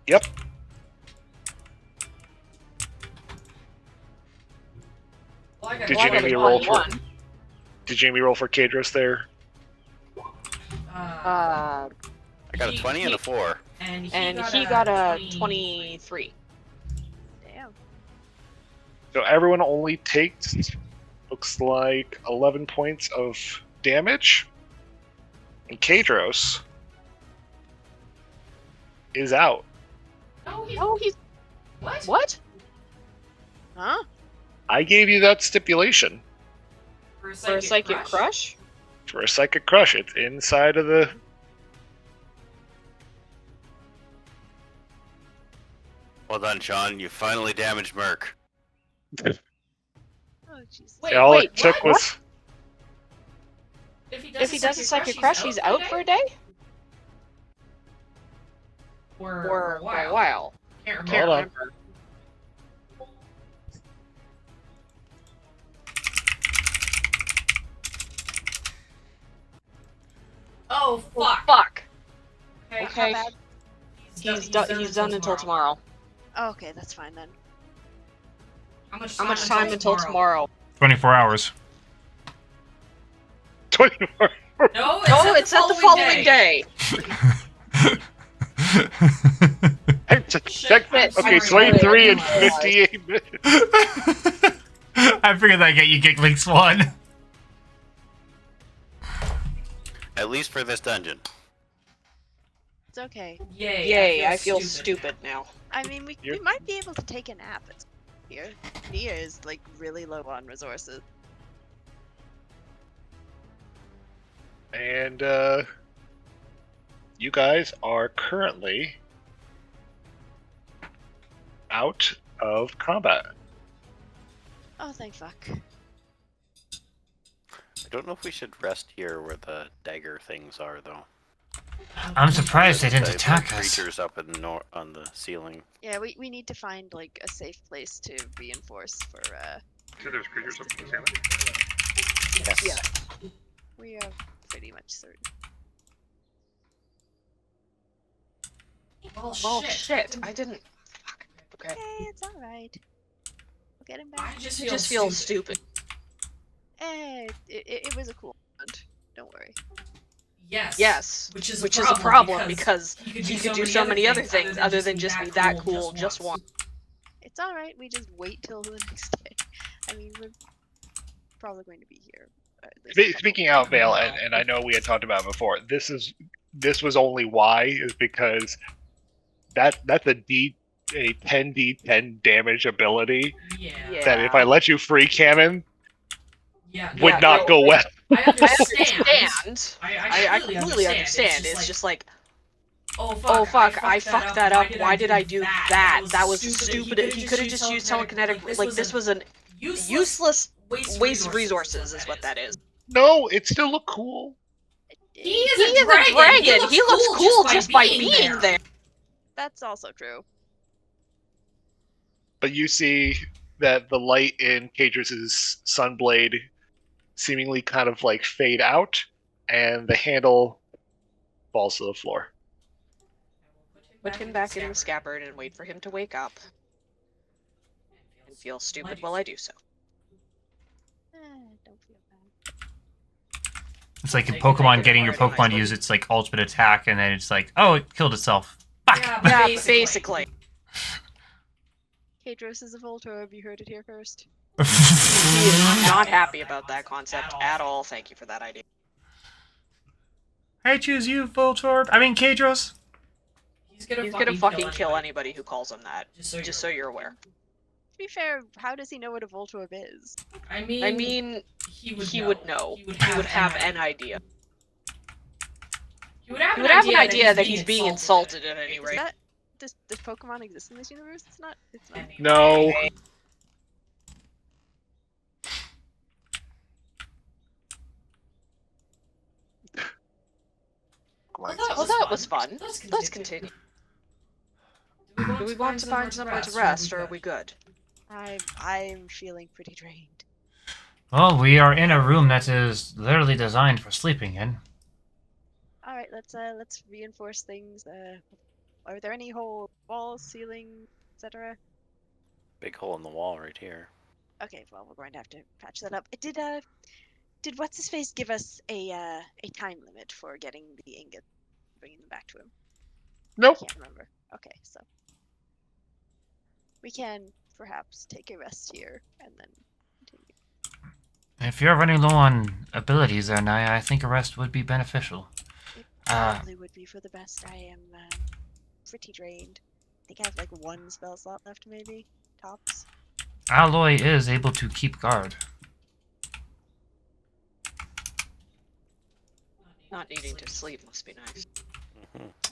Yep. Did Jamie roll for? Did Jamie roll for Kadros there? I got a 20 and a 4. And he got a 23. Damn. So everyone only takes, looks like 11 points of damage. And Kadros is out. Oh, he's... What? Huh? I gave you that stipulation For a psychic crush? for a psychic crush. It's inside of the. Well done, Sean. You finally damaged Merc. Oh, jeez. Wait, All wait, it took what? was If he does a psychic crush, he's out for a day? Or For a while. Can't Hold on. remember. Oh, Oh, fuck. fuck. How Okay. bad? He's done until tomorrow. Oh, okay, that's fine then. How How much time until tomorrow? 24 hours. 24. No, No, it's at the following day. Hey, check that. Okay, 23 and 58 minutes. I figured that'd get you giggling, Swan. At least for this dungeon. It's okay. Yay, I feel stupid now. I mean, we You're- might be able to take a nap here. Nia is like really low on resources. And you guys are currently out of combat. Oh, thank fuck. I don't know if we should rest here where the dagger things are, though. I'm surprised they didn't The attack us. creatures up in the on the ceiling. Yeah, we need to find like a safe place to reinforce for So there's creatures up in the ceiling. Yes. Yeah. We are pretty much certain. Well, shit, I didn't. Fuck. Okay. Hey, it's alright. We'll get him back. I just I just feel stupid. It was a cool round. Don't worry. Yes, Which is a problem because you could do so many other things other than just be that cool just once. It's alright, we just wait till the next day. I mean, we're probably going to be here. At least a couple- Speaking out, Vale, and I know we had talked about it before. This was only why is because that's a 10d10 damage ability Yeah. that if I let you free cannon Yeah. would not go well. I understand. I completely understand. It's just like, oh oh fuck, I fucked that up. Why did I do that? That was stupid. He could have just used telekinetic. Like, this was an useless waste of resources, is what that is. No, it still looked cool. He He is a dragon. He looks cool just by being there. That's also true. But you see that the light in Cadrus's Sunblade seemingly kind of like fade out, and the handle falls to the floor. Put him back in the scabbard and wait for him to wake up. And feel stupid while I do so. Don't feel bad. It's like in Pokemon getting your Pokemon to use its like ultimate attack, and then it's like, oh, it killed itself. Fuck! Yeah, basically. Kadros is a Voltorb, you heard it here first. He is not happy about that concept at all. Thank you for that idea. I choose you, Voltorb. I mean, Kadros. He's gonna fucking kill anybody who calls him that. Just so you're aware. To be fair, how does he know what a Voltorb is? I mean, he would know. He would have an idea. He would have an idea that he's being insulted at any rate. Does Pokemon exist in this universe? It's not. No. Well, that was fun. Let's continue. Do we want to find somewhere to rest, or are we good? I'm feeling pretty drained. Well, we are in a room that is literally designed for sleeping in. All right, let's reinforce things. Are there any whole walls, ceiling, etc.? Big hole in the wall right here. Okay, well we're going to have to patch that up. Did what's his face give us a time limit for getting the ingot, bringing them back to him? Nope. I can't remember. Okay, so we can perhaps take a rest here and then continue. If you're running low on abilities, then I think a rest would be beneficial. It probably would be for the best. I am pretty drained. I think I have like one spell slot left, maybe tops. Alloy is able to keep guard. Not needing to sleep must be nice.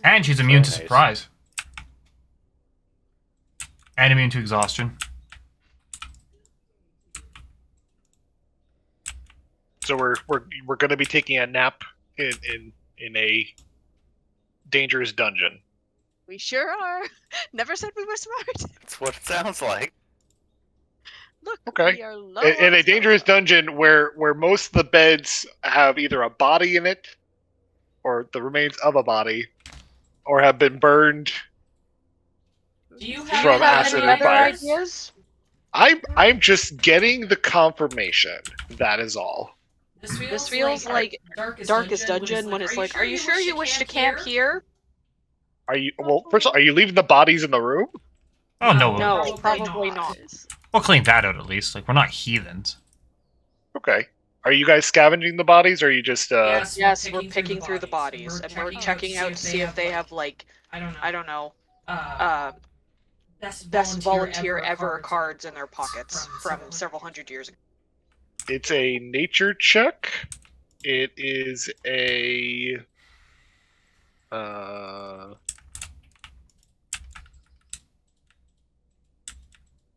And she's immune to Nice. surprise. And immune to exhaustion. So we're going to be taking a nap in a dangerous dungeon. We sure are. Never said we were smart. That's what it sounds like. Look, Okay. we are low In on a dangerous spell dungeon where most of the beds have either a body in it, or the remains of a body, or have been burned. Do you From have acid any and other fire. ideas? I'm just getting the confirmation. That is all. This feels like Darkest Dungeon when it's like, are you sure you wish to camp here? Are you first of all, are you leaving the bodies in the room? Oh, no. No, probably not. We'll clean that out at least. Like, we're not heathens. Okay. Are you guys scavenging the bodies, or are you just Yes, we're picking through the bodies, and we're checking out to see if they have, like, I don't know, best volunteer ever cards in their pockets from several hundred years ago. It's a nature check. It is a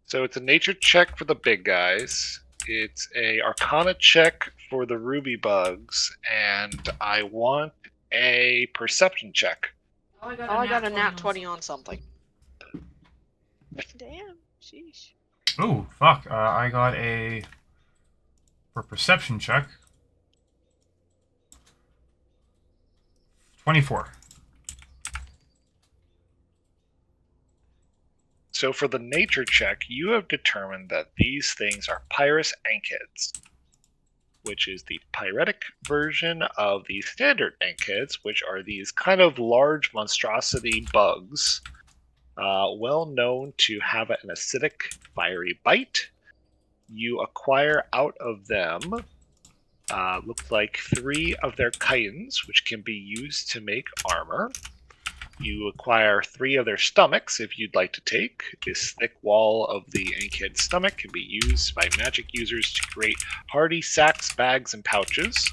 so it's a nature check for the big guys. It's a Arcana check for the ruby bugs, and I want a perception check. Oh, I got a nat 20 on something. Damn. Sheesh. Oh, fuck. I got a... For perception check. 24. So for the nature check, you have determined that these things are Pyrus Ankids, which is the pyretic version of the standard Ankids, which are these kind of large monstrosity bugs, well known to have an acidic, fiery bite. You acquire out of them, looks like 3 of their chitons, which can be used to make armor. You acquire 3 of their stomachs if you'd like to take. This thick wall of the Ankhead stomach can be used by magic users to create hardy sacks, bags, and pouches,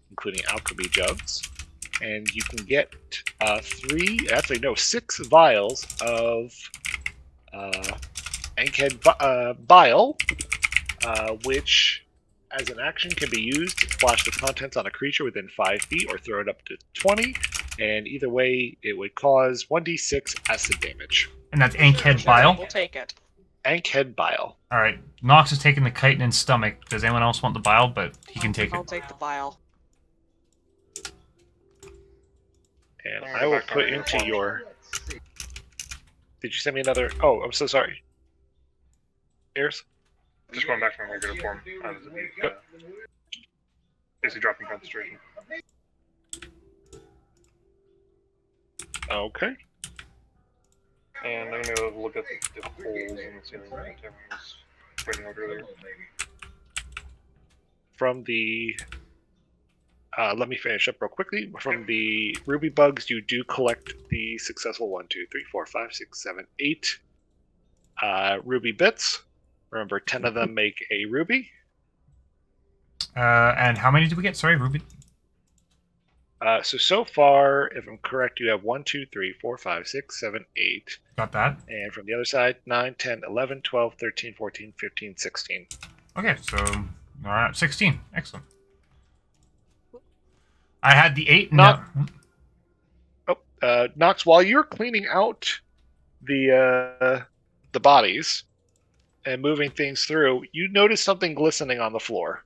including alchemy jugs. And you can get 6 vials of Ankhead bile, which, as an action, can be used to splash the contents on a creature within 5 feet or throw it up to 20. And either way, it would cause 1d6 acid damage. And that's Ankhead bile? We'll take it. Ankhead bile. Alright. Nox is taking the chitin and stomach. Does anyone else want the bile? But he can take I'll it. take the vial. And I will put into your... Did you send me another... Oh, I'm so sorry. Ears? Just going back to my regular form. I was basically dropping concentration. Okay. And I'm gonna look at the holes in the ceiling that Kevin was pointing out earlier. From the... let me finish up real quickly. From the ruby bugs, you do collect the successful 1, 2, 3, 4, 5, 6, 7, 8 ruby bits. Remember, 10 of them make a ruby. And how many did we get? Sorry, Ruby. So far, if I'm correct, you have 1, 2, 3, 4, 5, 6, 7, 8. Got that. And from the other side, 9, 10, 11, 12, 13, 14, 15, 16. Okay, so... Alright, 16. Excellent. I had the 8. Nox, while you're cleaning out the bodies and moving things through, you notice something glistening on the floor.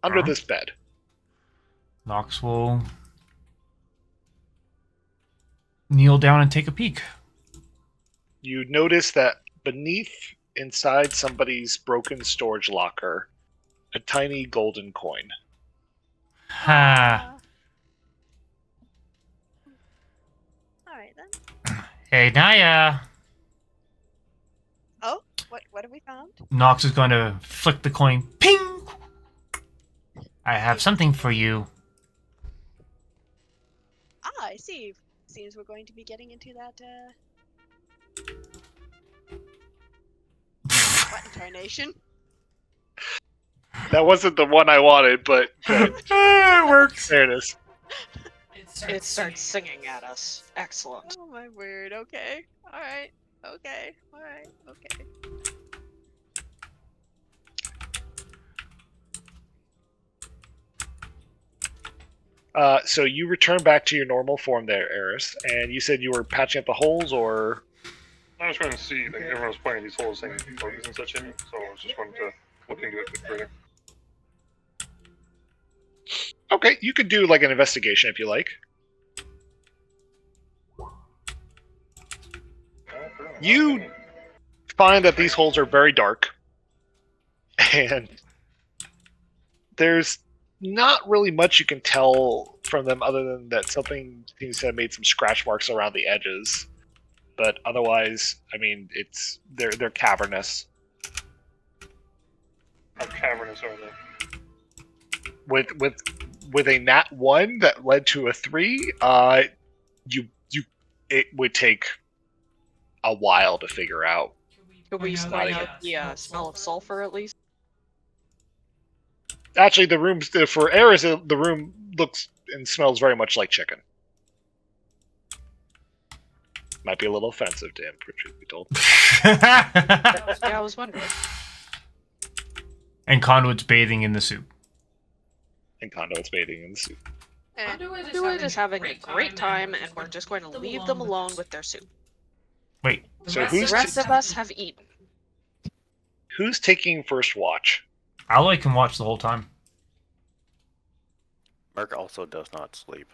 Under this bed. Nox will kneel down and take a peek. You notice that beneath, inside somebody's broken storage locker, a tiny golden coin. Ha. Alright then. Hey, Naya. Oh, what have we found? Nox is going to flick the coin. Ping! I have something for you. Ah, I see. Seems we're going to be getting into that, what incarnation? That wasn't the one I wanted, but It works. there it is. It starts singing at us. Excellent. Oh my word. Okay. All right. Okay. All right. Okay. So you return back to your normal form there, Eris, and you said you were patching up the holes, or... I was trying to see, like, everyone was pointing these holes saying bugs and such in it, so I was just wanting to look into it a bit further. Okay, you could do, like, an investigation if you like. You find that these holes are very dark, and there's not really much you can tell from them other than that something seems to have made some scratch marks around the edges. But otherwise, I mean, they're cavernous. How cavernous are they? With a nat 1 that led to a 3, it would take a while to figure out. Could we find out the smell of sulfur at least? Actually, the room for Eris, the room looks and smells very much like chicken. Might be a little offensive to him, truth be told. Yeah, I was wondering. And Conduit's bathing in the soup. And Conduit's bathing in the soup. Conduit is having a great time, and we're just going to leave them alone with their soup. Wait. So The rest of us have eaten. Who's taking first watch? Aloy can watch the whole time. Merc also does not sleep.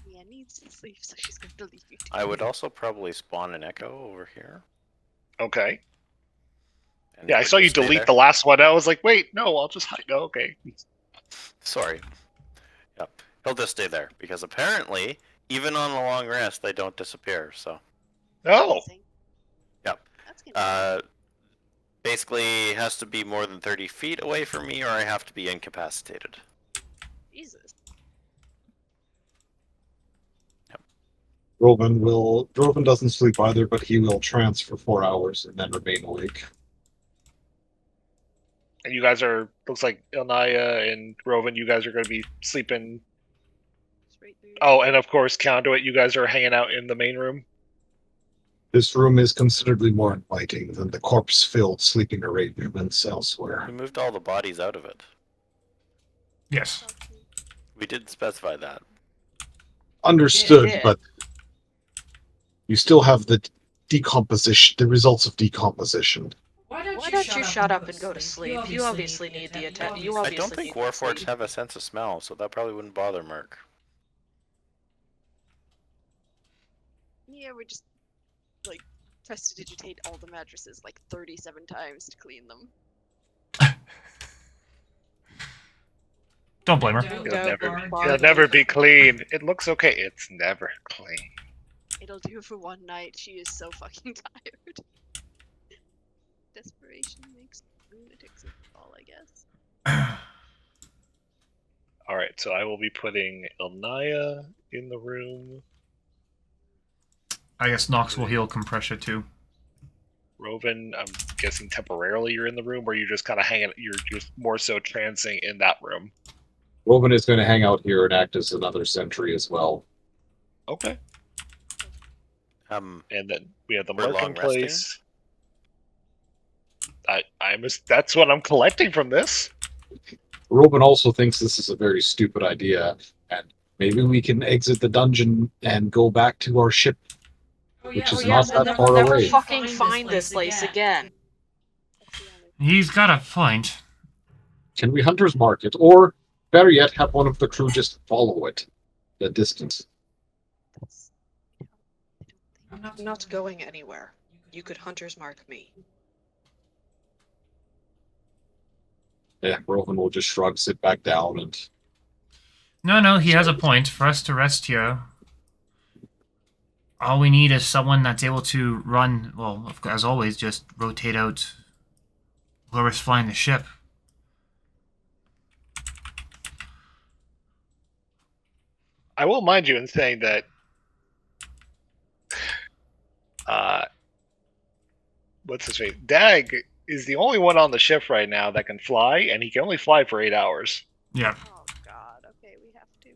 Mia needs to sleep, so she's going to leave you. I would also probably spawn an echo over here. Okay. And Yeah, I it would saw you just stay delete there. the last one. I was like, wait, no, I'll just hide. No, okay. Sorry. Yep. He'll just stay there because apparently, even on a long rest, they don't disappear. So. Oh. Amazing. Yep. That's gonna Basically, it has to be more than 30 feet away from me, or I have to be incapacitated. Jesus. Droven doesn't sleep either, but he will trance for 4 hours and then remain awake. And you guys looks like Ilnaya and Rovan, you guys are going to be sleeping. Straight through. Oh, and of course, Conduit, you guys are hanging out in the main room. This room is considerably more inviting than the corpse-filled sleeping arrangements elsewhere. We moved all the bodies out of it. Yes. We did specify that. Understood, Yeah. but you still have the results of decomposition. Why don't you shut up and go to sleep? You obviously need the attention. I don't think Warforged have a sense of smell, so that probably wouldn't bother Merc. Yeah, we're just like prestidigitate all the mattresses like 37 times to clean them. Don't blame her. It'll never be clean. It looks okay. It's never clean. It'll do for one night. She is so fucking tired. Desperation makes lunatics of all, I guess. Alright, so I will be putting Ilnaya in the room. I guess Nox will heal Compressia too. Rovan, I'm guessing temporarily you're in the room, or you're just kind of hanging, you're just more so trancing in that room. Rovan is going to hang out here and act as another sentry as well. Okay. Um, And then we have the We're long marketplace. That's what I'm collecting from this. Rovan also thinks this is a very stupid idea, and maybe we can exit the dungeon and go back to our ship, which is not we'll that far never away. fucking find this place again. That's the only He's got a point. Can we Hunter's Mark it, or better yet, have one of the crew just follow it the distance? that's, I don't think I'm not going anywhere. You could hunter's mark me. Yeah, Rovan will just shrug, sit back down, and No, he has a point. For us to rest here, all we need is someone that's able to run, well, as always, just rotate out whoever's flying the ship. I will mind you in saying that what's his name? Dag is the only one on the ship right now that can fly, and he can only fly for 8 hours. Yeah. Oh god, okay, we have to.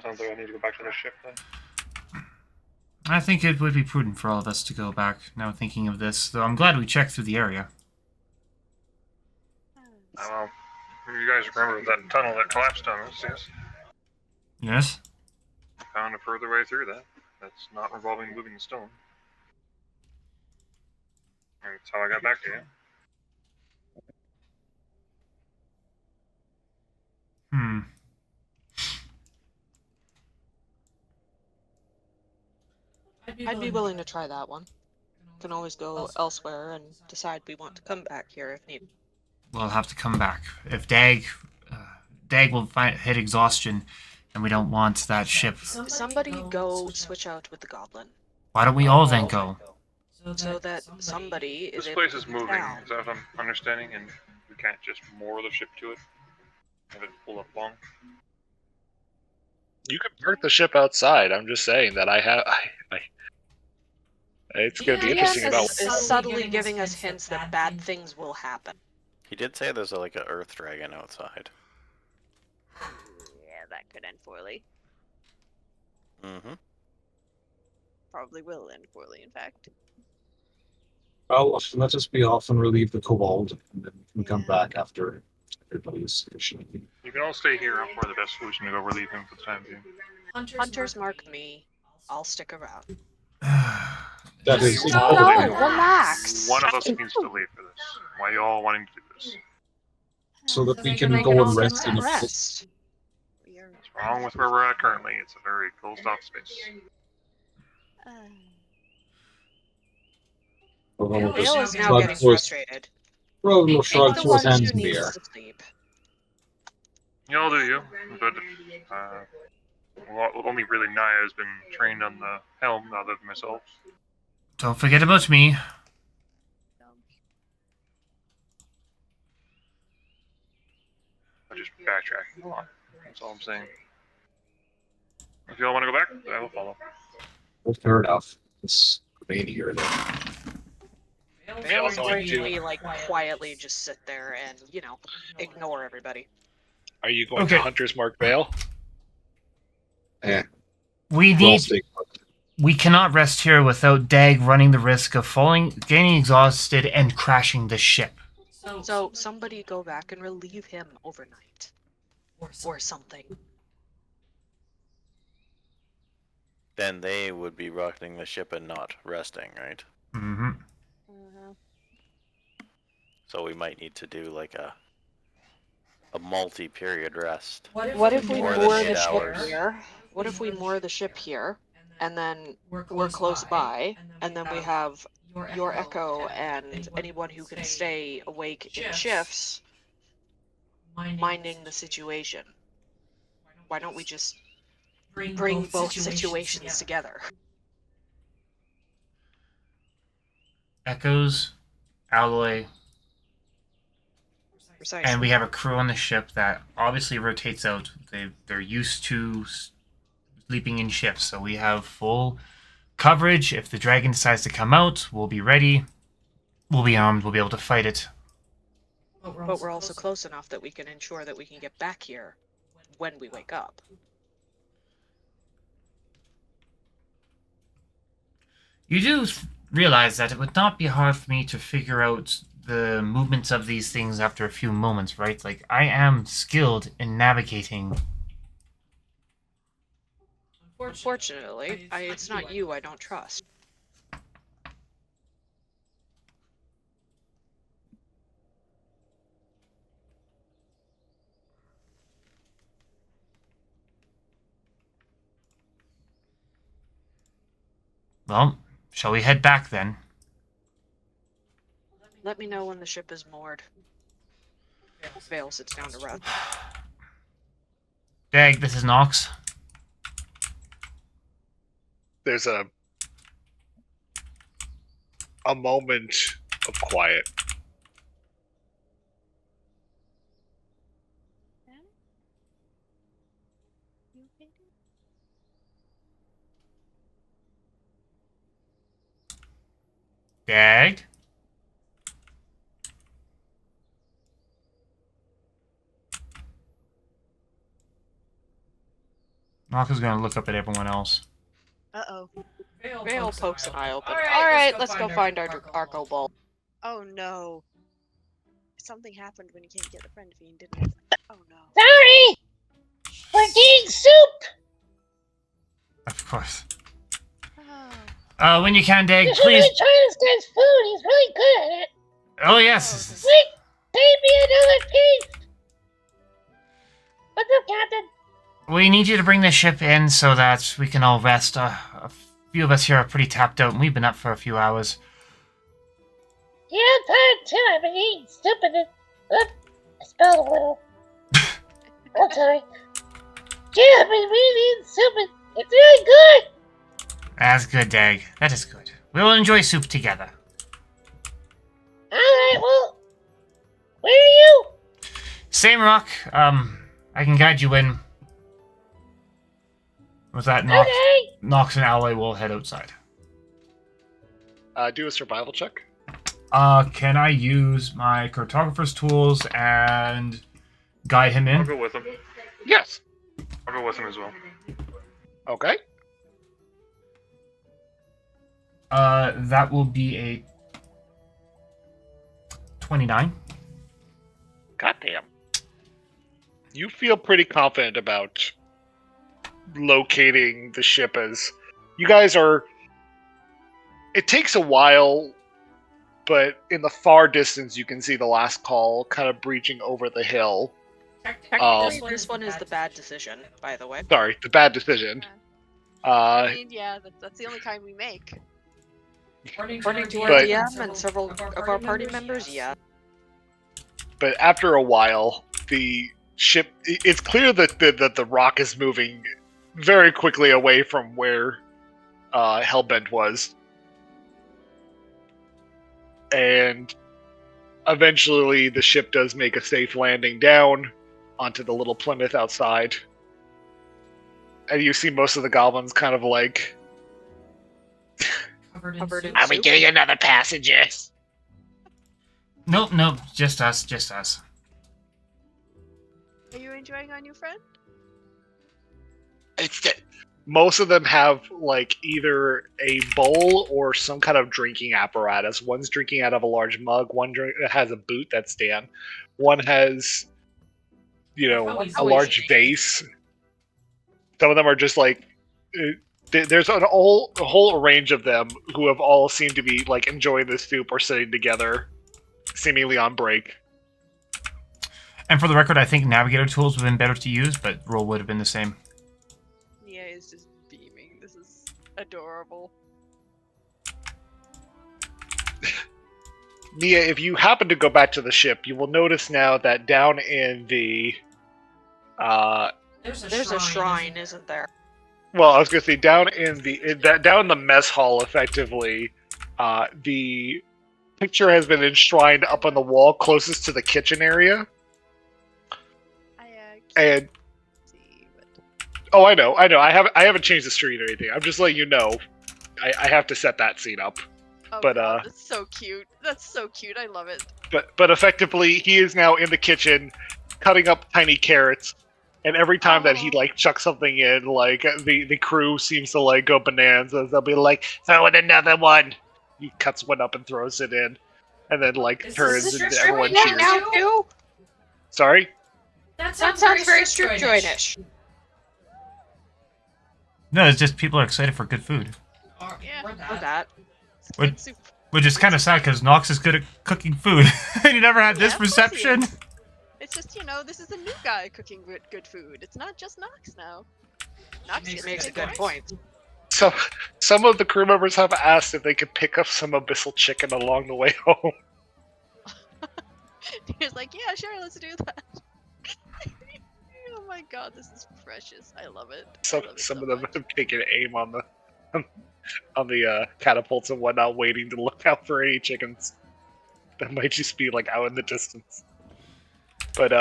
sounds like I need to go back to the ship then. I think it would be prudent for all of us to go back, now thinking of this, though I'm glad we checked through the area. Well, you guys remember that tunnel that collapsed on us, yes? Yes? I found a further way through that. That's not involving moving the stone. That's how I got back to you. Hmm. I'd be willing to try that one. Can always go elsewhere and decide we want to come back here if needed. We'll have to come back. If Dag will hit exhaustion, and we don't want that ship. Somebody go switch out with the goblin. Why don't we all then go? So that somebody is This able place to is get moving, down. is that what I'm understanding? And we can't just moor the ship to it? Have it pull up long? You can park the ship outside. I'm just saying that it's going to be interesting about. Is subtly giving us hints that bad things will happen. He did say there's like a earth dragon outside. Yeah, that could end poorly. Mm-hmm. Probably will end poorly, in fact. Well, let us be off and relieve the kobold, and then we can come back after everybody's sufficient. You can all stay here. I'm probably the best solution to go relieve him for the time being. Hunters mark me. I'll stick around. That is No, relax. One of us needs to leave for this. Why are you all wanting to do this? so that we They can make go it and all rest in a place. rest. We are. What's wrong with where we're at currently? It's a very closed off space. We'll Bill is just now shrug getting to us- frustrated. we'll Pick shrug the to his one hands who in the needs air. to sleep. You all do you, but only really Naya has been trained on the helm other than myself. Don't forget about me. I just backtrack a lot. That's all I'm saying. If you all want to go back, I will follow. Well, fair enough. Let's remain here then. Bill is going going to- to like quietly just sit there and, you know, ignore everybody. Are you going Okay. to Hunter's Mark Vale? Eh, We we'll need. stay put. We cannot rest here without Dag running the risk of getting exhausted, and crashing the ship. So somebody go back and relieve him overnight. Or something. Then they would be rocking the ship and not resting, right? Mm-hmm. So we might need to do like a multi-period rest. What if we More moor than the 8 ship hours. here? What if we moor the ship here, and then we're close by, and then we have your Echo and anyone who can stay awake in shifts minding the situation? Why don't we just bring both situations together? Echoes, Alloy, Precisely. and we have a crew on the ship that obviously rotates out. They're used to sleeping in shifts, so we have full coverage. If the dragon decides to come out, we'll be ready. We'll be armed. We'll be able to fight it. But we're also close enough that we can ensure that we can get back here when we wake up. You do realize that it would not be hard for me to figure out the movements of these things after a few moments, right? Like, I am skilled in navigating. Unfortunately, it's not you I don't trust. Well, shall we head back then? Let me know when the ship is moored. Vale sits down to rest. Dag, this is Nox. There's a moment of quiet. Dag? Nox is going to look up at everyone else. Uh-oh. Vale pokes an eye open. Alright, let's go find our kobold. Oh no. Something happened when you can't get the friend fiend, didn't it? Oh no. Sorry! We're getting soup! Of course. Oh. When you can, Dag, You should really please. try this guy's food. He's really good at it. Oh, yes. Wait! Save me another piece! What's up, Captain? We need you to bring the ship in so that we can all rest. A few of us here are pretty tapped out, and we've been up for a few hours. Yeah, I'm tired too. I've been eating soup and then... I spelled a little. I'm sorry. Yeah, I've been really eating soup and it's really good! That's good, Dag. That is good. We will enjoy soup together. Alright, well... Where are you? Same rock. I can guide you in. With that, Nox, Okay. Nox and Ally will head outside. Do a survival check. Can I use my cartographer's tools and guide him I'll in? go with him. Yes. I'll go with him as well. Okay. That will be a 29. Goddamn. You feel pretty confident about locating the ship as you guys are. It takes a while, but in the far distance you can see the last call kind of breaching over the hill. Technically, this one is the bad decision, by the way. Sorry, the bad decision. I mean, yeah, that's the only kind we make. According to our But- DM and several of our party members, yeah. But after a while, the ship. It's clear that the rock is moving very quickly away from where Hellbent was. And eventually the ship does make a safe landing down onto the little Plymouth outside. And you see most of the goblins kind of like... Covered in Are we soup. getting another passenger? Nope, just us. Are you enjoying our new friend? It's most of them have like either a bowl or some kind of drinking apparatus. One's drinking out of a large mug. One has a boot that's Dan. One has, a large vase. Some of them are just like. There's a whole range of them who have all seemed to be like enjoying this soup or sitting together, seemingly on break. And for the record, I think navigator tools would have been better to use, but roll would have been the same. Nia is just beaming. This is adorable. Nia, if you happen to go back to the ship, you will notice now that down in the There's a shrine, isn't there? well, I was going to say down in the mess hall, effectively, the picture has been enshrined up on the wall closest to the kitchen area. And See, but... oh, I know. I haven't changed the street or anything. I'm just letting you know. I have to set that scene up. Oh, But, God, that's so cute. That's so cute. I love it. But effectively, he is now in the kitchen, cutting up tiny carrots. And every time that he like chucks something in, like the crew seems to like go bananas. They'll be like, "Throw in another one." He cuts one up and throws it in, and then like turns and everyone cheers. Now too? Sorry. That sounds very strip joinish. No, it's just people are excited for good food. Yeah. Or that. It's What- good soup. Which is kind of sad because Nox is good at cooking food. And you never had this Yeah, of course he reception. is. It's just, this is a new guy cooking good food. It's not just Nox now. Nox It gets makes a big good voice. point. So some of the crew members have asked if they could pick up some abyssal chicken along the way home. He's like, yeah, sure, let's do that. Oh my god, this is precious. I love it. I love it Some so of them much. have taken aim on the catapults and whatnot, waiting to look out for any chickens that might just be like out in the distance. But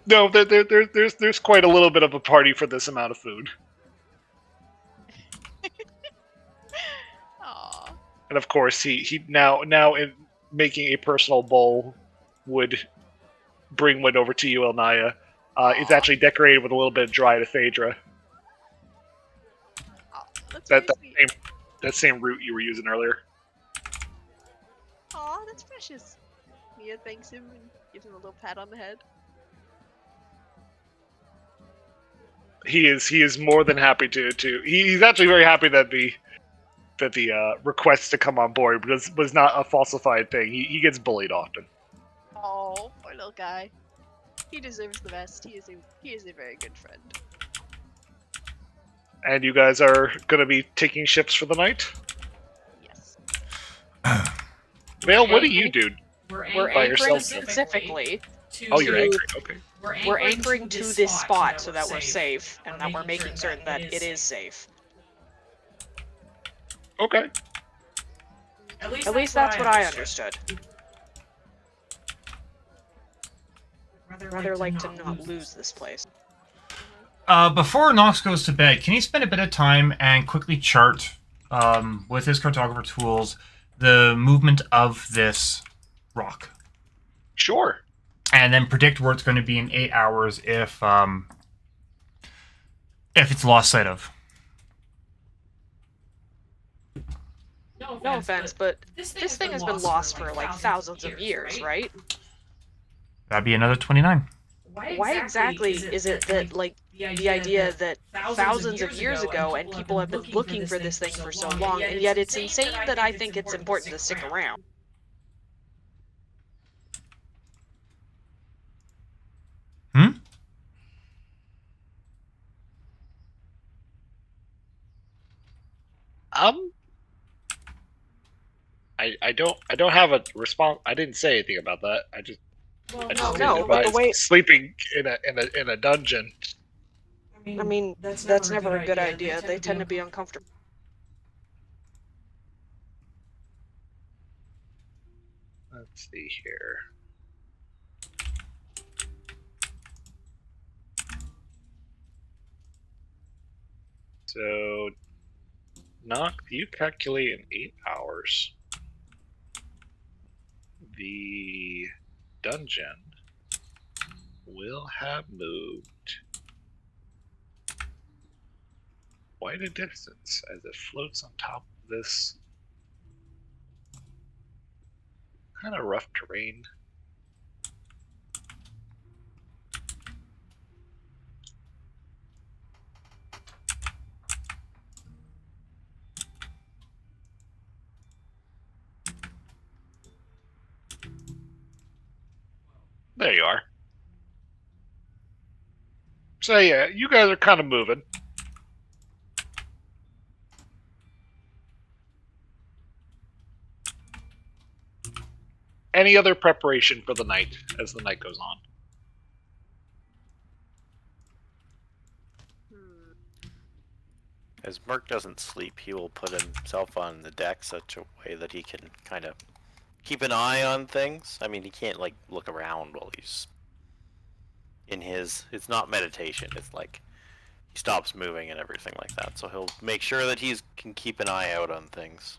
no, there's quite a little bit of a party for this amount of food. Aw. And of course, he now in making a personal bowl would bring one over to you, Elnaya. It's Aw. actually decorated with a little bit of dried ephedra. That's that very sweet. that same route you were using earlier. Aw, that's precious. Mia thanks him and gives him a little pat on the head. He is more than happy to. He's actually very happy that the request to come on board was not a falsified thing. He gets bullied often. Oh, poor little guy. He deserves the best. He is a very good friend. And you guys are going to be taking ships for the night? Yes. Vale, what do you do? We're by anchoring yourself? specifically. Oh, you're anchoring. Okay. We're anchoring to this spot so that we're safe, and that we're making certain that it is safe. Okay. At least that's what I understood. Rather like to not lose this place. Before Nox goes to bed, can you spend a bit of time and quickly chart, with his cartographer tools, the movement of this rock? Sure. And then predict where it's going to be in 8 hours if it's lost sight of. No offense, but this thing has been lost for like thousands of years, right? That'd be another 29. Why exactly is it that, like, the idea that thousands of years ago and people have been looking for this thing for so long, and yet it's insane that I think it's important to stick around? I don't have a response. I didn't say anything about that. I just No, but the way sleeping in a dungeon. I mean, that's never a good idea. They tend to be uncomfortable. Let's see here. So, Nock, you calculate in 8 hours. The dungeon will have moved quite a distance as it floats on top of this kind of rough terrain. There you are. So yeah, you guys are kind of moving. Any other preparation for the night as the night goes on? As Merc doesn't sleep, he will put himself on the deck such a way that he can kind of keep an eye on things. I mean, he can't, like, look around while he's in his... It's not meditation. It's like he stops moving and everything like that. So he'll make sure that he can keep an eye out on things.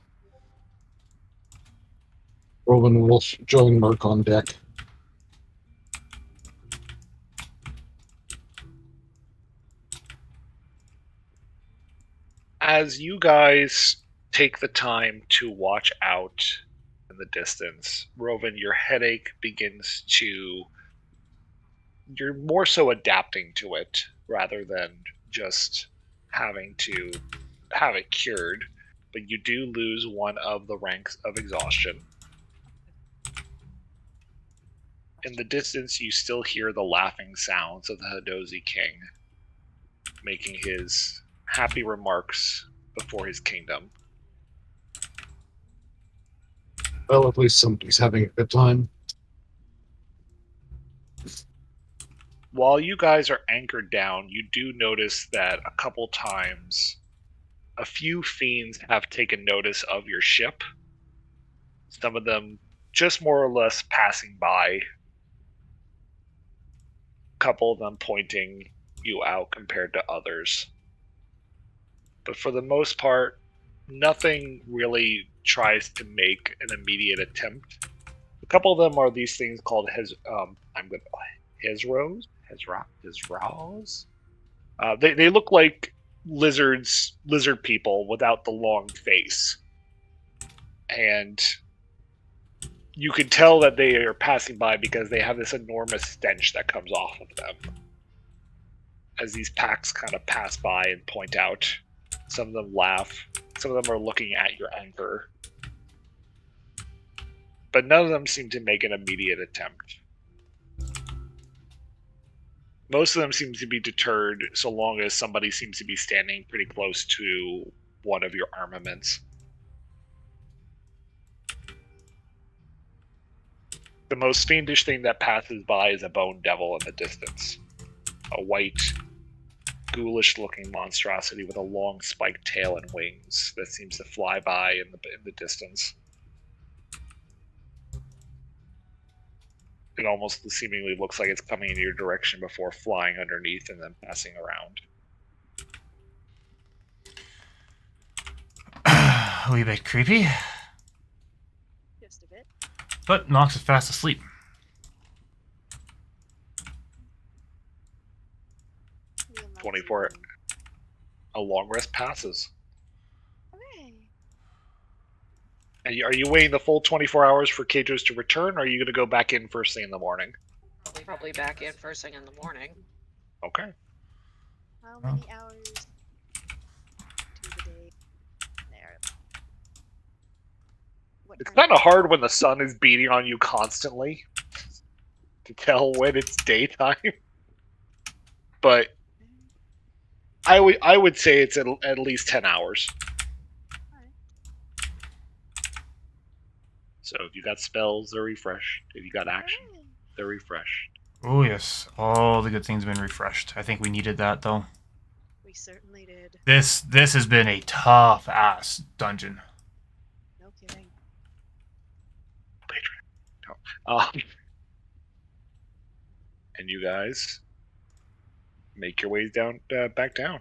Rowan will join Merc on deck. As you guys take the time to watch out in the distance, Rowan, your headache begins to... You're more so adapting to it rather than just having to have it cured, but you do lose one of the ranks of exhaustion. In the distance, you still hear the laughing sounds of the Hadozi King making his happy remarks before his kingdom. Well, at least somebody's having a good time. While you guys are anchored down, you do notice that a couple times a few fiends have taken notice of your ship. Some of them just more or less passing by. A couple of them pointing you out compared to others. But for the most part, nothing really tries to make an immediate attempt. A couple of them are these things called Hezros. They look like lizard people without the long face. And you can tell that they are passing by because they have this enormous stench that comes off of them. As these packs kind of pass by and point out. Some of them laugh. Some of them are looking at your anchor. But none of them seem to make an immediate attempt. Most of them seem to be deterred so long as somebody seems to be standing pretty close to one of your armaments. The most fiendish thing that passes by is a bone devil in the distance. A white, ghoulish-looking monstrosity with a long spiked tail and wings that seems to fly by in the distance. It almost seemingly looks like it's coming in your direction before flying underneath and then passing around. A wee bit creepy. Just a bit. But Nox is fast asleep. We'll not 24. see A long rest passes. them. Hooray. And are you waiting the full 24 hours for Kajos to return, or are you going to go back in first thing in the morning? Probably back in first thing in the morning. Okay. How many hours to the day? There. What It's are kind of hard when the sun is beating on you constantly to tell when it's daytime. But I would say it's at least 10 hours. So if you got spells, they're refreshed. If you got action, Hooray. they're refreshed. Oh yes, all the good things have been refreshed. I think we needed that though. We certainly did. This has been a tough ass dungeon. No kidding. And you guys make your ways down, back down.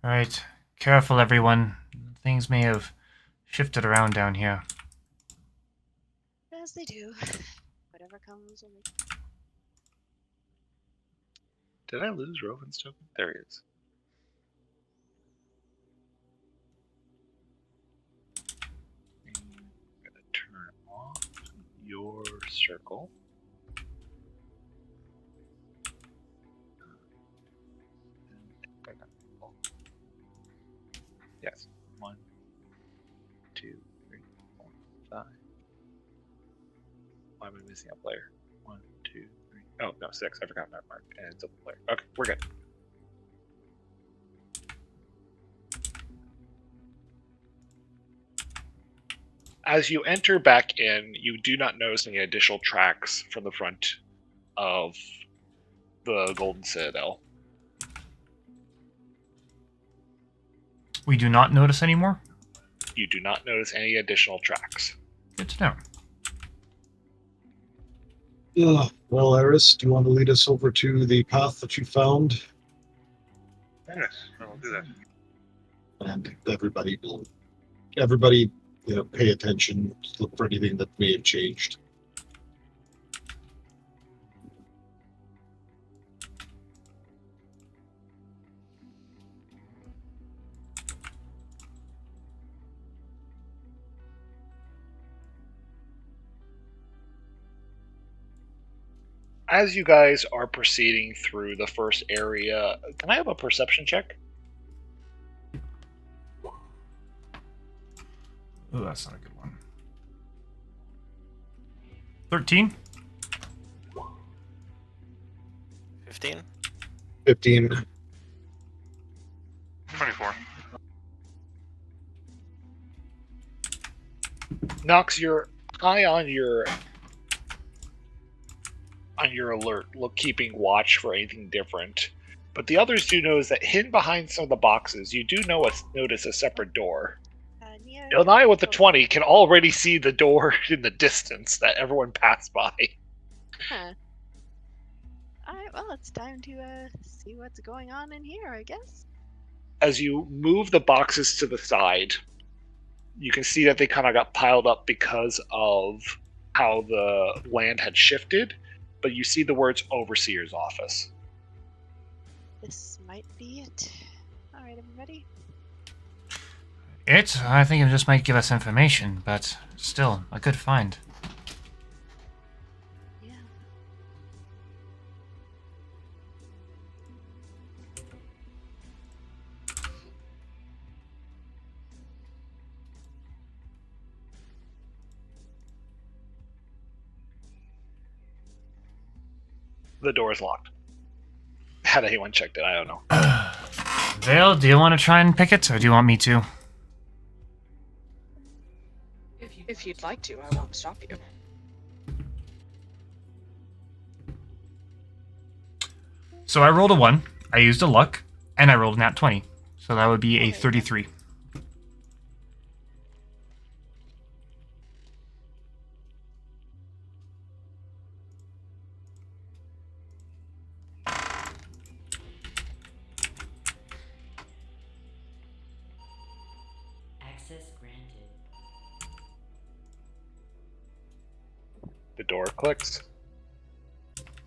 All right, careful, everyone. Things may have shifted around down here. As they do. Whatever comes will make. Did I lose Rovin's token? There he is. I'm gonna turn off your circle. Yes. 1, 2, 3, 4, 5. Why am I missing a player? 1, 2, 3. Oh, no, 6. I forgot that mark. And it's a player. Okay, we're good. As you enter back in, you do not notice any additional tracks from the front of the Golden Citadel. We do not notice anymore? You do not notice any additional tracks. Good to know. Well, Eris, do you want to lead us over to the path that you found? Yes, I'll do that. And everybody, pay attention, look for anything that may have changed. As you guys are proceeding through the first area, can I have a perception check? Oh, that's not a good one. 13? 15? 15. 24. Nox, you're high on your alert, keeping watch for anything different. But the others do notice that hidden behind some of the boxes, you do notice a separate door. And I, with the 20, can already see the door in the distance that everyone passed by. Huh. Alright, well, it's time to see what's going on in here, I guess. As you move the boxes to the side, you can see that they kind of got piled up because of how the land had shifted. but you see the words Overseer's Office. This might be it. Alright, everybody. I think it just might give us information, but still, a good find. Yeah. The door is locked. Had anyone checked it? I don't know. Vale, do you want to try and pick it, or do you want me to? If you'd like to, I won't stop you. So I rolled a 1, I used a luck, and I rolled a nat 20. So that would be a 33. Access granted. The door clicks.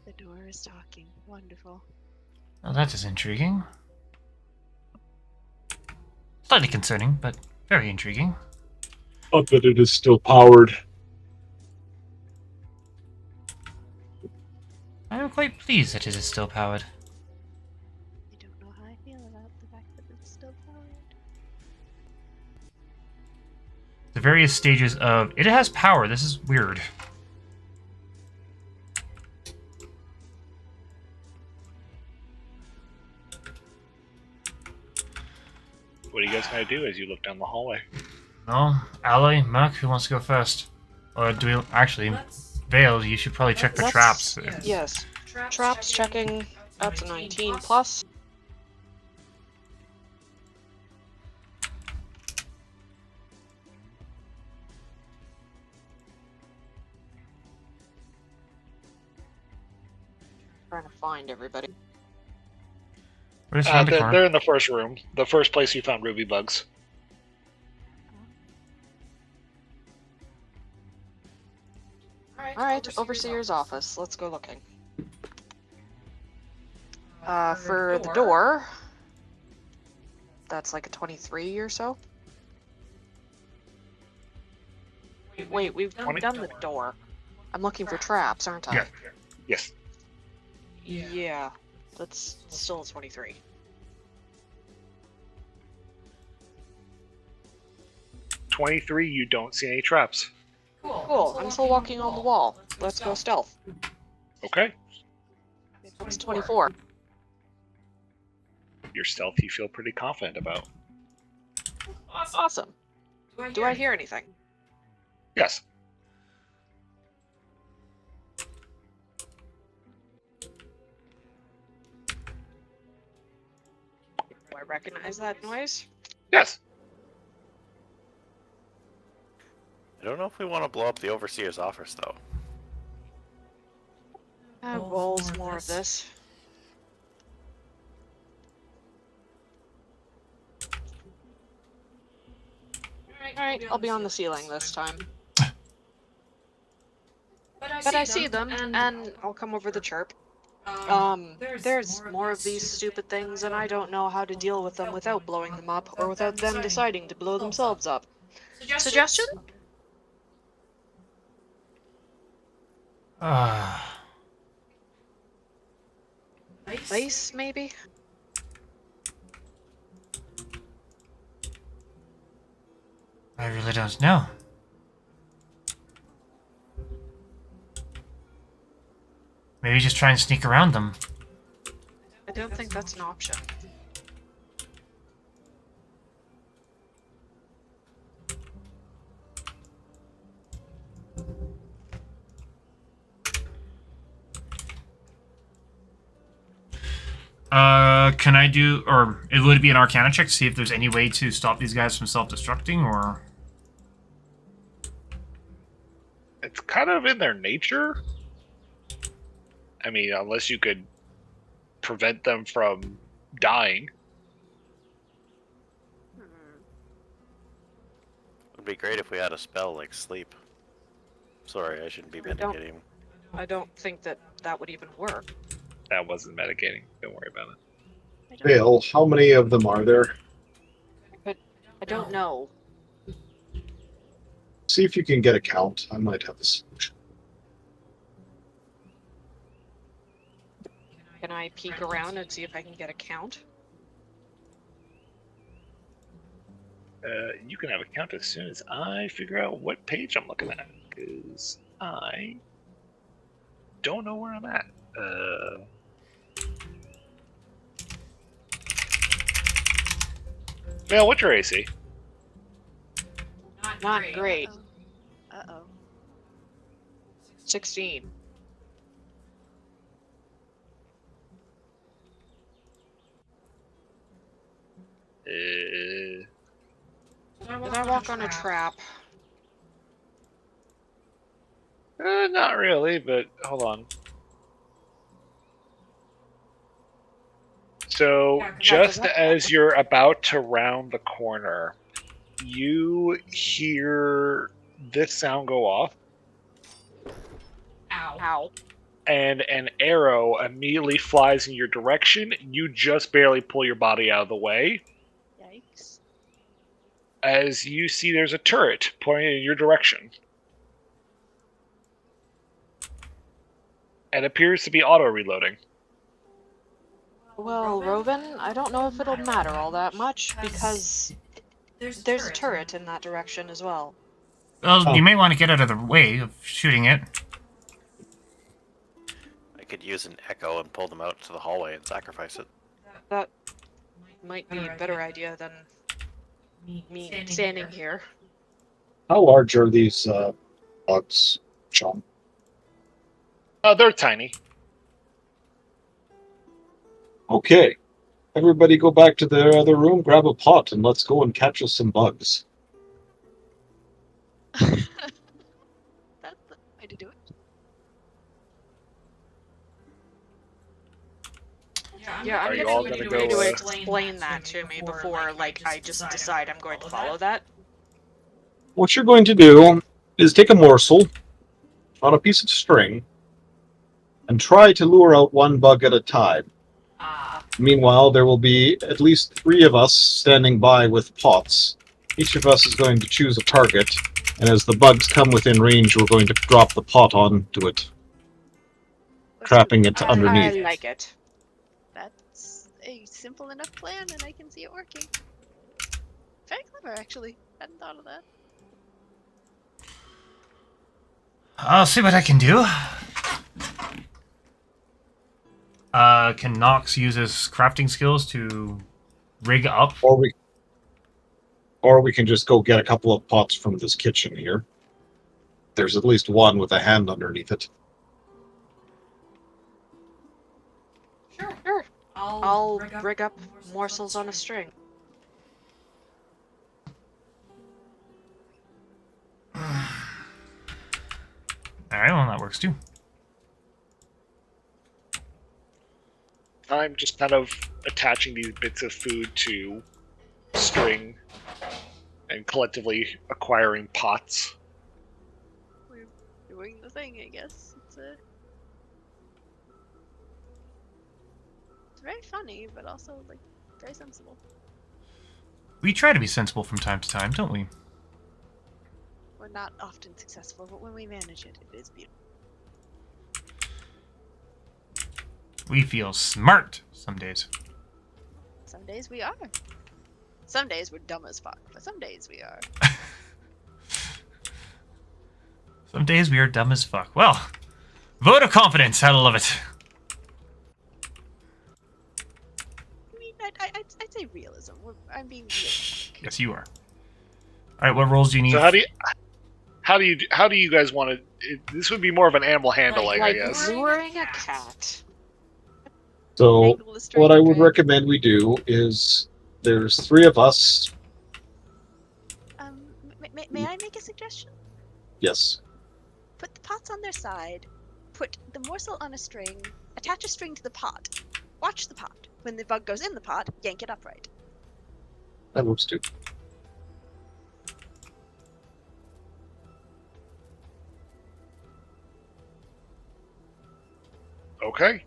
The door is talking. Wonderful. Well, that is intriguing. Slightly concerning, but very intriguing. But that it is still powered. I am quite pleased that it is still powered. I don't know how I feel about the fact that it's still powered. The various stages of... It has power, this is weird. What are you guys going to do as you look down the hallway? No, Ally, Merc, who wants to go first? Or do we... Actually, Vale, you should probably check for traps. Yes. Traps checking. That's a 19 plus. Trying to find everybody. We're just around the corner. They're in the first room. The first place you found ruby bugs. Alright, Overseer's office. Let's go looking. For the door, that's like a 23 or so. Wait, we've 20? done the door. I'm looking for traps, aren't I? Yeah. Yes. Yeah, that's still a 23. "23, you don't see any traps. Cool, I'm still walking on the wall. Let's go stealth. Okay. That's 24. Your stealth you feel pretty confident about. Awesome. Do I hear anything? Yes. Do I recognize that noise? Yes. I don't know if we want to blow up the Overseer's office, though. Balls, more of this. Alright, I'll be on the ceiling this time. But I see them, and I'll come over the chirp. There's more of these stupid things, and I don't know how to deal with them without blowing them up, or without them deciding to blow themselves up. Suggestion? Ice, maybe? I really don't know. Maybe just try and sneak around them. I don't think that's an option. Can I do... Or it would be an Arcana check to see if there's any way to stop these guys from self-destructing, or... It's kind of in their nature. I mean, unless you could prevent them from dying. It'd be great if we had a spell like sleep. Sorry, I shouldn't be mitigating. I don't think that that would even work. That wasn't metagaming. Don't worry about it. I don't Bill, how many of them are there? I don't know. See if you can get a count. I might have a solution. Can I peek around and see if I can get a count? You can have a count as soon as I figure out what page I'm looking at, because I don't know where I'm at. Bill, what's your AC? Not great. Uh-oh. 16. Did I walk on a trap? Not really, but hold on. So, just as you're about to round the corner, you hear this sound go off, Ow. and an arrow immediately flies in your direction. You just barely pull your body out of the way. Yikes. As you see, there's a turret pointing in your direction. It appears to be auto-reloading. Well, Roven, I don't know if it'll matter all that much, because there's a turret in that direction as well. Well, Oh. you may want to get out of the way of shooting it. I could use an echo and pull them out to the hallway and sacrifice it. That might be a better idea than me standing here. How large are these bugs, John? They're tiny. Okay. Everybody go back to their other room, grab a pot, and let's go and catch us some bugs. That's the way to do it. Yeah, Are I'm you gonna all need gonna you go, to explain that to me before, like, I just decide I'm going to follow that. What you're going to do is take a morsel on a piece of string and try to lure out one bug at a time. Meanwhile, there will be at least 3 of us standing by with pots. Each of us is going to choose a target, and as the bugs come within range, we're going to drop the pot onto it, trapping it underneath. I like it. That's a simple enough plan, and I can see it working. Very clever, actually. Hadn't thought of that. I'll see what I can do. Can Nox use his crafting skills to rig up? Or we can just go get a couple of pots from this kitchen here. There's at least one with a hand underneath it. Sure. I'll rig up morsels on a string. Alright, well, that works too. I'm just kind of attaching these bits of food to string and collectively acquiring pots. We're doing the thing, I guess. It's very funny, but also, like, very sensible. We try to be sensible from time to time, don't we? We're not often successful, but when we manage it, it is beautiful. We feel smart some days. Some days we are. Some days we're dumb as fuck, but some days we are. Some days we are dumb as fuck. Well, vote of confidence. I love it. I mean, I'd say realism. I'm being realistic. Yes, you are. All right, what roles do you need? So how do you guys want to? This would be more of an animal handling, Like I guess. luring a cat. So, Angle the string what I and would drag. recommend we do is there's 3 of us. May I make a suggestion? Yes. Put the pots on their side, put the morsel on a string, attach a string to the pot, watch the pot. When the bug goes in the pot, yank it upright. That works too. Okay.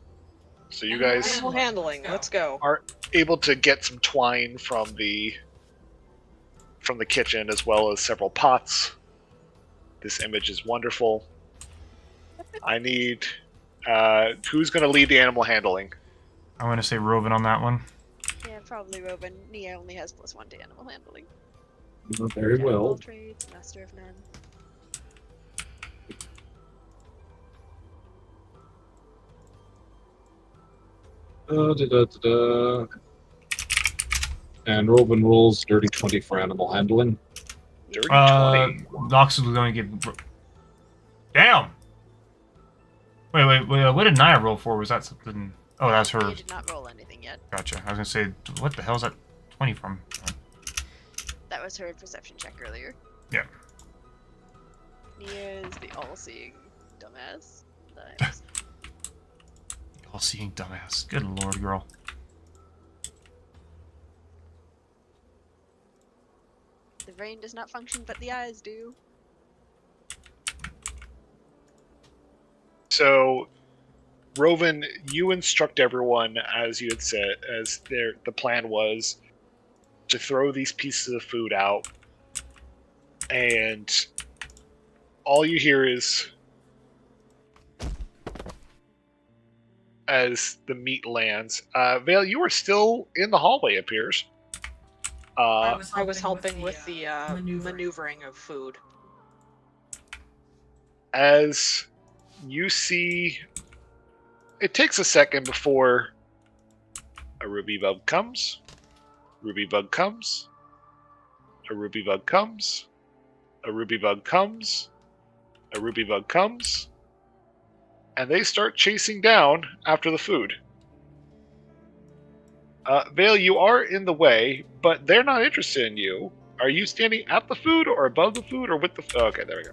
So you guys Animal handling. Let's go. are able to get some twine from the kitchen as well as several pots. This image is wonderful. I need who's going to lead the animal handling? I'm going to say Roven on that one. Yeah, probably Robin. Nia only has +1 to animal handling. Very Jack of all well. trades, master of none. And Robin rolls dirty 20 for animal handling. Dirty 20. Nox is going to give. Damn! Wait, what did Naya roll for? Was that something. Oh, that's her. You did not roll anything yet. Gotcha. I was going to say, what the hell is that 20 from? That was her perception check earlier. Yeah. Nia is the all-seeing dumbass. Nice. All-seeing dumbass. Good lord, girl. The brain does not function, but the eyes do. So, Roven, you instruct everyone as you had said, as the plan was to throw these pieces of food out, and all you hear is as the meat lands. Vale, you are still in the hallway, it appears. I was helping with the maneuvering of food. As you see, it takes a second before a ruby bug comes, ruby bug comes, a ruby bug comes, a ruby bug comes, a ruby bug comes, and they start chasing down after the food. Vale, you are in the way, but they're not interested in you. Are you standing at the food, or above the food, or with the food? Okay, there we go.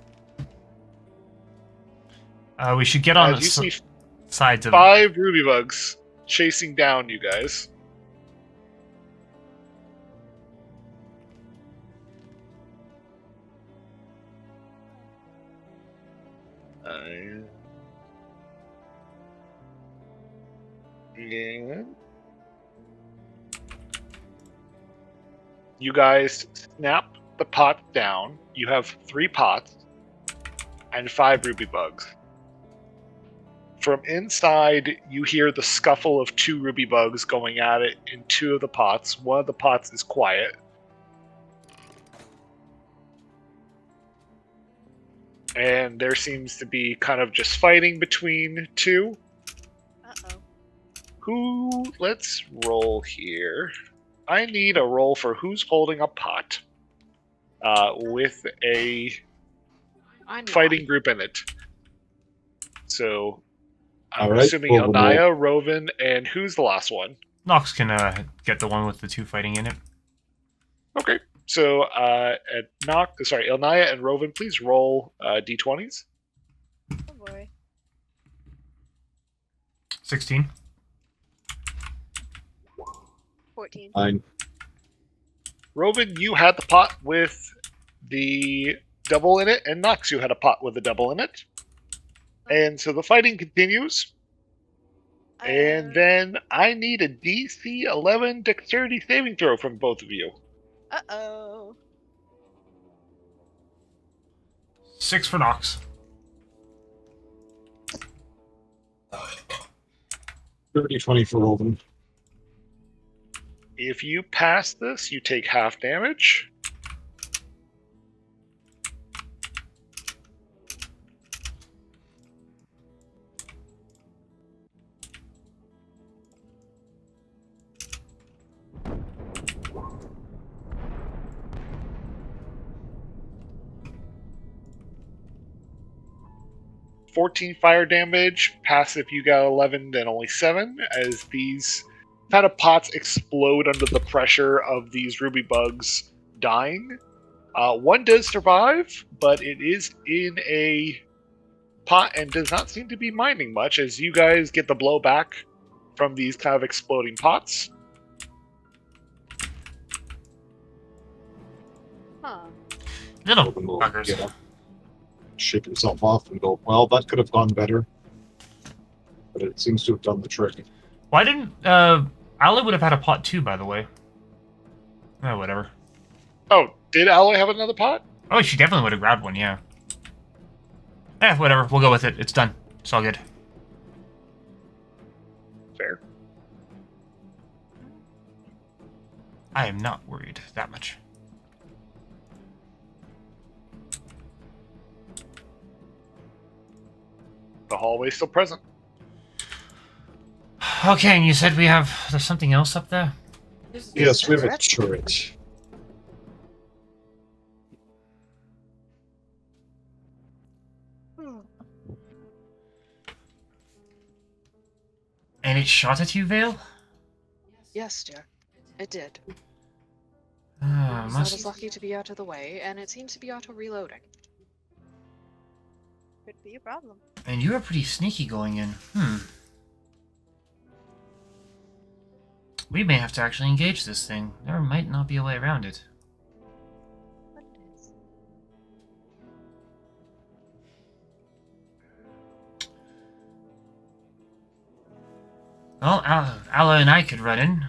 We should get on As the you see sides of 5 ruby bugs chasing down you guys. Yeah. You guys snap the pot down. You have 3 pots and 5 ruby bugs. From inside, you hear the scuffle of 2 ruby bugs going at it in 2 of the pots. One of the pots is quiet. And there seems to be kind of just fighting between 2. Uh-oh. Let's roll here. I need a roll for who's holding a pot with a fighting group in it. So I'm assuming Elnaya, Roven, and who's the last one? Nox can get the one with the 2 fighting in it. Okay. So Elnaya and Roven, please roll d20s. Oh boy. 16. 14. 9. Roven, you had the pot with the double in it, and Nox, you had a pot with a double in it. And so the fighting continues. And then I need a DC 11 dexterity saving throw from both of you. Uh-oh. 6 for Nox. 30-20 for Robin. If you pass this, you take half damage. $14 fire damage. Passive, you got 11, then only 7, as these kind of pots explode under the pressure of these ruby bugs dying. One does survive, but it is in a pot and does not seem to be minding much, as you guys get the blowback from these kind of exploding pots. Huh. Little Robin will buggers. get up, shake himself off, and go, well, that could have gone better. but it seems to have done the trick. Why didn't Allie would have had a pot too, by the way. Oh, whatever. Oh, did Alloy have another pot? Oh, she definitely would have grabbed one, yeah. Eh, whatever. We'll go with it. It's done. It's all good. Fair. I am not worried that much. The hallway's still present. Okay, and you said there's something else up there? Yes, we have a turret. And it shot at you, Vale? Yes, dear. It did. Ah, I was lucky to be out of the way, and it seems to be auto-reloading. Could be a problem. And you were pretty sneaky going in. We may have to actually engage this thing. There might not be a way around it. What is? Well, Alla and I could run in.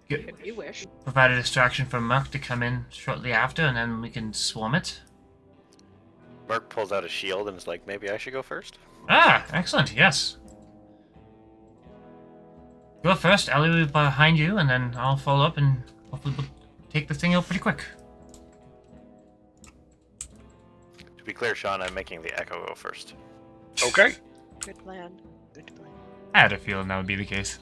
If you wish. Provide a distraction for Merc to come in shortly after, and then we can swarm it. Merc pulls out a shield and is like, maybe I should go first? Ah, excellent, yes. Go first, Ellie will be behind you, and then I'll follow up, and hopefully we'll take the thing out pretty quick. To be clear, Sean, I'm making the Echo go first. Okay. Good plan. Good plan. I had a feeling that would be the case.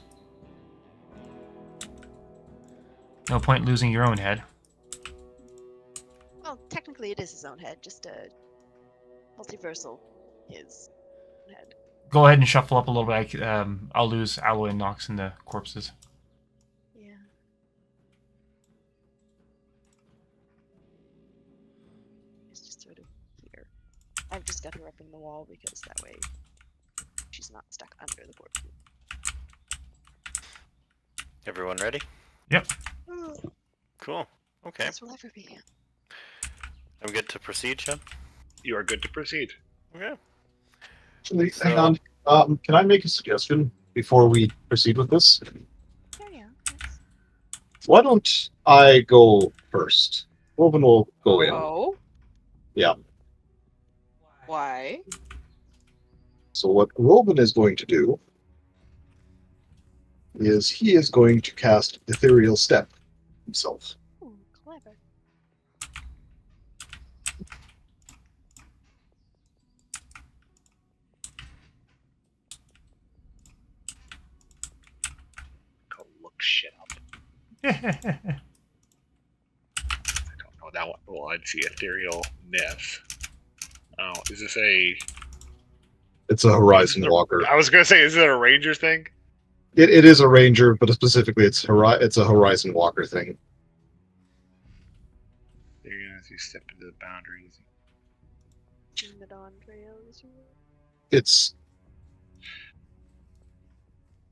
No point losing your own head. Well, technically it is his own head, just a multiversal his own head. Go ahead and shuffle up a little bit. I'll lose Alloy and Nox in the corpses. Yeah. It's just sort of here. I've just got her up in the wall because that way she's not stuck under the board. Everyone ready? Yep. Cool. Okay. This will ever be. I'm good to proceed, Sean? You are good to proceed. Okay. Actually, hang on. Can I make a suggestion before we proceed with this? Yeah. Yes. Why don't I go first? Robin will go in. Oh? Yeah. Why? So what Robin is going to do is he is going to cast Ethereal Step himself. Ooh, clever. Go look shit up. I don't know that one. Well, I'd see Ethereal Myth. Oh, is this a... It's a Horizon Walker. I was going to say, is it a Ranger thing? It is a Ranger, but specifically it's a Horizon Walker thing. As you step into the boundaries. In the dawn trails. It's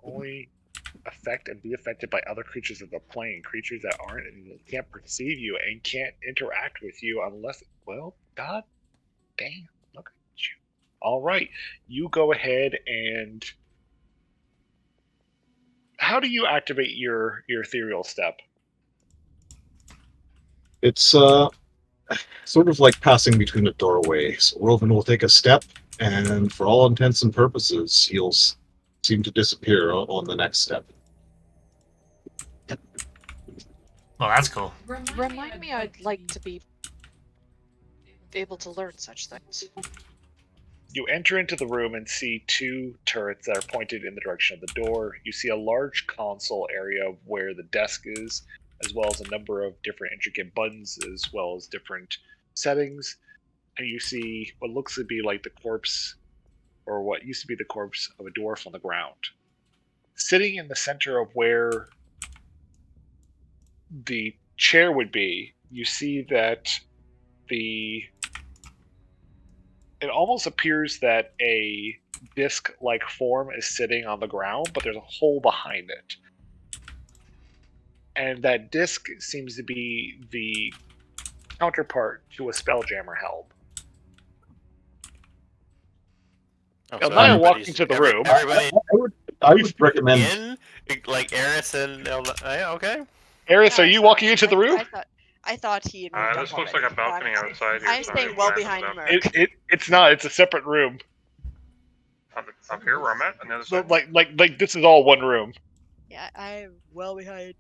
Only affect and be affected by other creatures of the plane. Creatures that can't perceive you and can't interact with you unless... Well, god damn. Look at you. Alright. You go ahead and... How do you activate your ethereal step? It's sort of like passing between a doorway. So Robin will take a step, and for all intents and purposes, he'll seem to disappear on the next step. Well, that's cool. Remind me I'd like to be able to learn such things. You enter into the room and see two turrets that are pointed in the direction of the door. You see a large console area where the desk is, as well as a number of different intricate buttons, as well as different settings. And you see what looks to be like the corpse, or what used to be the corpse of a dwarf on the ground. Sitting in the center of where the chair would be, you see that it almost appears that a disc-like form is sitting on the ground, but there's a hole behind it. And that disc seems to be the counterpart to a Spelljammer helm. Oh, Elnaya walked everybody's- into the every- room. Everybody I would recommend. in, like Eris and yeah, okay. Eris, are you sorry. walking into the room? I thought he had moved This up looks like already, a but balcony outside here. I'm so staying I'm well gonna behind have Merc. It's not. It's a separate room. Up here where I'm at, on the other So, side. like this is all one room. Yeah, I'm well behind.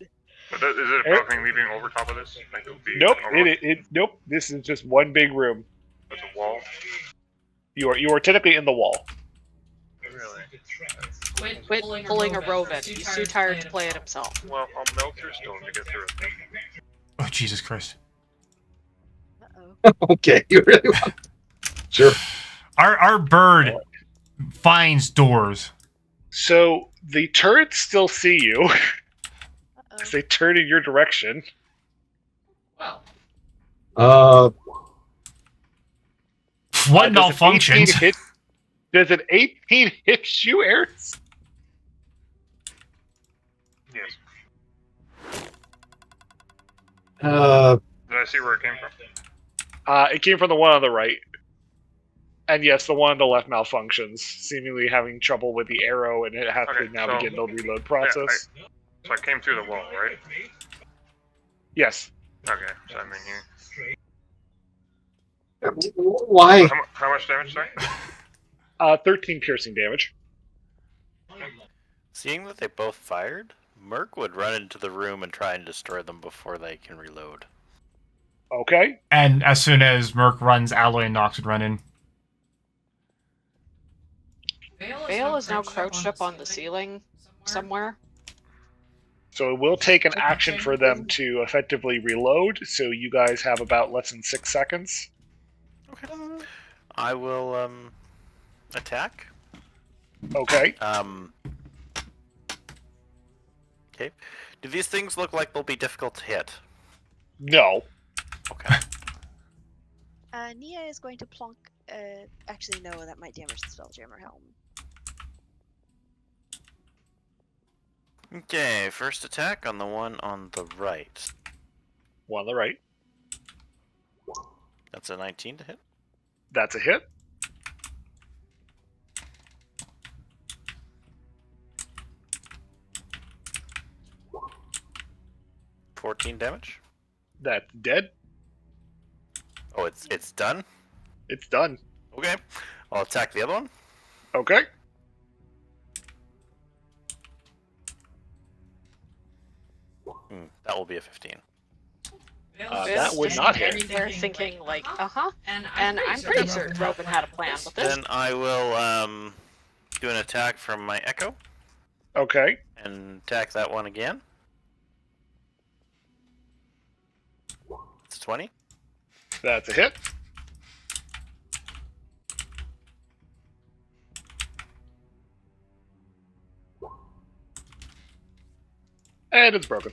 But is it a balcony leading over top of this? Like it would be Nope. normal? Nope. This is just one big room. There's a wall. You are technically in the wall. Really? Quit pulling a Roven. He's too tired to play it himself. Well, I'll melt your stone to get through it. Oh, Jesus Christ. Uh-oh. Okay, you really want? Sure. Our bird finds doors. So the turrets still see you Uh-oh. as they turn in your direction. Well, What Does an 18 malfunctions? hit- Does an 18 hit you, Eris? Yes. Uh, Did I see where it came from? It came from the one on the right. And yes, the one on the left malfunctions, seemingly having trouble with the arrow, and it has Okay, to now begin the reload Yeah, process. so I came through the wall, right? Yes. Okay, so I'm in here. why? How much damage, sorry? 13 piercing damage. Seeing that they both fired, Merc would run into the room and try and destroy them before they can reload. Okay. And as soon as Merc runs, Alloy and Nox would run in. Vale is now crouched up on the ceiling somewhere. So it will take an action for them to effectively reload, so you guys have about less than 6 seconds. Okay. I will attack. Okay. Okay. Do these things look like they'll be difficult to hit? No. Okay. Nia is going to plonk. Actually, no, that might damage the Spelljammer helm. Okay, first attack on the one on the right. One on the right. That's a 19 to hit. That's a hit. $14 damage. That's dead. Oh, it's done? It's done. Okay. I'll attack the other one. Okay. That will be a 15. That would not hit. They're thinking like, and I'm pretty certain Roven had a plan with this. Then I will do an attack from my Echo Okay. and attack that one again. It's 20. That's a hit. And it's broken.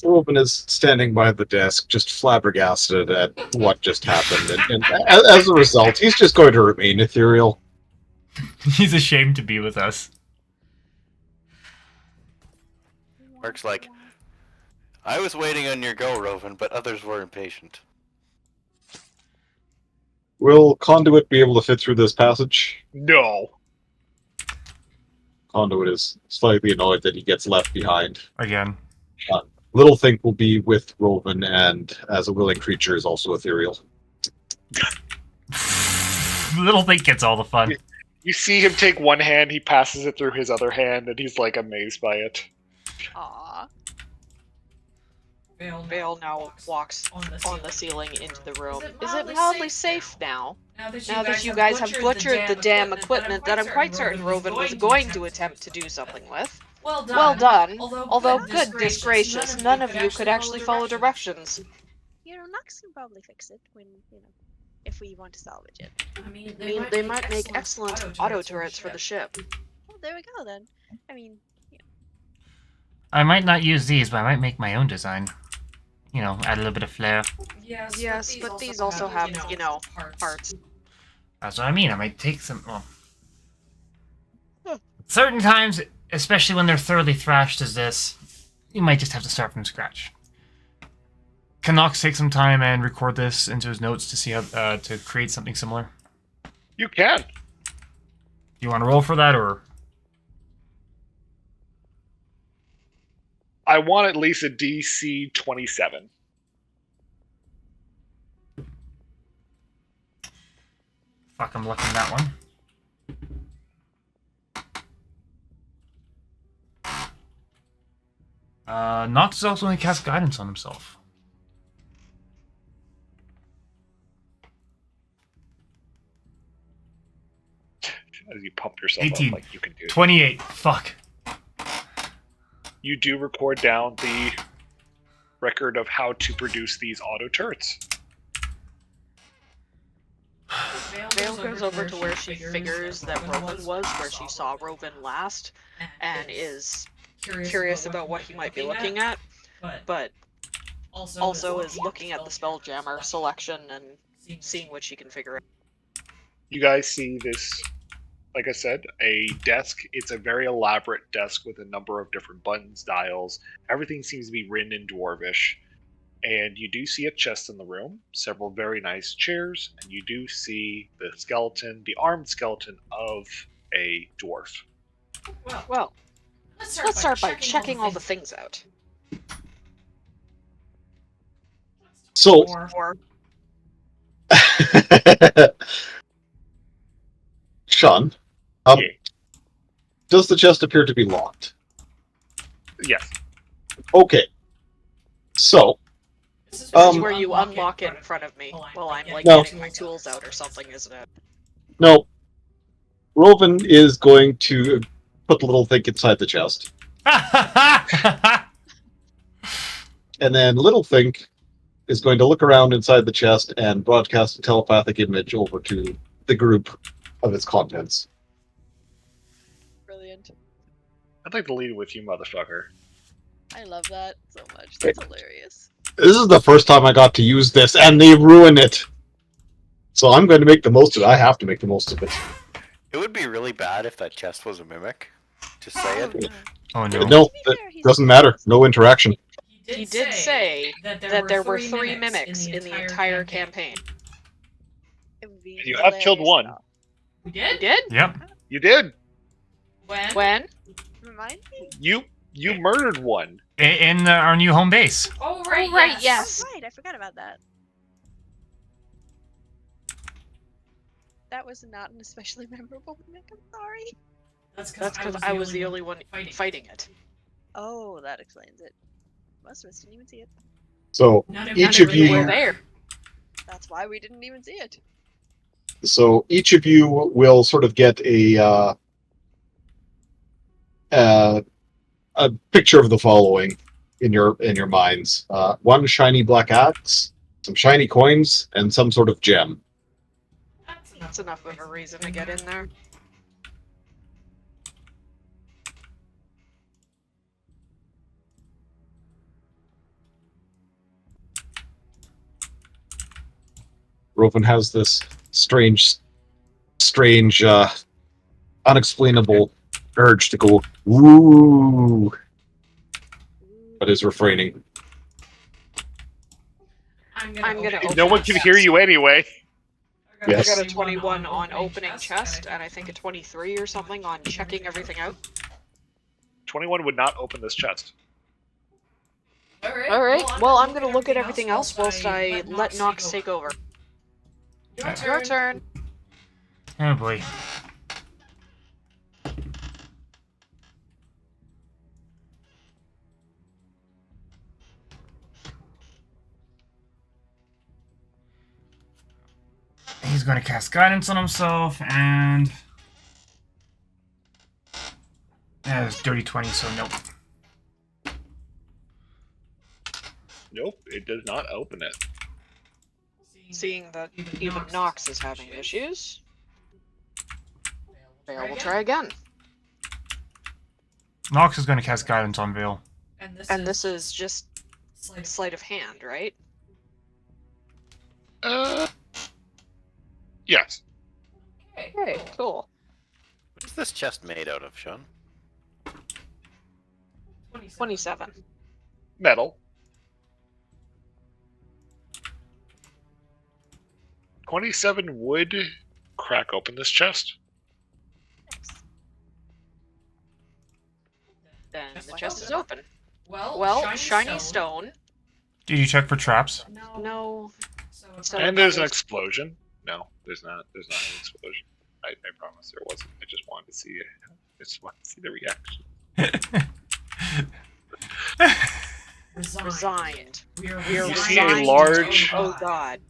Robin is standing by the desk, just flabbergasted at what just happened, and as a result, he's just going to remain ethereal. He's ashamed to be with us. Merc's like, I was waiting on your go, Roven, but others were impatient. Will Conduit be able to fit through this passage? No. Conduit is slightly annoyed that he gets left behind. Again. Littlethink will be with Roven, and as a willing creature is also ethereal. Littlethink gets all the fun. You see him take one hand, he passes it through his other hand, and he's like amazed by it. Aww. Vale now walks on the ceiling into the room. Is it mildly safe now? Now that you guys have butchered the damn equipment that I'm quite certain Roven was going to attempt to do something with. Well done. Although, goodness gracious, none of you could actually follow directions. You know, Nox can probably fix it when, if we want to salvage it. I mean, they might make excellent auto turrets for the ship. Well, there we go then. I mean, I might not use these, but I might make my own design. You know, add a little bit of flair. Yes, but these also have, parts. That's what I mean. I might take some. Well, certain times, especially when they're thoroughly thrashed as this, you might just have to start from scratch. Can Nox take some time and record this into his notes to see how to create something similar? You can. Do you want to roll for that, or? I want at least a DC 27. Fuck, I'm looking at that one. Nox is also going to cast guidance on himself. As you pump yourself 18. up like you can do. 28. Fuck. You do record down the record of how to produce these auto turrets. Vale goes over to where she figures that Roven was, where she saw Roven last, and is curious about what he might be looking at, but also is looking at the Spelljammer selection and seeing what she can figure out. You guys see this, like I said, a desk. It's a very elaborate desk with a number of different buttons, dials. Everything seems to be written in Dwarvish. And you do see a chest in the room, several very nice chairs, and you do see the skeleton, the armed skeleton of a dwarf. Well, let's start by checking all the things out. So, Or Sean, Yeah. does the chest appear to be locked? Yes. Okay. So, this is where you unlock it in front of me while I'm like No. getting my tools out or something, isn't it? no. Roven is going to put the little thing inside the chest. And then Little Think is going to look around inside the chest and broadcast a telepathic image over to the group of its contents. Brilliant. I'd like to lead with you, motherfucker. I love that so much. That's hilarious. This is the first time I got to use this, and they ruin it. So I'm going to make the most of it. I have to make the most of it. It would be really bad if that chest was a mimic. Just say it. Oh no. No, that doesn't matter. No interaction. He did say that there were 3 mimics in the entire campaign. It would be You have killed hilarious one. though. We did? Yep. You did. When? Remind me? You murdered one. In our new home base. Oh, Right, yes. Oh, right, I forgot about that. That was not an especially memorable mimic. I'm sorry. That's because I was the only one fighting it. Oh, that explains it. Most of us didn't even see it. So each of You were you, there. That's why we didn't even see it. so each of you will sort of get a picture of the following in your minds: one shiny black axe, some shiny coins, and some sort of gem. That's enough of a reason to get in there. Roven has this strange, unexplainable urge to go woo, but is refraining. I'm gonna open No one the can chest. hear you anyway. Yes. I got a 21 on opening chest, and I think a 23 or something on checking everything out. 21 would not open this chest. Alright, well, I'm gonna look at everything else whilst I let Nox take over. Your turn. Oh boy. He's going to cast guidance on himself, and it's dirty 20, so nope. Nope, it does not open it. Seeing that even Nox is having issues, Vale will try again. Nox is going to cast guidance on Vale. And this is just sleight of hand, right? Yes. Okay, cool. What is this chest made out of, Sean? 27. Metal. 27 would crack open this chest. Then the chest is open. Well, shiny stone. Did you check for traps? No. So And there's an explosion. No, there's not. There's not an explosion. I promise there wasn't. I just wanted to see it. I just wanted to see the reaction. Resigned. You see a large. Oh god.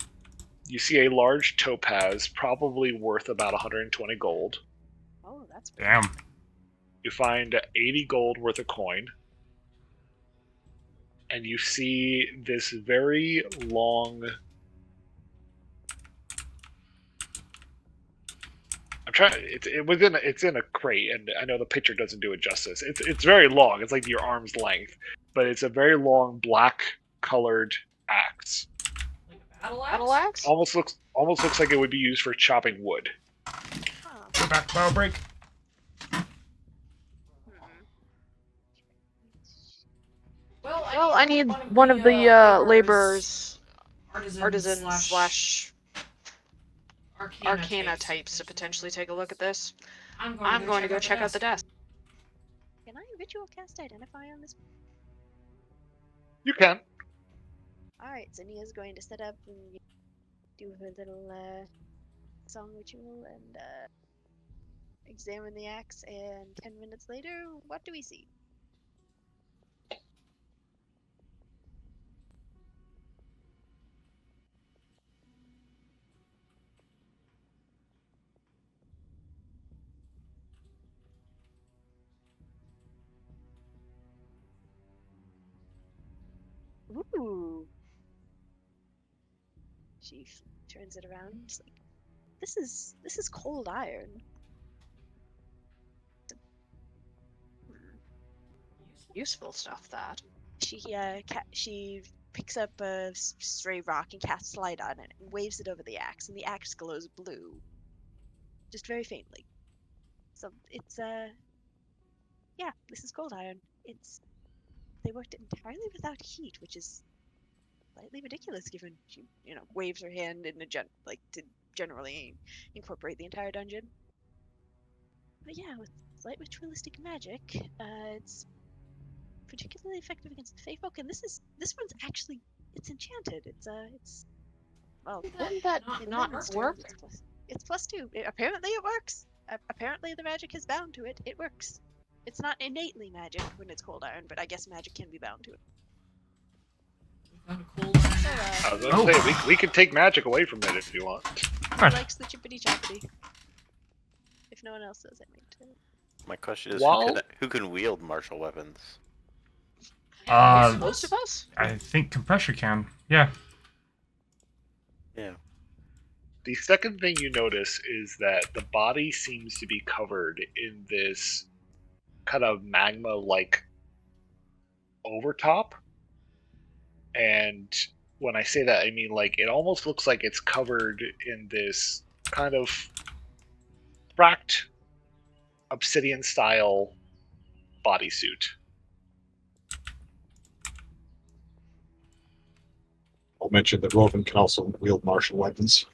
You see a large topaz, probably worth about 120 gold. Oh, that's Damn. You find 80 gold worth of coin. And you see this very long... I'm trying. It's in a crate, and I know the picture doesn't do it justice. It's very long. It's like your arm's length, but it's a very long black-colored axe. Battle axe? Almost looks like it would be used for chopping wood. Go back, bow break. Well, I need one of the laborers, artisans / arcana types to potentially take a look at this. I'm going to go check out the desk. Can I ritual cast identify on this? You can. Alright, so Nia's going to set up and do her little song ritual and examine the axe, and 10 minutes later, what do we see? Ooh. She turns it around. She's like, "This is cold iron." Useful stuff, that. She picks up a stray rock and casts light on it and waves it over the axe, and the axe glows blue, just very faintly. So it's yeah, this is cold iron. They worked entirely without heat, which is slightly ridiculous given she, waves her hand in to generally incorporate the entire dungeon. But yeah, with slight ritualistic magic, it's particularly effective against the Fey folk, and this one's actually, it's enchanted. It's well, Wouldn't that not work? It's +2. Apparently it works. Apparently the magic is bound to it. It works. It's not innately magic when it's cold iron, but I guess magic can be bound to it. I was gonna say, we could take magic away from it if you want. He likes the chippity choppity. If no one else does, I might too. My question is, Well- who can wield martial weapons? Most of us? I think compressor can. Yeah. Yeah. The second thing you notice is that the body seems to be covered in this kind of magma-like overtop. And when I say that, I mean, like, it almost looks like it's covered in this kind of cracked obsidian-style bodysuit. I'll mention that Rovan can also wield martial weapons.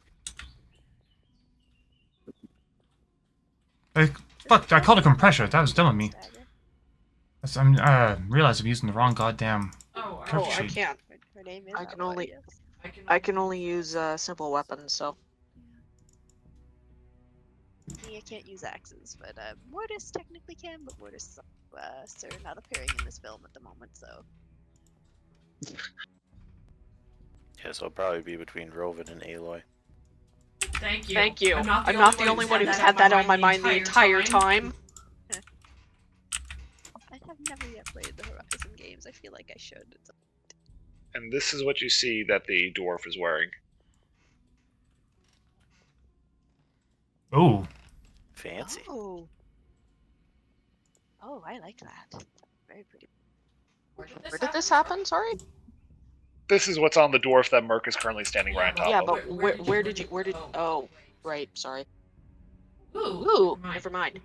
Fuck, I called it compressor. That was dumb of me. I realized I'm using the wrong goddamn... Oh, Cover I sheet. can't. Her name is I can Alba, only- yes. I can only use simple weapons, so. Nia can't use axes, but Mortis technically can, but Mortis is not appearing in this film at the moment, so. Yeah, so it'll probably be between Rovan and Aloy. Thank you. I'm not the only one who's had that on my mind the entire time. I have never yet played the Horizon games. I feel like I should. And this is what you see that the dwarf is wearing. Oh. Fancy. Oh, I like that. Very pretty. Where did this happen? Sorry? This is what's on the dwarf that Merc is currently standing right on top Yeah, of. but where did oh, right, sorry. Ooh, never mind.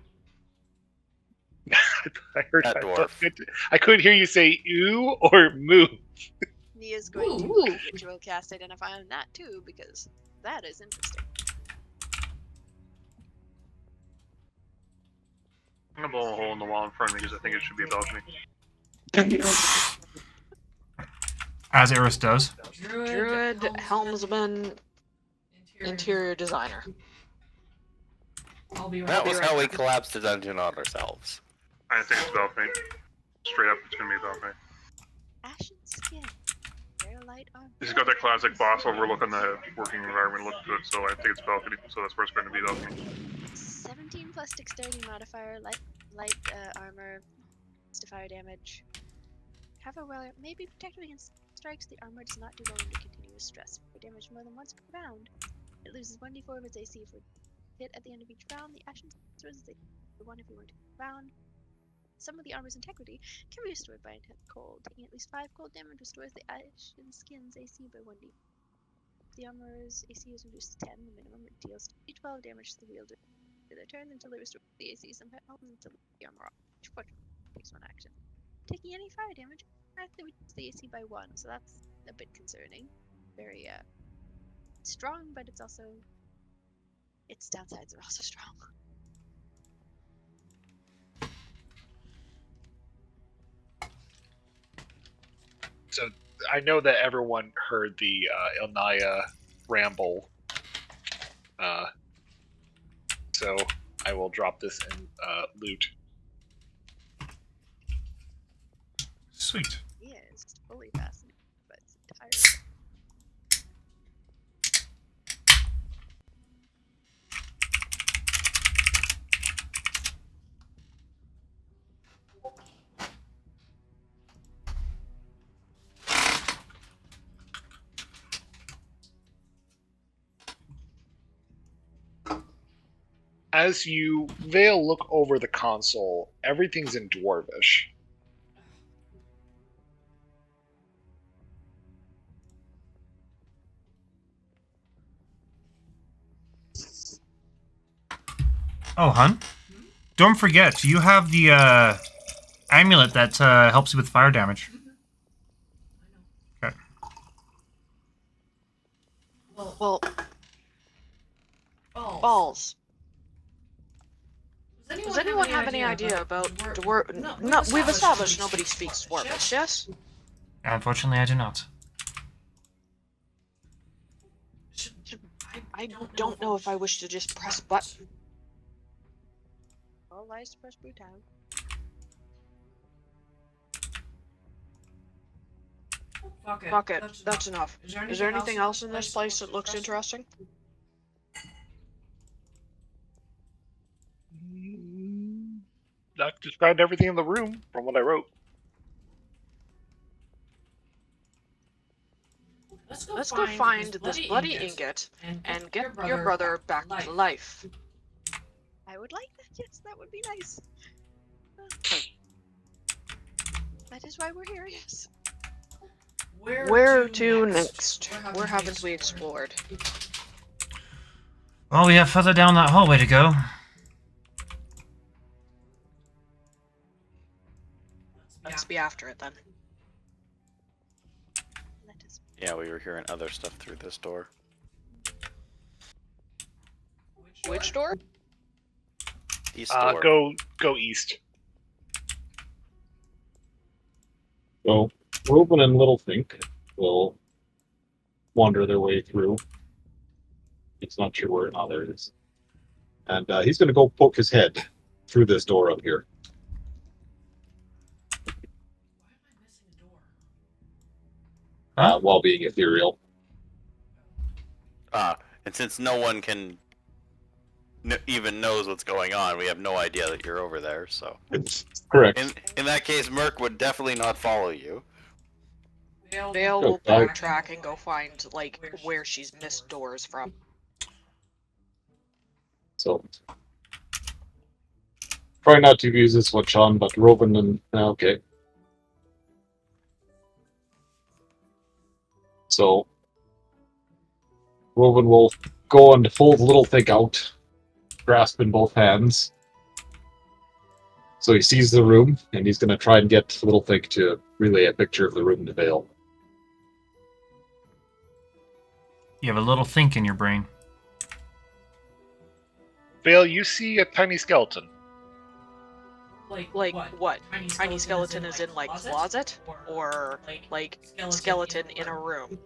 I heard That dwarf. I couldn't hear you say "ooh" or "moo." Nia's going Ooh. to ritual cast identify on that too, because That is interesting. I'm gonna blow a hole in the wall in front of me because I think it should be a balcony. As Eris does. Druid, helmsman, interior designer. That was how we collapsed the dungeon on ourselves. I think it's a balcony. Straight up, it's gonna be a balcony. Ashen skin. Rare light armor. He's got that classic boss overlook on the working environment look to it, so I think it's balcony. So that's where it's going to be balcony. 17 plus dexterity modifier, light armor, to fire damage. Have a well, maybe protected against strikes. The armor does not do well under continuous stress. For damage more than once per round, it loses 1d4 of its AC for hit at the end of each round. The ashen restores its AC for 1 if you weren't round. Some of the armor's integrity can be restored by intense cold. Taking at least 5 cold damage restores the ashen skin's AC by 1d. If the armor's AC is reduced to 10, the minimum, it deals d12 damage to the wielder. Their turns until they restore the AC. Sometimes until the armor off. Each foot takes 1 action. Taking any fire damage, they reduce the AC by 1, so that's a bit concerning. Very strong, but it's also its downsides are also strong. So I know that everyone heard the Ilnaya ramble. So I will drop this in loot. Sweet. Yeah, it's fully fascinating, but it's entirely. As you, Vale, look over the console, everything's in Dwarvish. Oh, hun? Don't forget, you have the amulet that helps you with fire damage. Okay. Well, balls. Does anyone have any idea about Dwarf? No, we've established nobody speaks Dwarvish, yes? Unfortunately, I do not. I don't know if I wish to just press button. All lies to press brutal. Fuck it, that's enough. Is there anything else in this place that looks interesting? That described everything in the room from what I wrote. Let's go find this bloody ingot And get your brother back to life. I would like that. Yes, that would be nice. That is why we're here. Yes. Where to next? Where haven't we explored? Well, we have further down that hallway to go. Let's be after it then. Let us. Yeah, we were hearing other stuff through this door. Which door? East door. Go east. So Reuben and Littlethink will wander their way through. It's not sure where now there it is. And he's going to go poke his head through this door up here. While being ethereal. And since no one can even knows what's going on, we have no idea that you're over there, so... Correct. In that case, Merc would definitely not follow you. Vale will backtrack and go find, like, where she's missed doors from. So, try not to use this one, Sean, but Reuben and... Okay. So, Reuben will go and hold Littlethink out, grasp in both hands. So he sees the room, and he's going to try and get Littlethink to relay a picture of the room to Vale. You have a little think in your brain. Vale, you see a tiny skeleton. Like what? Tiny skeleton is in like closet, or like skeleton in a room?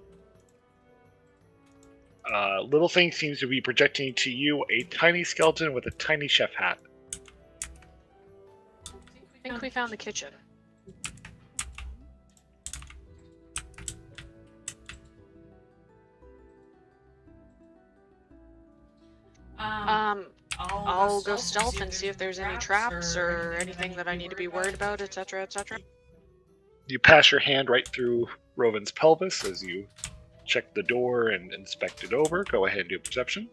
Little thing seems to be projecting to you a tiny skeleton with a tiny chef hat. I think we found the kitchen. I'll go stealth and see if there's any traps or anything that I need to be worried about, etc., etc. You pass your hand right through Rovin's pelvis as you check the door and inspect it over. Go ahead and do perception.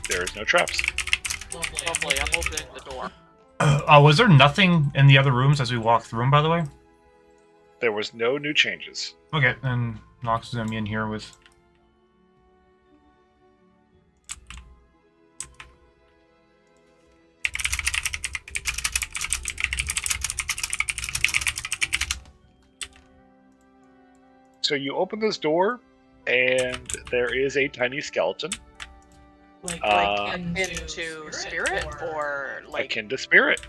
There is no traps. Lovely, I'm opening the door. Was there nothing in the other rooms as we walked through them, by the way? There was no new changes. Okay, then Nox zoom in here with... So you open this door, and there is a tiny skeleton. Like into spirit, or like akin to spirit.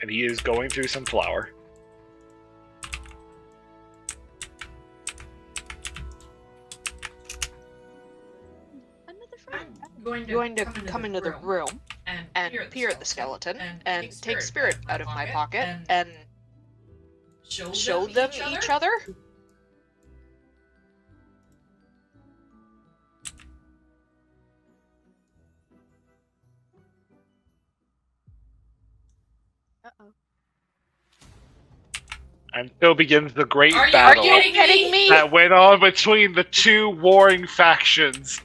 And he is going through some flour. Another friend. going to come into the room and peer at the skeleton and take spirit out of my pocket and show them each other? Uh-oh. And so begins the great battle Are you kidding me? that went on between the two warring factions.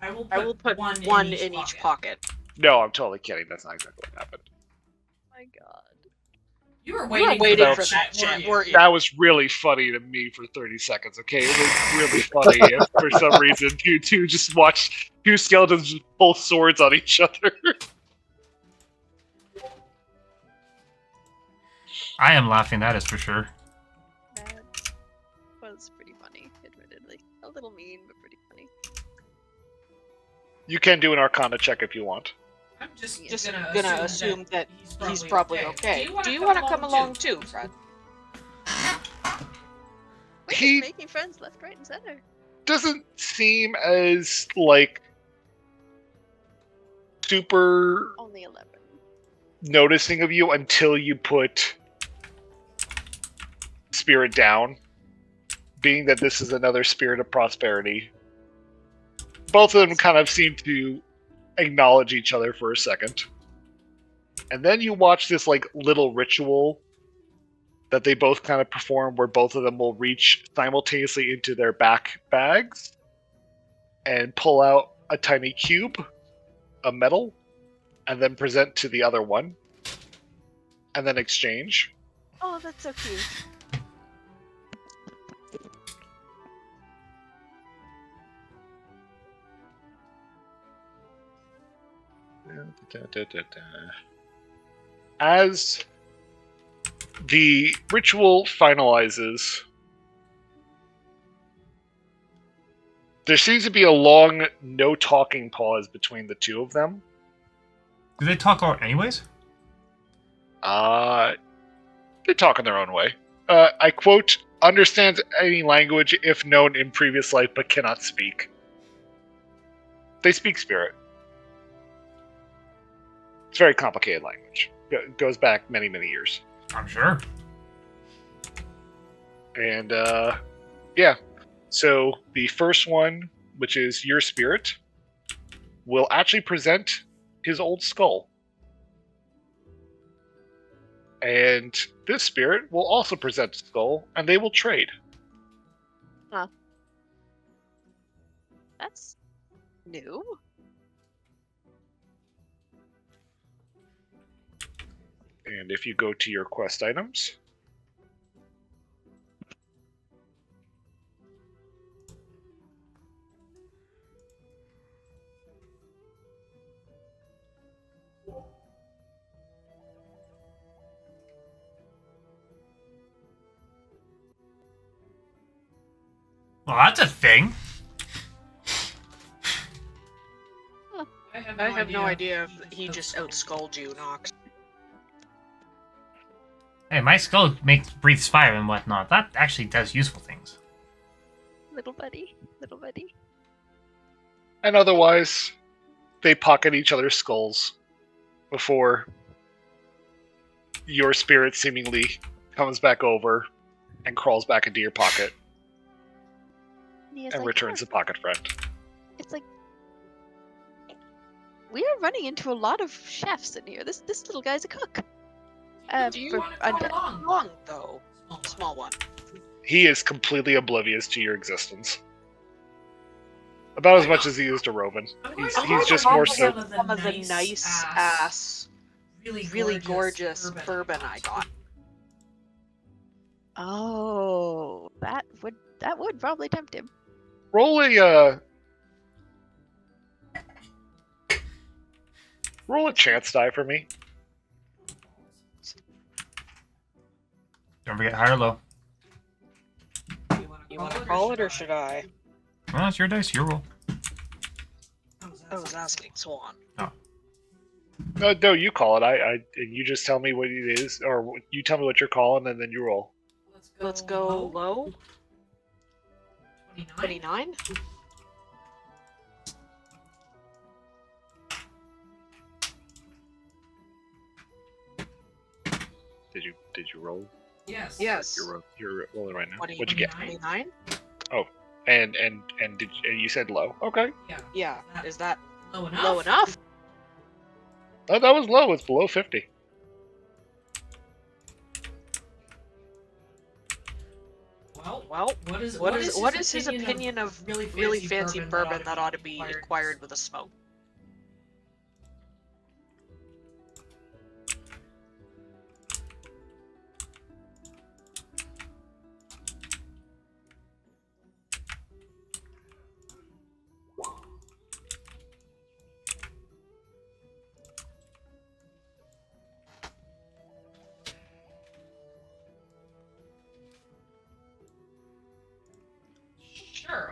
I will put one in each pocket. No, I'm totally kidding. That's not exactly what happened. Oh my god. You were We were waiting waiting for that shit, weren't you? That was really funny to me for 30 seconds, okay? It was really funny if for some reason you two just watched two skeletons just pull swords on each other. I am laughing, that is for sure. That was pretty funny, admittedly. A little mean, but pretty funny. You can do an Arcana check if you want. I'm just gonna assume that he's probably okay. Do you want to come along too, Fred? We're He- just making friends left, right, and center. Doesn't seem as, like, super Only 11. noticing of you until you put spirit down. Being that this is another spirit of prosperity. Both of them kind of seem to acknowledge each other for a second. And then you watch this like little ritual that they both kind of perform where both of them will reach simultaneously into their back bags and pull out a tiny cube of metal and then present to the other one and then exchange. Oh, that's so cute. As the ritual finalizes, there seems to be a long no talking pause between the two of them. Do they talk out anyways? They talk in their own way. I quote, understands any language if known in previous life but cannot speak. They speak spirit. It's very complicated language. It goes back many, many years. I'm sure. And, yeah. So the first one, which is your spirit, will actually present his old skull. And this spirit will also present a skull, and they will trade. That's new. And if you go to your quest items, Well, that's a thing. I have no idea if he just outskulled you, Nox. Hey, my skull breathes fire and whatnot. That actually does useful things. Little buddy, little buddy. And otherwise, they pocket each other's skulls before your spirit seemingly comes back over and crawls back into your pocket Nia's and like, returns the pocket friend. It's like we are running into a lot of chefs in here. This little guy's a cook. Do you for want to come undead. along, though? Small one. He is completely oblivious to your existence. About as much as he is to Rovan. He's just more so. Some of the nice ass, really gorgeous bourbon I got. Oh, that would probably tempt him. Roll a chance die for me. Don't forget high or low. You want to call it, or should I? Well, it's your dice, your roll. I was asking Swan. No, you call it. And you just tell me what it is, or you tell me what you're calling, and then you roll. Let's go low. 29? Did you roll? Yes. You're rolling right now. 20, What'd you get? 29? And you said low. Okay. Yeah. Is that low enough? Oh, that was low. It's below 50. Well, what is his opinion of really fancy bourbon that ought to be acquired with a smoke?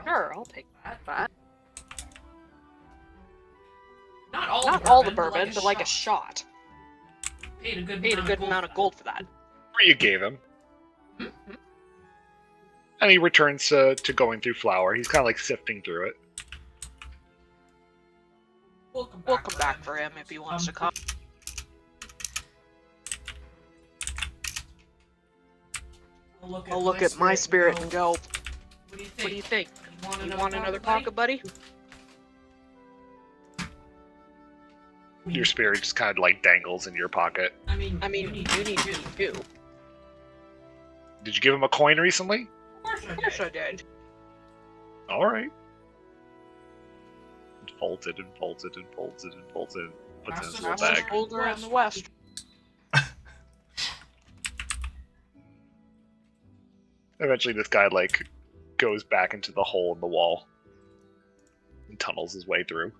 Sure, I'll take that. Not all the bourbon, but like a shot. Paid a good amount of gold for that. You gave him. Mm-hmm. And he returns to going through flour. He's kind of like sifting through it. We'll come back for him if he wants to come. I'll look at my spirit and go, what do you think? You want another pocket, buddy? Your spirit just kind of like dangles in your pocket. I mean, you need to too. Did you give him a coin recently? Of course I did. All right. Folds it and folds it and folds it and folds it. Puts it in his little Fastest bag. folder in the West. Eventually, this guy like goes back into the hole in the wall and tunnels his way through.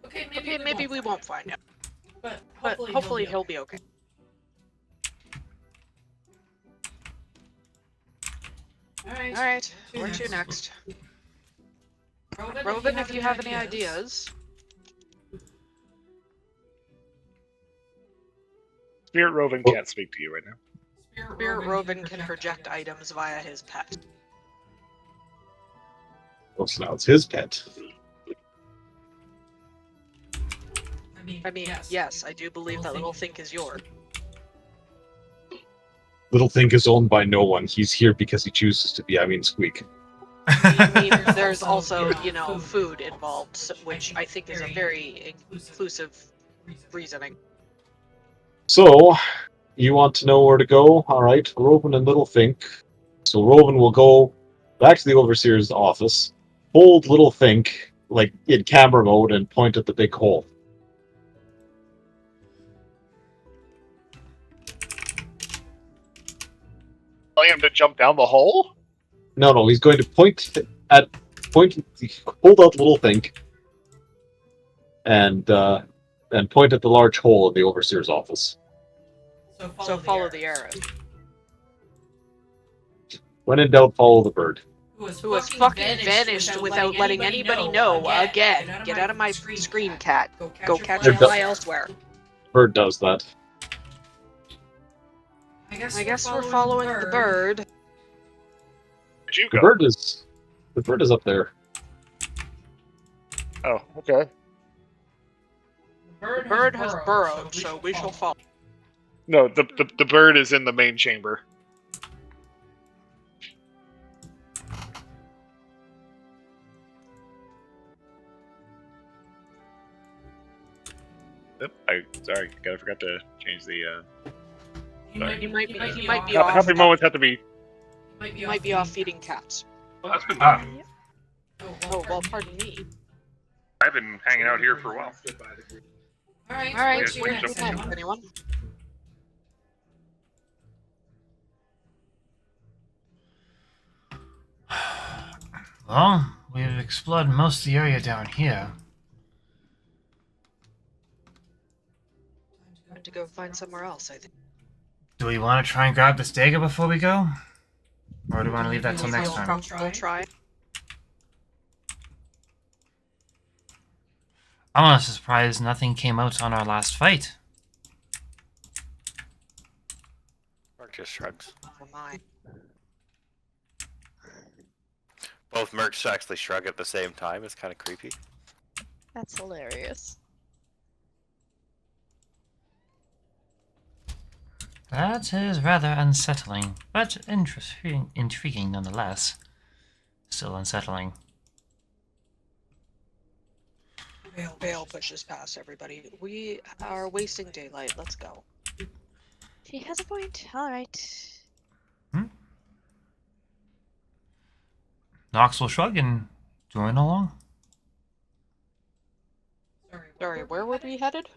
Okay, maybe we won't find him. But hopefully he'll be okay. Alright, where to next? Rovan, if you have any ideas. Spirit Rovan can't speak to you right now. Spirit Rovan can project items via his pet. Oh, so now it's his pet. I mean, yes, I do believe that little Think is yours. Little Think is owned by no one. He's here because he chooses to be. I mean, Squeak. I mean, there's also, food involved, which I think is a very inclusive reasoning. So, you want to know where to go? Alright, Rovan and Little Think. So Rovan will go back to the Overseer's office, hold Little Think, like, in camera mode, and point at the big hole. Telling him to jump down the hole? No, he's going to hold out Little Think, and point at the large hole in the Overseer's office. So follow the arrow. When in doubt, follow the bird. Who has fucking vanished without letting anybody know. Again, get out of my screen, cat. Go catch your fly elsewhere. Bird does that. I guess we're following the bird. Where'd you The go? bird is up there. Oh, okay. The bird has burrowed, so we shall follow. No, the bird is in the main chamber. Yep, sorry, I forgot to change the. He might be How off. many moments have to be? He might be off feeding cats. Well, that's been Ah. Oh well, pardon me. I've been hanging out here for a while. All right, Yes, where's please, the cat? Anyone? Well, we've explored most of the area down here. Time to go find somewhere else, I think. Do we want to try and grab this dagger before we go? Or do we want to leave that till next time? We'll try. I'm honestly surprised nothing came out on our last fight. Merc just shrugs. Never mind. Both Mercs actually shrug at the same time. It's kind of creepy. That's hilarious. That is rather unsettling, but intriguing nonetheless. Still unsettling. Vale pushes past everybody. We are wasting daylight. Let's go. He has a point. Alright. Nox will shrug and join along. Sorry, where were we headed?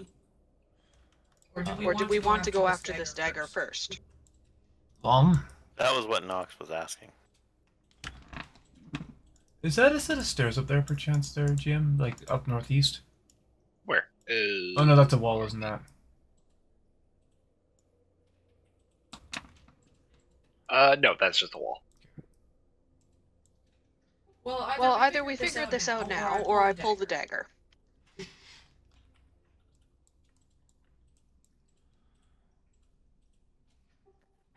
Or did we want to go after this dagger first? That was what Nox was asking. Is that a set of stairs up there, perchance, there, Jim? Like, up northeast? Where? Oh, no, that's a wall, isn't that? No, that's just a wall. Well, either we figure this out now, or I pull the dagger.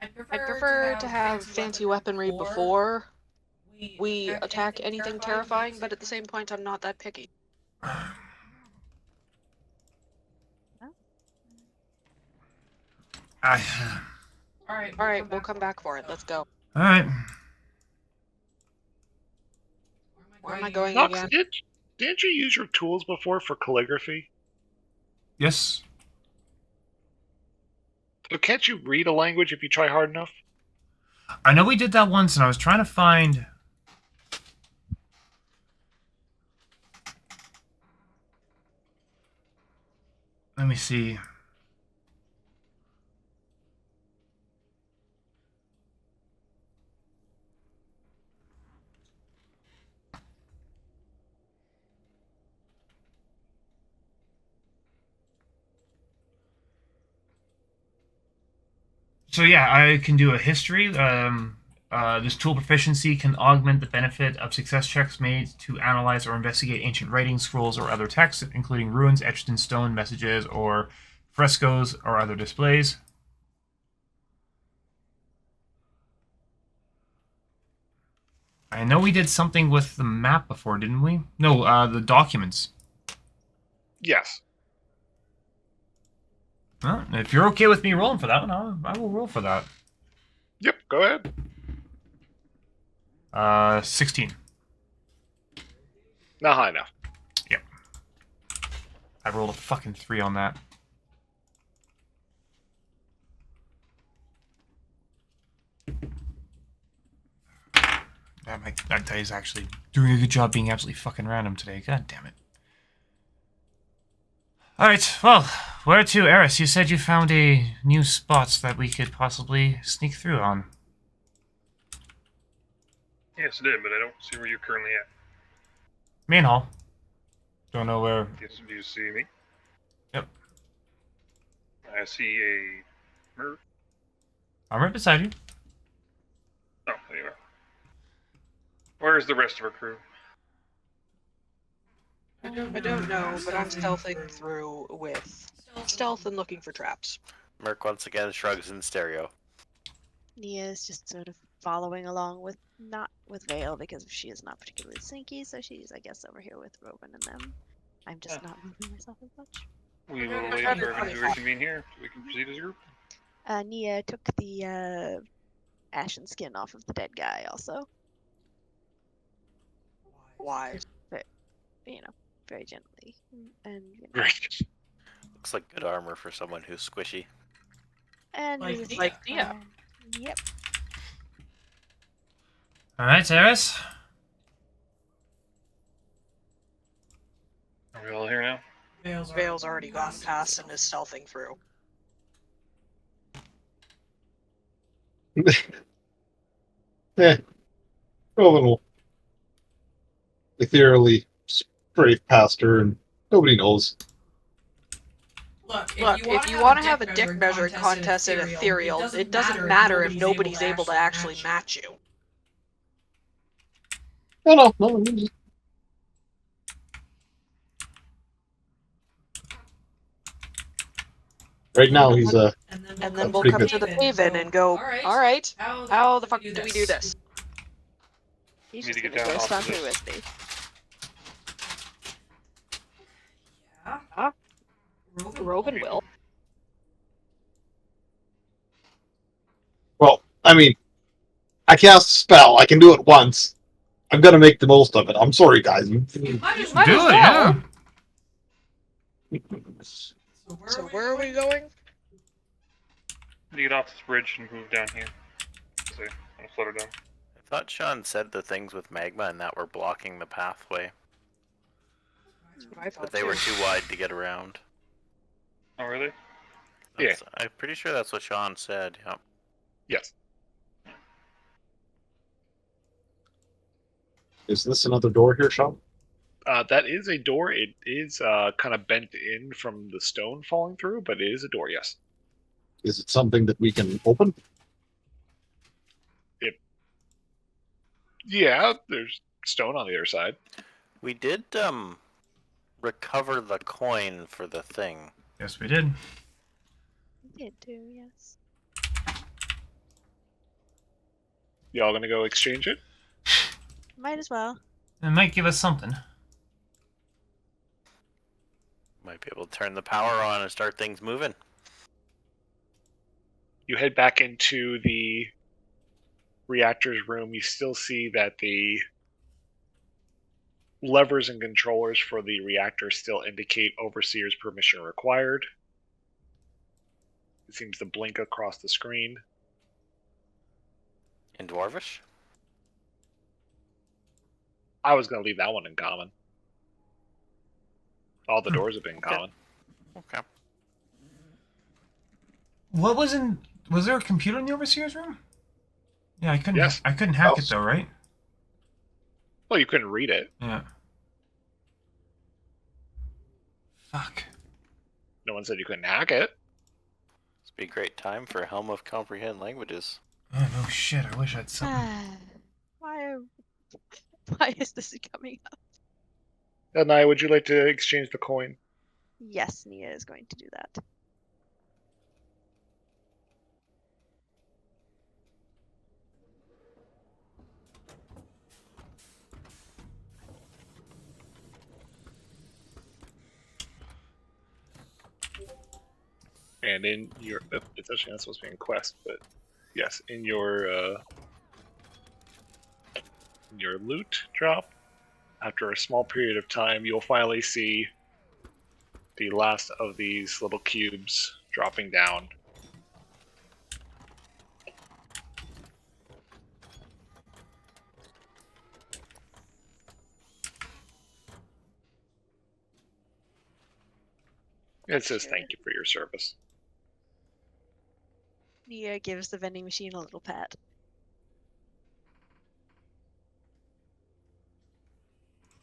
I prefer to have fancy weaponry before we attack anything terrifying, but at the same point, I'm not that picky. Alright, we'll come back for it. Let's go. Alright. Where am I going Nox, again? didn't you use your tools before for calligraphy? Yes. So can't you read a language if you try hard enough? I know we did that once, and I was trying to find... Let me see. So yeah, I can do a history. This tool proficiency can augment the benefit of success checks made to analyze or investigate ancient writings, scrolls, or other texts, including runes etched in stone, messages, or frescoes, or other displays. I know we did something with the map before, didn't we? No, the documents. Yes. Well, if you're okay with me rolling for that one, I will roll for that. Yep, go ahead. 16. Not high enough. Yep. I rolled a fucking 3 on that. That die is actually doing a good job being absolutely fucking random today. God damn it. Alright, well, where to, Eris? You said you found a new spot that we could possibly sneak through on. Yes, I did, but I don't see where you're currently at. Main hall. Don't know where. Do you see me? Yep. I see a mirror. I'm right beside you. Oh, there you are. Where's the rest of our crew? I don't know, but I'm stealthing through with stealth and looking for traps. Merc once again shrugs in stereo. Nia is just sort of following along with not with Vale because she is not particularly sneaky, so she's I guess over here with Rowan and them. I'm just not moving myself as much. We will wait for everyone to reconvene here so we can proceed as a group. Nia took the ashen skin off of the dead guy also. Why? But, very gently. And Great. Looks like good armor for someone who's squishy. and Like Nia's Nia. like, yep. All right, Eris. Are we all here now? Vale's already gone past and is stealthing through. Rowan will ethereally spray past her, and nobody knows. Look, If you want to have a dick measuring contest at Ethereal, it doesn't matter if nobody's able to actually match you. No. Right now, he's And then we'll pretty come good. to the Haven and go, alright, how the fuck do we do this? He's Need just to get gonna down ghost off on of through this. with me. Rogan will. Well, I mean, I cast a spell. I can do it once. I'm gonna make the most of it. I'm sorry, guys. Might Do as it, well. yeah. So where are we going? Need to get off this bridge and move down here. See, I'm gonna float her down. I thought Sean said the things with magma and that were blocking the pathway, That's what I thought but they too. were too wide to get around. Oh, really? I'm pretty sure that's what Sean said. Yep. Yes. Is this another door here, Sean? That is a door. It is kind of bent in from the stone falling through, but it is a door, yes. Is it something that we can open? Yeah, there's stone on the other side. We did recover the coin for the thing. Yes, we did. We did too, yes. Y'all gonna go exchange it? Might as well. It might give us something. Might be able to turn the power on and start things moving. You head back into the reactor's room. You still see that the levers and controllers for the reactor still indicate Overseer's permission required. It seems to blink across the screen. In Dwarvish? I was going to leave that one in common. All the doors have been in Okay. common. Okay. What was in? Was there a computer in the overseer's room? Yeah, I couldn't. Yes. I couldn't hack Oh. it though, right? Well, you couldn't read it. Yeah. Fuck. No one said you couldn't hack it. This would be a great time for Helm of Comprehend Languages. Oh no shit! I wish I'd something. Why is this coming up? Naya, would you like to exchange the coin? Yes, Nia is going to do that. And in your, it's actually not supposed to be in quest, but yes, in your loot drop, after a small period of time, you'll finally see the last of these little cubes dropping down. It says thank you for your service. Nia gives the vending machine a little pat.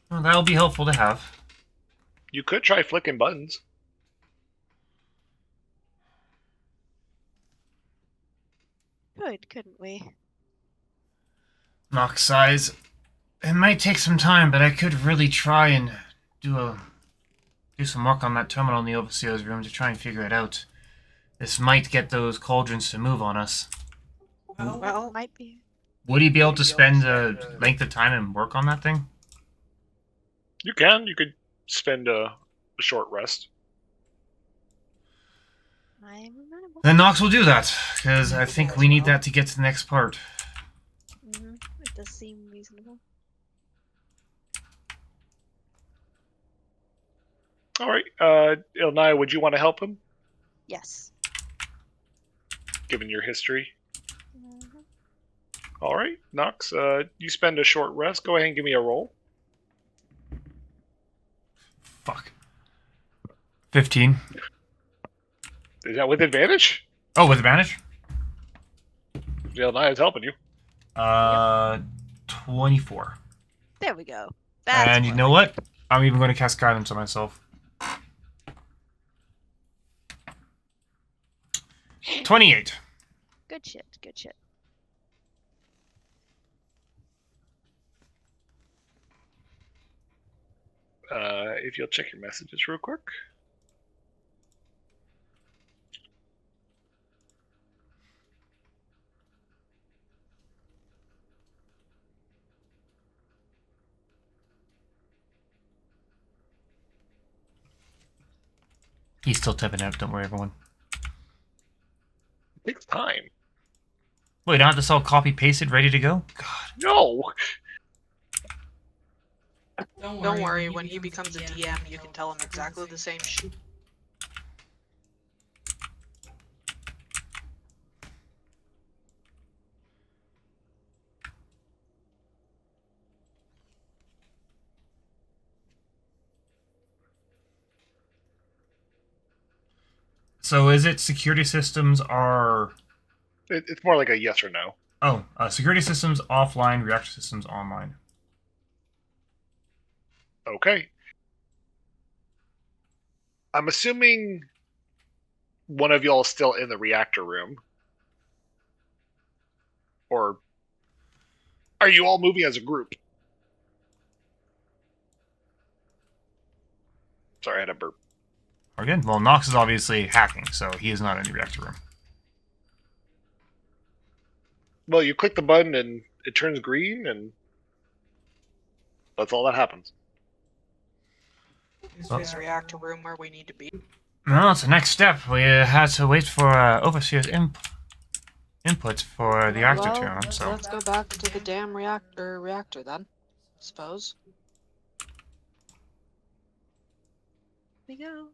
Well, that'll be helpful to have. You could try flicking buttons. Good, couldn't we? Knock size. It might take some time, but I could really try and do some work on that terminal in the Overseer's room to try and figure it out. This might get those cauldrons to move on us. Well, Might be. Would he be able to spend a length of time and work on that thing? You can. You could spend a short rest. I'm amenable. Then Nox will do that, because I think we need that to get to the next part. It does seem reasonable. All right. Ilnai, would you want to help him, Yes. given your history? Mhm. All right, Nox. You spend a short rest. Go ahead and give me a roll. Fuck. 15. Is that with advantage? Oh, with advantage? Ilnai is helping you. 24. There we go. That's And you more know like what? I'm even going to cast guidance on myself. 28. Good shit. Good shit. If you'll check your messages real quick. He's still typing out, don't worry, everyone. It takes time. Wait, don't have this all copy-pasted, ready to go? God. No! don't worry. When he becomes a DM, you can tell him exactly the same shit. So is it security systems are... It's more like a yes or no. Oh, security systems offline, reactor systems online. Okay. I'm assuming one of y'all is still in the reactor room. Or are you all moving as a group? Sorry, I had a burp. Again, well, Nox is obviously hacking, so he is not in the reactor room. Well, you click the button and it turns green, and that's all that happens. Is this reactor room where we need to be? Well, it's the next step. We had to wait for Overseer's input for the reactor to run, so... Let's go back to the damn reactor then, suppose. We go.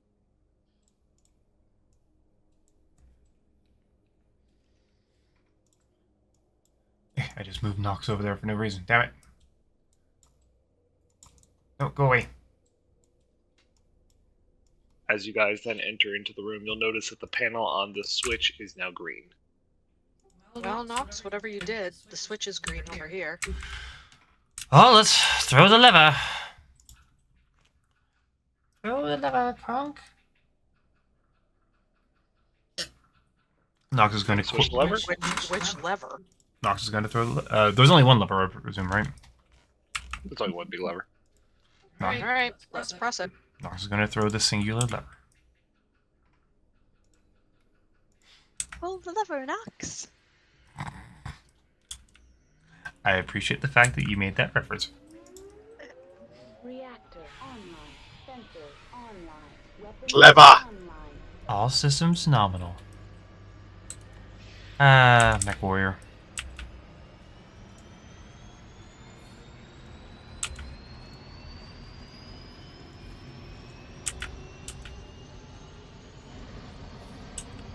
I just moved Nox over there for no reason. Damn it. No, go away. As you guys then enter into the room, you'll notice that the panel on the switch is now green. Well, Nox, whatever you did, the switch is green over here. Oh, let's throw the lever. Throw the lever, punk. Nox is going to... Switch the lever? Which lever? Nox is going to throw the... there's only one lever, I presume, right? It's only one big lever. Nox, Alright, let's press it. Nox is going to throw the singular lever. Pull the lever, Nox. I appreciate the fact that you made that reference. Reactor online. Sensors online. Weapons Clever. online. All systems nominal. Mech Warrior.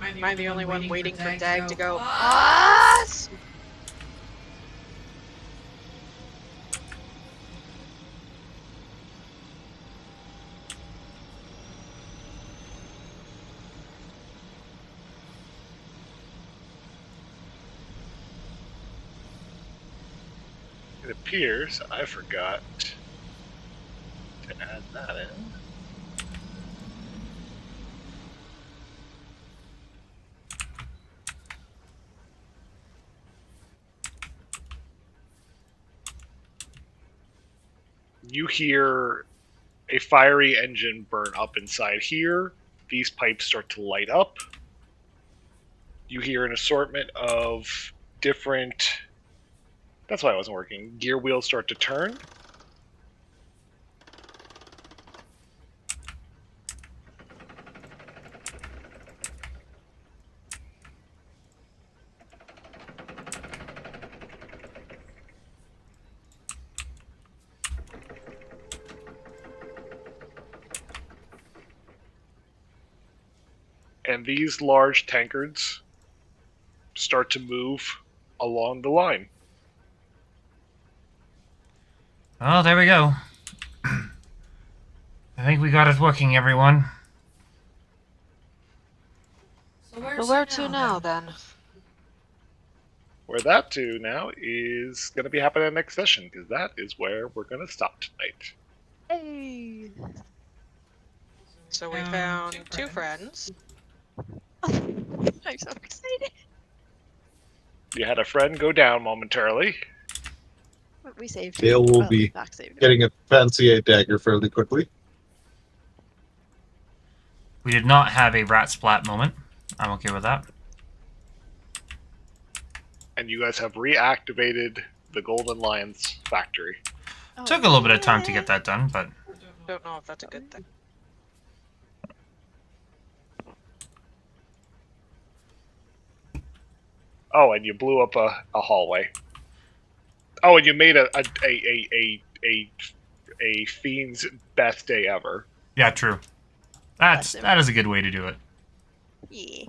Am I the only one waiting for Dag to go, "Us?" It appears I forgot to add that in. You hear a fiery engine burn up inside here. These pipes start to light up. You hear an assortment of different... That's why it wasn't working. Gear wheels start to turn. And these large tankards start to move along the line. Oh, there we go. I think we got it working, everyone. So where to now, then? Where that to now is going to be happening next session, because that is where we're going to stop tonight. Hey. So we found two friends. I'm so excited. You had a friend go down momentarily. We saved. Dale will well, be Doc saved him. getting a fancy 8 dagger fairly quickly. We did not have a rat splat moment. I'm okay with that. And you guys have reactivated the Golden Lions factory. Oh, Took a little bit of time to get that done, but Don't know if that's a good thing. Oh, and you blew up a hallway. Oh, and you made a fiend's best day ever. yeah, true. That is a good way to do it. Yeah.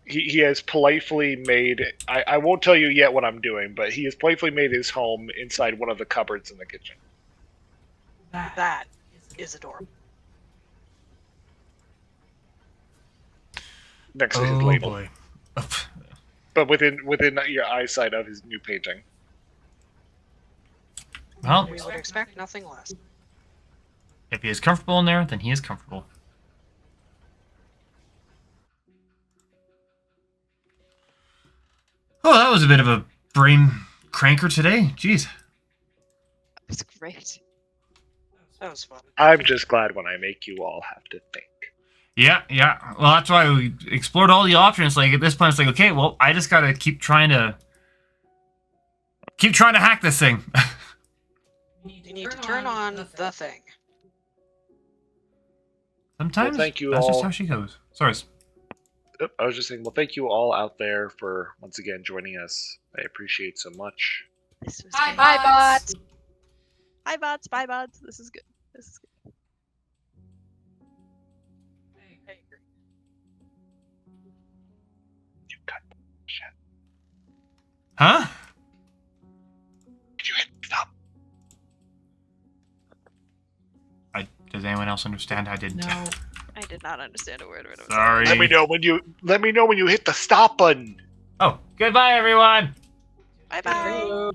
He has politely made... I won't tell you yet what I'm doing, but he has politely made his home inside one of the cupboards in the kitchen. That is adorable. Next to his Oh label. boy. But within your eyesight of his new painting. Well, We would expect nothing less. if he is comfortable in there, then he is comfortable. Oh, that was a bit of a brain cranker today. Jeez. That was great. That was fun. I'm just glad when I make you all have to think. Yeah, yeah. Well, that's why we explored all the options. Like, at this point, it's like, okay, well, I just gotta keep trying to hack this thing. You need to turn on the thing. Sometimes Well, thank you that's just all. how she goes. Sorry. I was just saying, well, thank you all out there for once again joining us. I appreciate so much. This was Hi, good. bye, bots. Hi, bots. Bye, bots. This is good. This is good. You cut shit. Huh? Did you hit stop? Does anyone else understand? I didn't. No. I did not understand a word of it. I'm Sorry. Let me know when you hit the stop button. Oh, goodbye, everyone. Bye, bye.